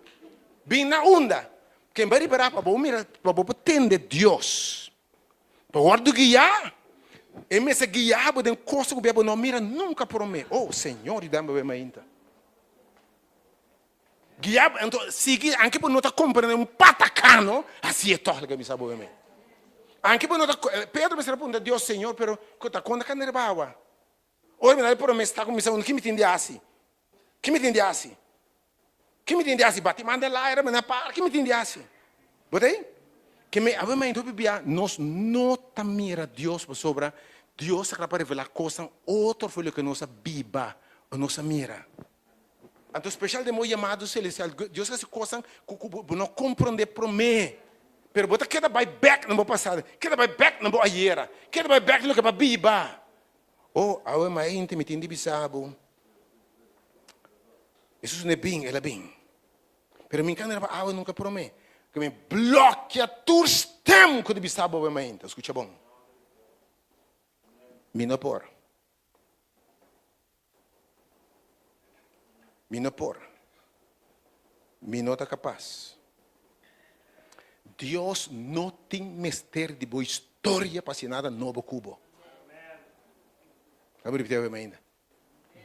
Bim na onda. Quem vai liberar para mira, para entender Deus. Para guardar guiar. E me se guiar, para coisa que o não mira nunca por mim. Oh, Senhor, dá-me bem ainda. Guiar, então, seguir, anche para não estar comprando patacano, assim é torre que me sabe bem. Anche para não estar, Pedro me responde, Deus, Senhor, pero quando a canera água. Ora, me dá por mim, está começando, que me entende assim? Que me entende assim? Que me entende assim? Bate, manda lá, era, mas para, que me entende assim? Botei? Que me, a mãe, nós não mira Deus por sobre, Deus acaba de revelar coisas, outro foi o que nossa biba, a nossa mira. Então, especial de meu chamado celestial, Deus faz coisas que não compreende por mim. Pero bota queda vai back no passado, queda vai back no ayer, queda vai back no que vai biba. Oh, a mãe inte me entende bisabo. Isso não é bem, ela é bem. Pero me encanta a água nunca por mim. Que me bloqueia tudo tempo que de bisabo a mãe. Escuta bom. Me não por. Me não por. Me não está capaz. Deus não tem mistério de boa história para ser nada novo cubo. Vamos repetir ainda.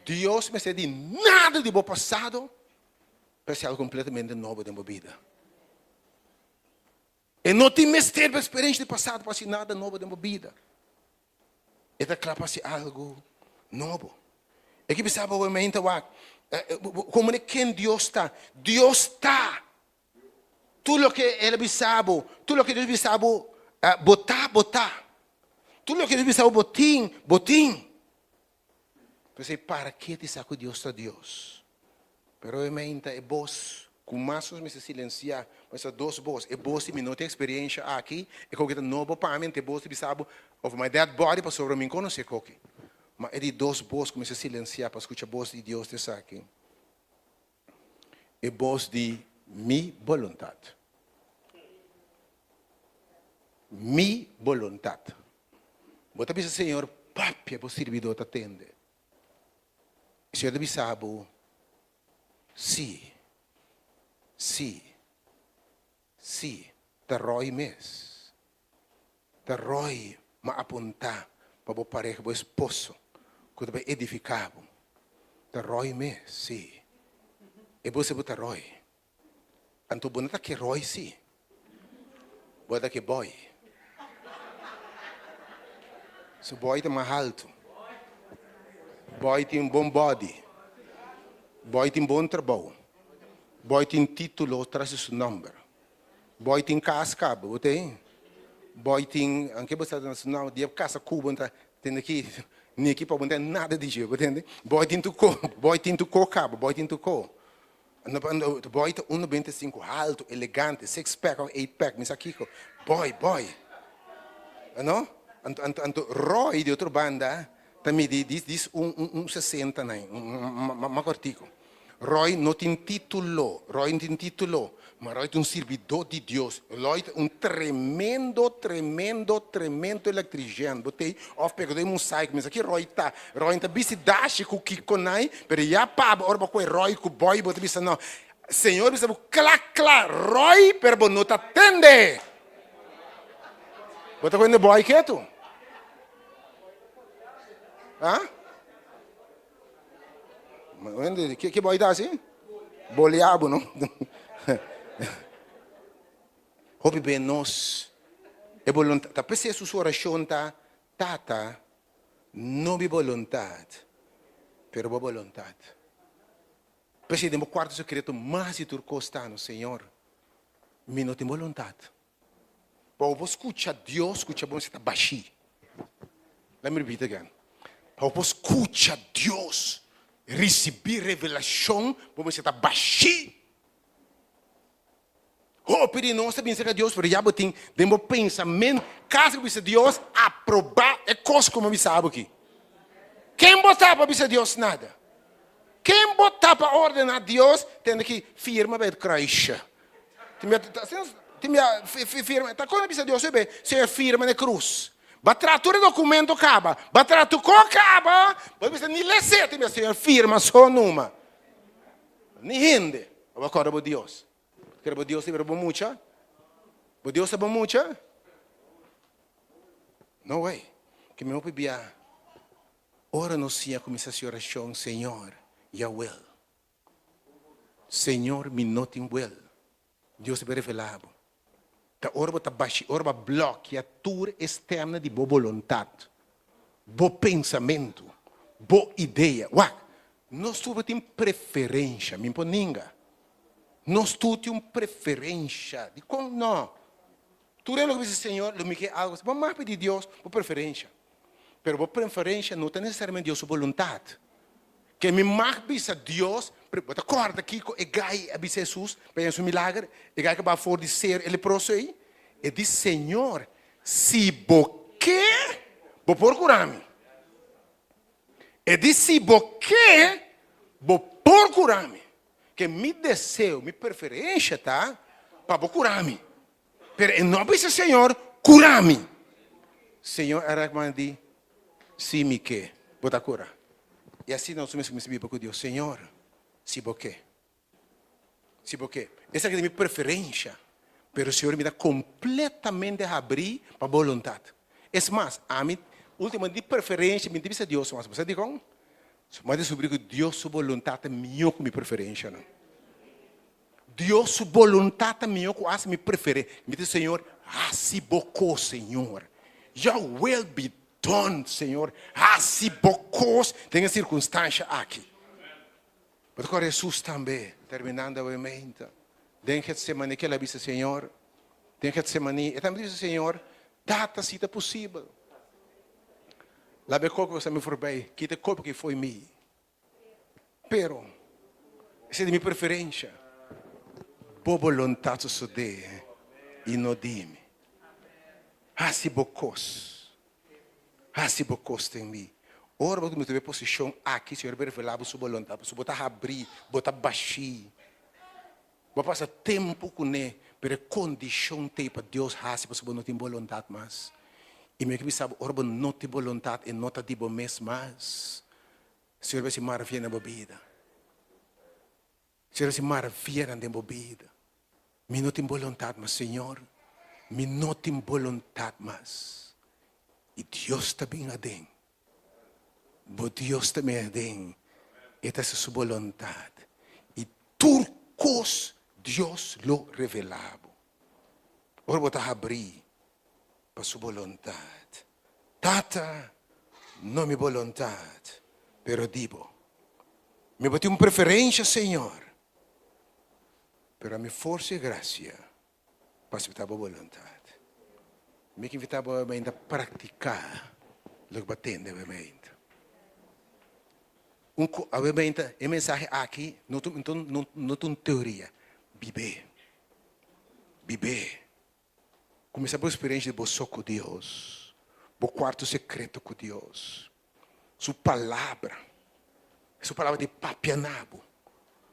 Deus me de nada de bom passado para ser algo completamente novo de minha vida. E não tem mistério para experiência de passado para ser nada novo de minha vida. E da claro para ser algo novo. E que pensava o momento como é quem Deus está. Deus está. Tudo o que ele pensava, tudo o que Deus pensava, botar. Tudo o que Deus pensava, botim. Pensei, para que te saco Deus a Deus? Pero obviamente é vos, com mais me se silenciar, mas é dois vos, é vos que não tem experiência aqui, é que novo para mim, é vos que pensava, of my dead body, para sobre mim conhecer coque. Mas é de dois vos que me se silenciar, para escutar a voz de Deus te aqui. É voz de minha vontade. Minha vontade. Bota a dizer, Senhor, papi, é servidor te atende. O Senhor deve saber, sim, te roi mes. Te roi, mas apontar para o pareja, o esposo, que deve edificar. Te roi mes, sim. E você te roi. Então, você não que roi, sim. Você que boy. Se boy é mais alto. Boy tem bom body. Boy tem bom trabalho. Boy tem título, traz o seu número. Boy tem casca, tem? Boy tem, anche você nacional, de casa cuba, tem aqui, nem aqui para não ter nada de jeito, entende? Boy tem tu cabo, boy tem tu co. Boy tem 1,25 alto, elegante, 6-pack ou 8-pack, mas aqui, boy. Não? Então, Roy de outra banda, também diz 60, uma cortico. Roy não tem título, mas Roy é um servidor de Deus. Roy é um tremendo eletriciano. Botei, peguei um site, mas aqui Roy está bisidache com o Kiko Nai, mas já paba, orba com Roy, com o boy, botei bisa não. Senhor, bisa clac, Roy, pero não te atende. Botei com o boy quieto. Hã? Que vai dar assim? Boleabo, não? Hope bem nós. É vontade. Tá pensando sua oração tá, tata, não é vontade, pero boa vontade. Pensei no quarto secreto mais e turcostano, Senhor. Me não tem vontade. Para eu escutar Deus, escutar bom, você está baixinho. Let me repeat again. Para eu escutar Deus, receber revelação, você está baixinho. Oh, pero não está pensando que Deus, pero já tem demo pensamento, caso que Deus aprovar, é coisa como me sabe aqui. Quem botar para Deus nada? Quem botar para ordenar Deus, tem que firma para Cristo. Firma, tá quando Deus você firma na cruz. Batratura documento acaba, batratu co acaba, você nem lê certo, você firma só numa. Nem rende, eu acordo para Deus. Quero Deus ter bom mucha? Deus é bom mucha? Não way. Que me opibia. Ora não se começa a oração, Senhor, ya will. Senhor, me notem will. Deus é revelado. Ta orba ta baixi, orba bloqueia toda externa de boa vontade, bom pensamento, boa ideia. Uau, nós temos preferência, me poninga. Nós temos preferência. De como não? Tu é o que diz, Senhor, lo me quer algo. Vamos mais pedir Deus por preferência. Mas por preferência não é necessariamente Deus sua vontade. Que me mais a Deus, acorda aqui com o gai a Jesus, pensa um milagre, o gai que vai for de ser ele prossegue, e diz, Senhor, se boque, vou procurar-me. E diz, se boque, vou procurar-me. Que me desejo, minha preferência, tá? Para curar-me. Mas não precisa, Senhor, curar-me. Senhor, era como diz, se me quer, vou te curar. E assim nós somos com Deus, Senhor, se boque. Se boque. Essa é a minha preferência. Mas o Senhor me dá completamente a abrir para a vontade. É mais, a mim, ultimamente, de preferência, me diz a Deus, mas você diz como? Mas descobri que Deus sua vontade é melhor que minha preferência. Não? Deus sua vontade é melhor que a minha preferência. Me diz, Senhor, se bocou, Senhor. Your will be done, Senhor. Se bocou, tem a circunstância aqui. Mas agora Jesus também, terminando a emenda. Den Getsemane que ela disse, Senhor. Den Getsemane, e também disse, Senhor, data se é possível. La becou que você me forbai, que te copo que foi mim. Pero, essa é de minha preferência. Boa vontade sude e não dime. Se bocos tem mim. Ora, você me teve posição aqui, Senhor, revelava sua vontade, você botar abrir, botar baixar. Vou passar tempo com ele, pero condição tem para Deus, se você não tem vontade mais. E me que sabe, orba não tem vontade e não está de bom mês mais. Senhor vai se maravilhar na bebida. Senhor vai se maravilhar na bebida. Me não tem vontade mais, Senhor. Me não tem vontade mais. E Deus também é dentro. Deus também é dentro. Esta é a sua vontade. E turcos Deus lo revelava. Orba está a abrir. Para sua vontade. Tata, não me vontade, pero digo, me botei uma preferência, Senhor, pero a minha força e graça para se botar boa vontade. Me que invitar ainda a praticar o que batendo, obviamente. Obviamente, a mensagem aqui, não tem teoria. Viver. Começar a experiência de você com Deus. O quarto secreto com Deus. Sua palavra de papianabo.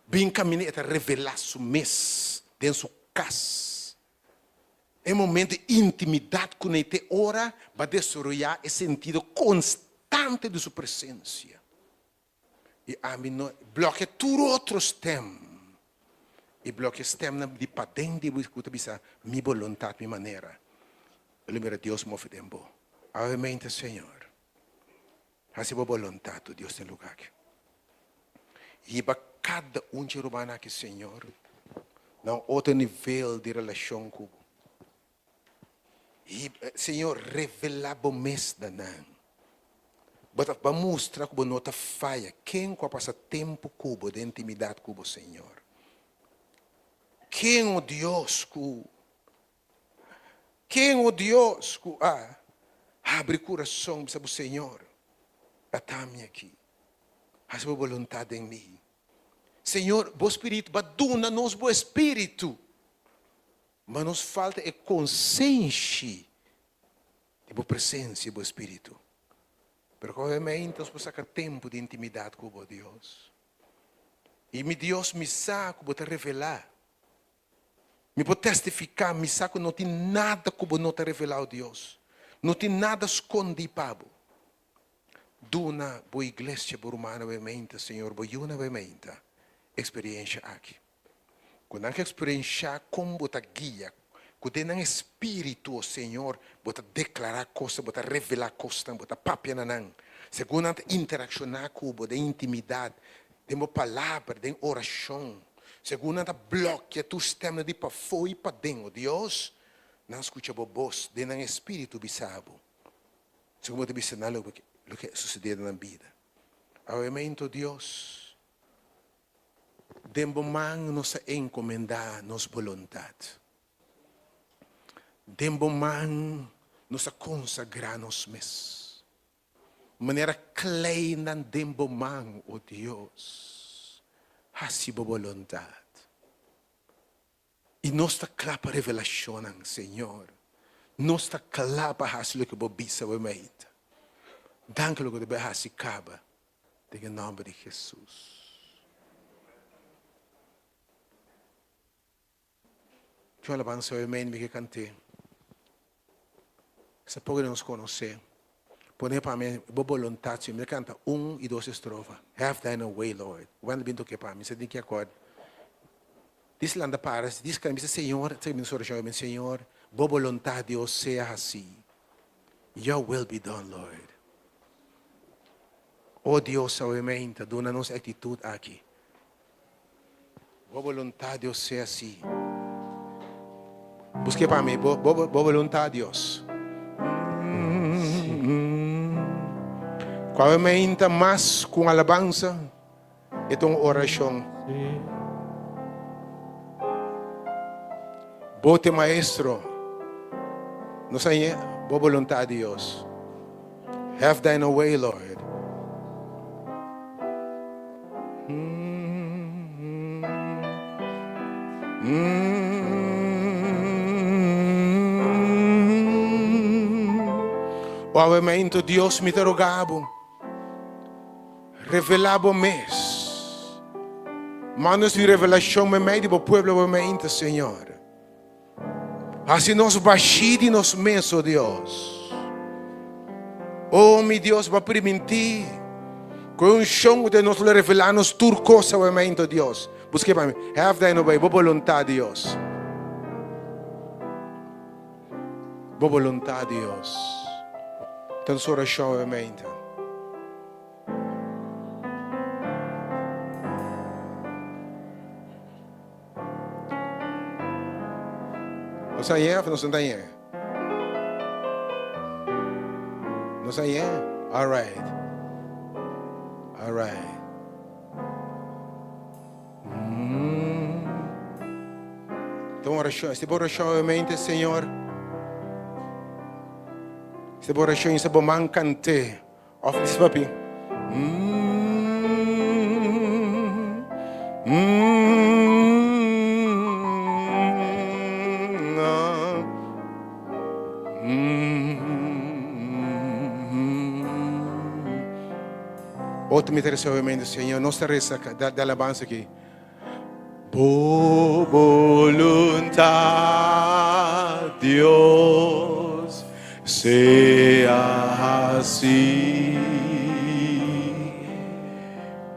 Bem caminhar para revelar sua mês dentro de sua casa. É um momento de intimidade com ele. Ora, vai desarrollar esse sentido constante de sua presença. E a mim bloqueia tudo outros temas. E bloqueia o tema de patente de escuta minha vontade, minha maneira. Eu lembro Deus move tempo. Obviamente, Senhor. Assim boa vontade, Deus tem lugar aqui. E para cada de romana aqui, Senhor, não outro nível de relação com e, Senhor, revela o mês da não. Para mostrar que não está falha. Quem vai passar tempo com de intimidade com o Senhor? Quem o Deus que abre coração para o Senhor? Atame aqui. Faz a vontade em mim. Senhor, o Espírito, baduna-nos o Espírito. Mas nos falta a consciência de a presença do Espírito. Pero obviamente nós vamos sacar tempo de intimidade com o Deus. E meu Deus me saca para revelar. Me pode testificar, me saca não tem nada que não te revelar ao Deus. Não tem nada escondido. Duna boa igreja romana obviamente, Senhor, boa obviamente experiência aqui. Quando a experiência como bota guia, quando tem um espírito, Senhor, bota declarar coisas, bota revelar coisas, bota papia nanang. Segundo a interaccionar com o de intimidade, de uma palavra, de oração. Segundo a bloqueia tu sistema de para fora e para dentro, Deus, não escuta a voz de um espírito bisabo. Segundo te bisa nalo o que sucedeu na vida. Obviamente, Deus, Dembo man nos encomendar nos vontade. Dembo man nos consagrar nos mes. Maneira kleina dembo man, oh Deus, hasibo vontade. E nossa clapa revelação, Senhor. Nossa clapa hasilo que bobisa o meita. Danke lo que deve hasikaba. Em nome de Jesus. Eu alabança o amém que cantei. Se pode nos conhecer. Pone para mim, boa vontade, me canta 1 e 2 estrofas. Have thine own way, Lord. Quando binto que para mim, você tem que acordar. Diz lá para, diz que me Senhor, você me sorriu, meu Senhor, boa vontade de Deus seja assim. Your will be done, Lord. Oh Deus, amém, dona nossa atitude aqui. Boa vontade de Deus seja assim. Busque para mim, boa vontade de Deus. Qual é mais com alabança e com oração? Bote maestro, não sei, boa vontade de Deus. Have thine own way, Lord. Obviamente Deus me interrogava, revelava mês, manos de revelação me meio do povo obviamente, Senhor. Assim nós baixamos nos mês, oh Deus. Oh, meu Deus, vai permitir com um chão de nós revelarmos tudo coisa obviamente, Deus. Busque para mim, have thine own way, boa vontade de Deus. Boa vontade de Deus. Então, sua oração obviamente. Não sai ou não sai? Não sai? All right. All right. Então, oração. Esta oração obviamente, Senhor. Esta oração, esta bomang cante. Of this papi. Outro me interessa obviamente, Senhor. Nossa reza da alabança aqui. Por voluntad Dios sea así.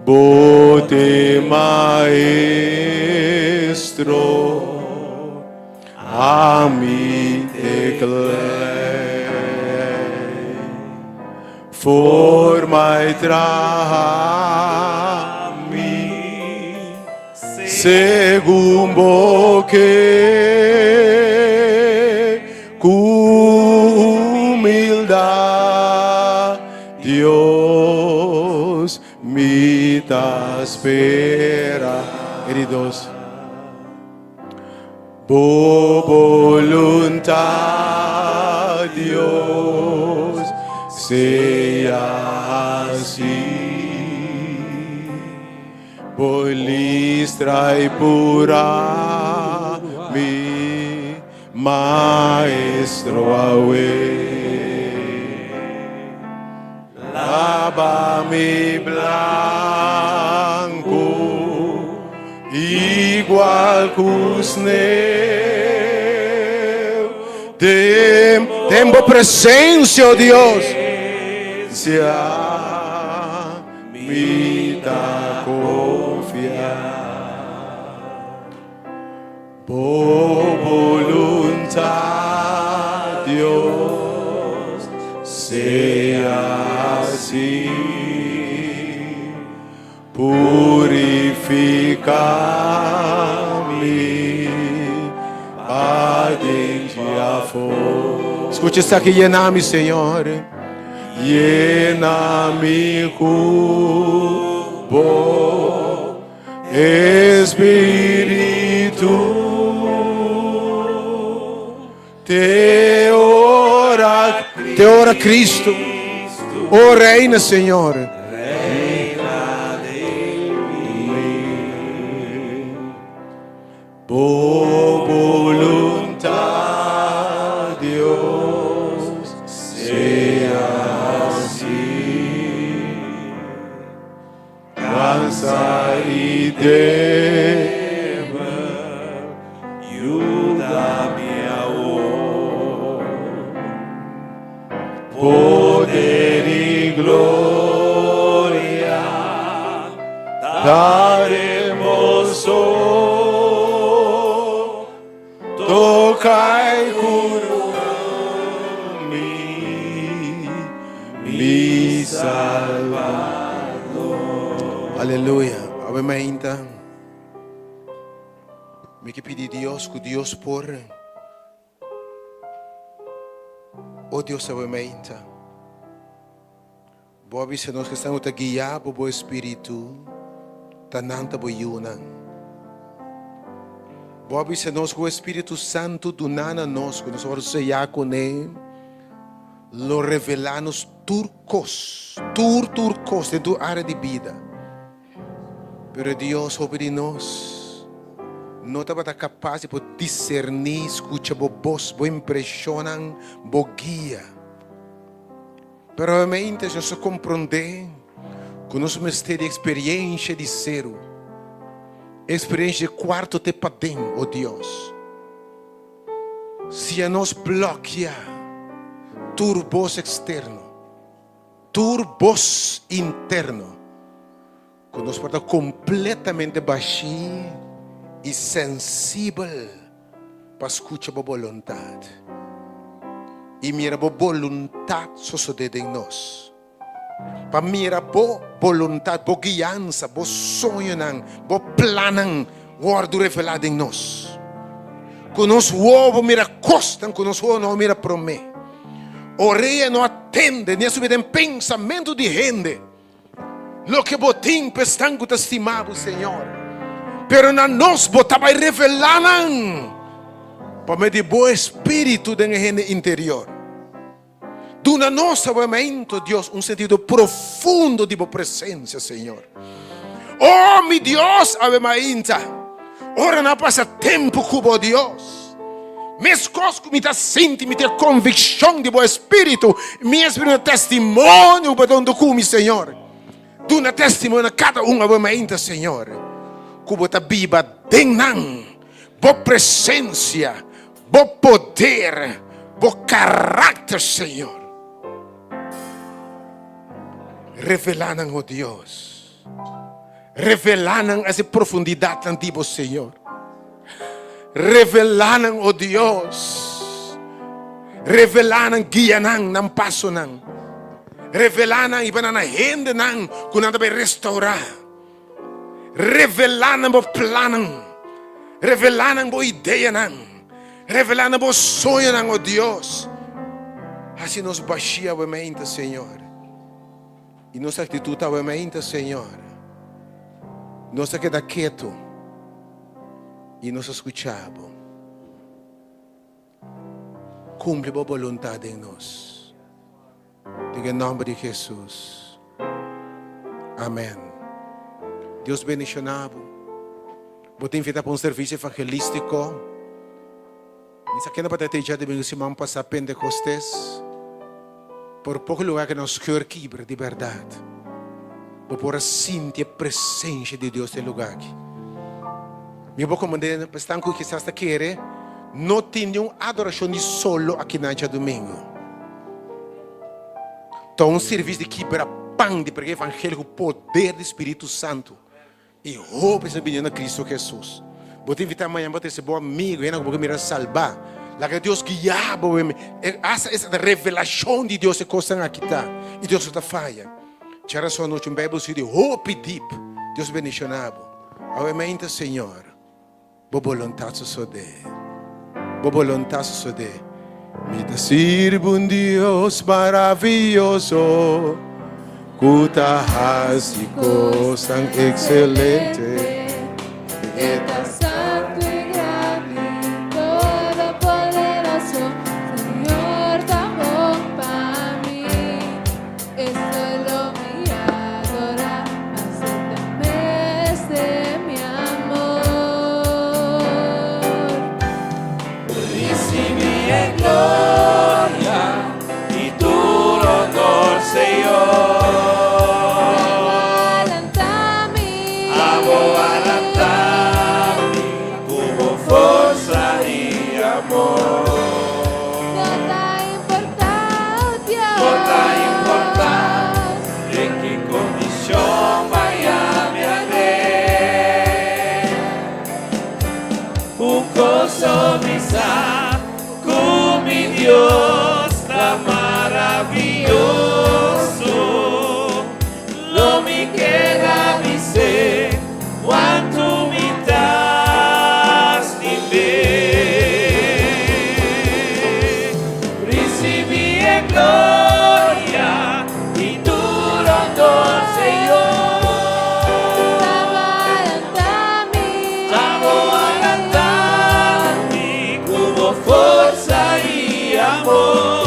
Bote maestro a mí declaré, forma y traja mi según boque humildad, Dios me espera. Queridos, por voluntad Dios sea así, por listra y pura mi maestro away, lava mi blanco igual cusneo. Tengo presencia, oh Dios, sea mi da confiar. Por voluntad Dios sea así, purifica-me adentro a fora. Escute isso aqui, llena-me, Senhor. Llena-me cubo, Espírito. Te ora Cristo. Oh, reina, Senhor. Por voluntad Dios sea así, cansa y tema, ayúdame ahora, poder y gloria daremos hoy. Toca y cura-me, mi Salvador. Aleluia. Ave Maria. Me que pedir Deus que Deus por. Oh Deus, Ave Maria. Boa vista nós que estamos a guiar por o Espírito, tananta boiuna. Boa vista nós que o Espírito Santo do nana nós, que nós vamos cear com ele, lo revelar-nos turcos em tua área de vida. Pero Deus, sobre nós, não estava capaz de discernir, escutar a voz, boa impressionan, boa guia. Pero realmente nós compreender que nós temos ter experiência de ser. Experiência de quarto te padem, oh Deus. Se a nos bloquear, turbos externo, turbos interno, que nos porta completamente baixinho e sensível para escutar a vontade. E mira a vontade suceder em nós. Para mirar a vontade, a guiança, a sonho, a plano, guardo revelado em nós. Que nós ovo mira costa, que nós ovo não mira promê. Orelha não atende, nem subir em pensamento de gente. Lo que botim pestan que te estimava, Senhor. Pero na nós botava e revelaram. Para me de bom espírito de gente interior. Duna nosso momento, Deus, sentido profundo de boa presença, Senhor. Oh, meu Deus, Ave Maria, ora não passa tempo com o Deus. Mes coisas que me está sentindo, me tem convicção de bom espírito, meu espírito testemunho para onde come, Senhor. Duna testemunho a cada Ave Maria, Senhor. Que bota viva denang, boa presença, bom poder, bom caráter, Senhor. Revelaram, oh Deus. Revelaram essa profundidade antiga, Senhor. Revelaram, oh Deus. Revelaram, guiaram, não passo, não. Revelaram, e para na gente, não, que nada vai restaurar. revelando bo plannen, revelando bo ideia, revelando bo sonho, oh Deus. Assim nos baixia a mente, Senhor. E nossa atitude a mente, Senhor. Nós queda quieto e nos escuchamos. Cumpre a vontade em nós. Em nome de Jesus. Amém. Deus bendicionado. Vou te invitar para um serviço evangelístico. Isso aqui não pode ter já de mim semana passada Pentecostes. Por pouco lugar que nós queremos de verdade. Vou por sentir a presença de Deus no lugar aqui. Eu vou comandar para estar com que você está querendo. Não tem nenhuma adoração de solo aqui na domingo. Então um serviço de quebra pão de pregar evangelho com o poder do Espírito Santo. E roupa essa menina Cristo Jesus. Vou te invitar amanhã para ter esse bom amigo, e não vou me salvar. Lá que Deus guiava, essa revelação de Deus é coisa aqui tá. E Deus está falha. C'era sua noite Bible study, hope deep. Deus bendicionado. Obviamente, Senhor, boa vontade só de. Boa vontade só de. Me te sirvo Deus maravilhoso. Cuta e coisa excelente. Santo y grande, todopoderoso, Señor, tan bom para mí. Es solo mi adorar, acéptame este mi amor. Recibi en gloria y tu honor, Señor. Dios tan maravilloso, lo mi queda dice, cuánto me das de ver. Recibí en gloria y tu honor, Señor. Amo a cantar-me como força e amor.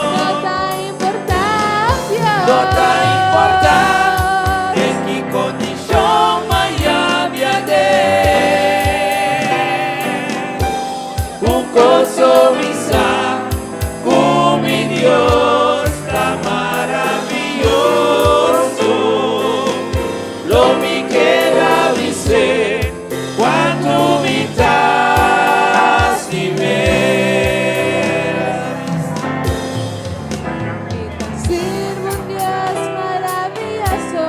Nota importante en que condición vaya un coso misa con mi Dios tan maravilloso. Lo mi queda dice cuánto me das de ver. Sirvo un Dios maravilloso,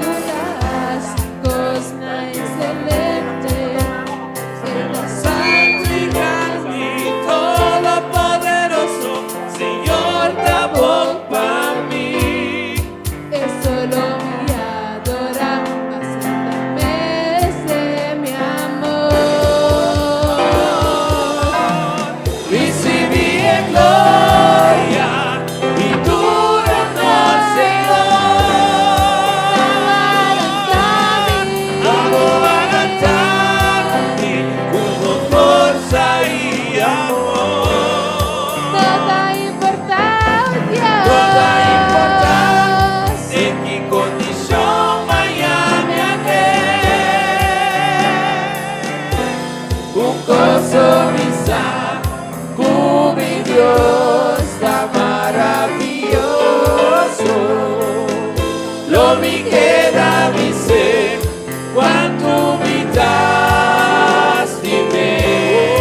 tú das cosa excelente, eres Santo y grande, todopoderoso, Señor, da bom para mí. es solo mi adorar, acéptame ese mi amor. Recibí en gloria y tu honor, Señor. Amo a cantar-me como força e amor. Toda importancia, En que condición vaya un coso misa con mi Dios tan maravilloso. Lo mi queda dice cuánto me das de ver.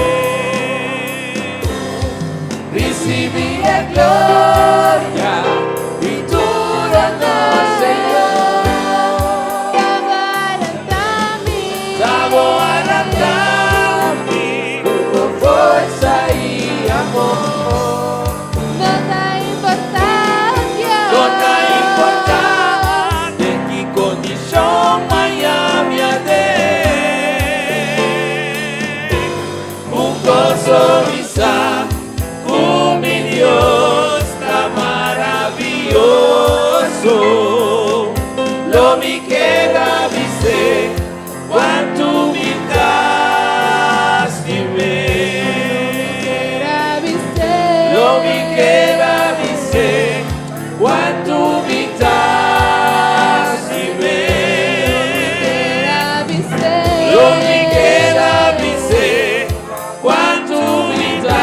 Recibí en gloria y tu honor, Señor. Davo a cantar-me con força e amor. toda importancia, Nota importante en que condición queda dizer quanto me das de mim. Não me queda dizer quanto me das.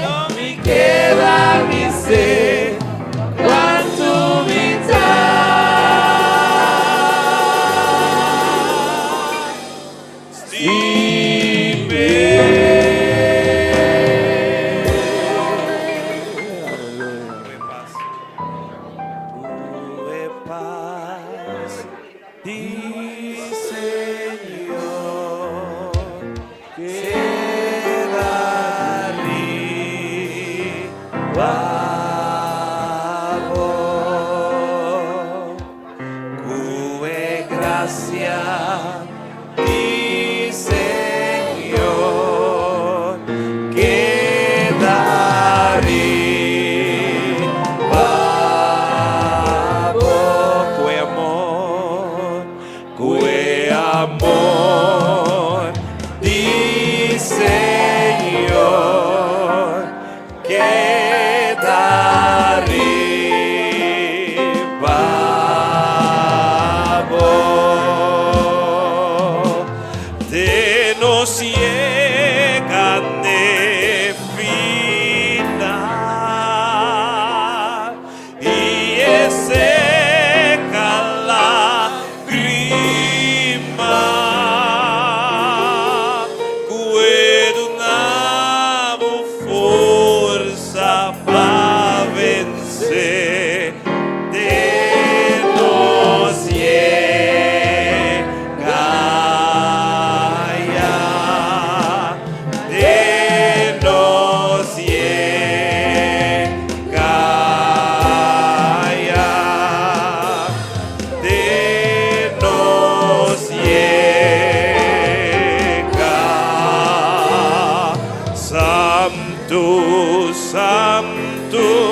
Não me queda dizer quanto me das de Tua paz, di Senhor, queda ali, amor, tua gracia, di Senhor, queda ali. Amor di Senhor que daribabo te nos llega de final y ese Santo, Santo.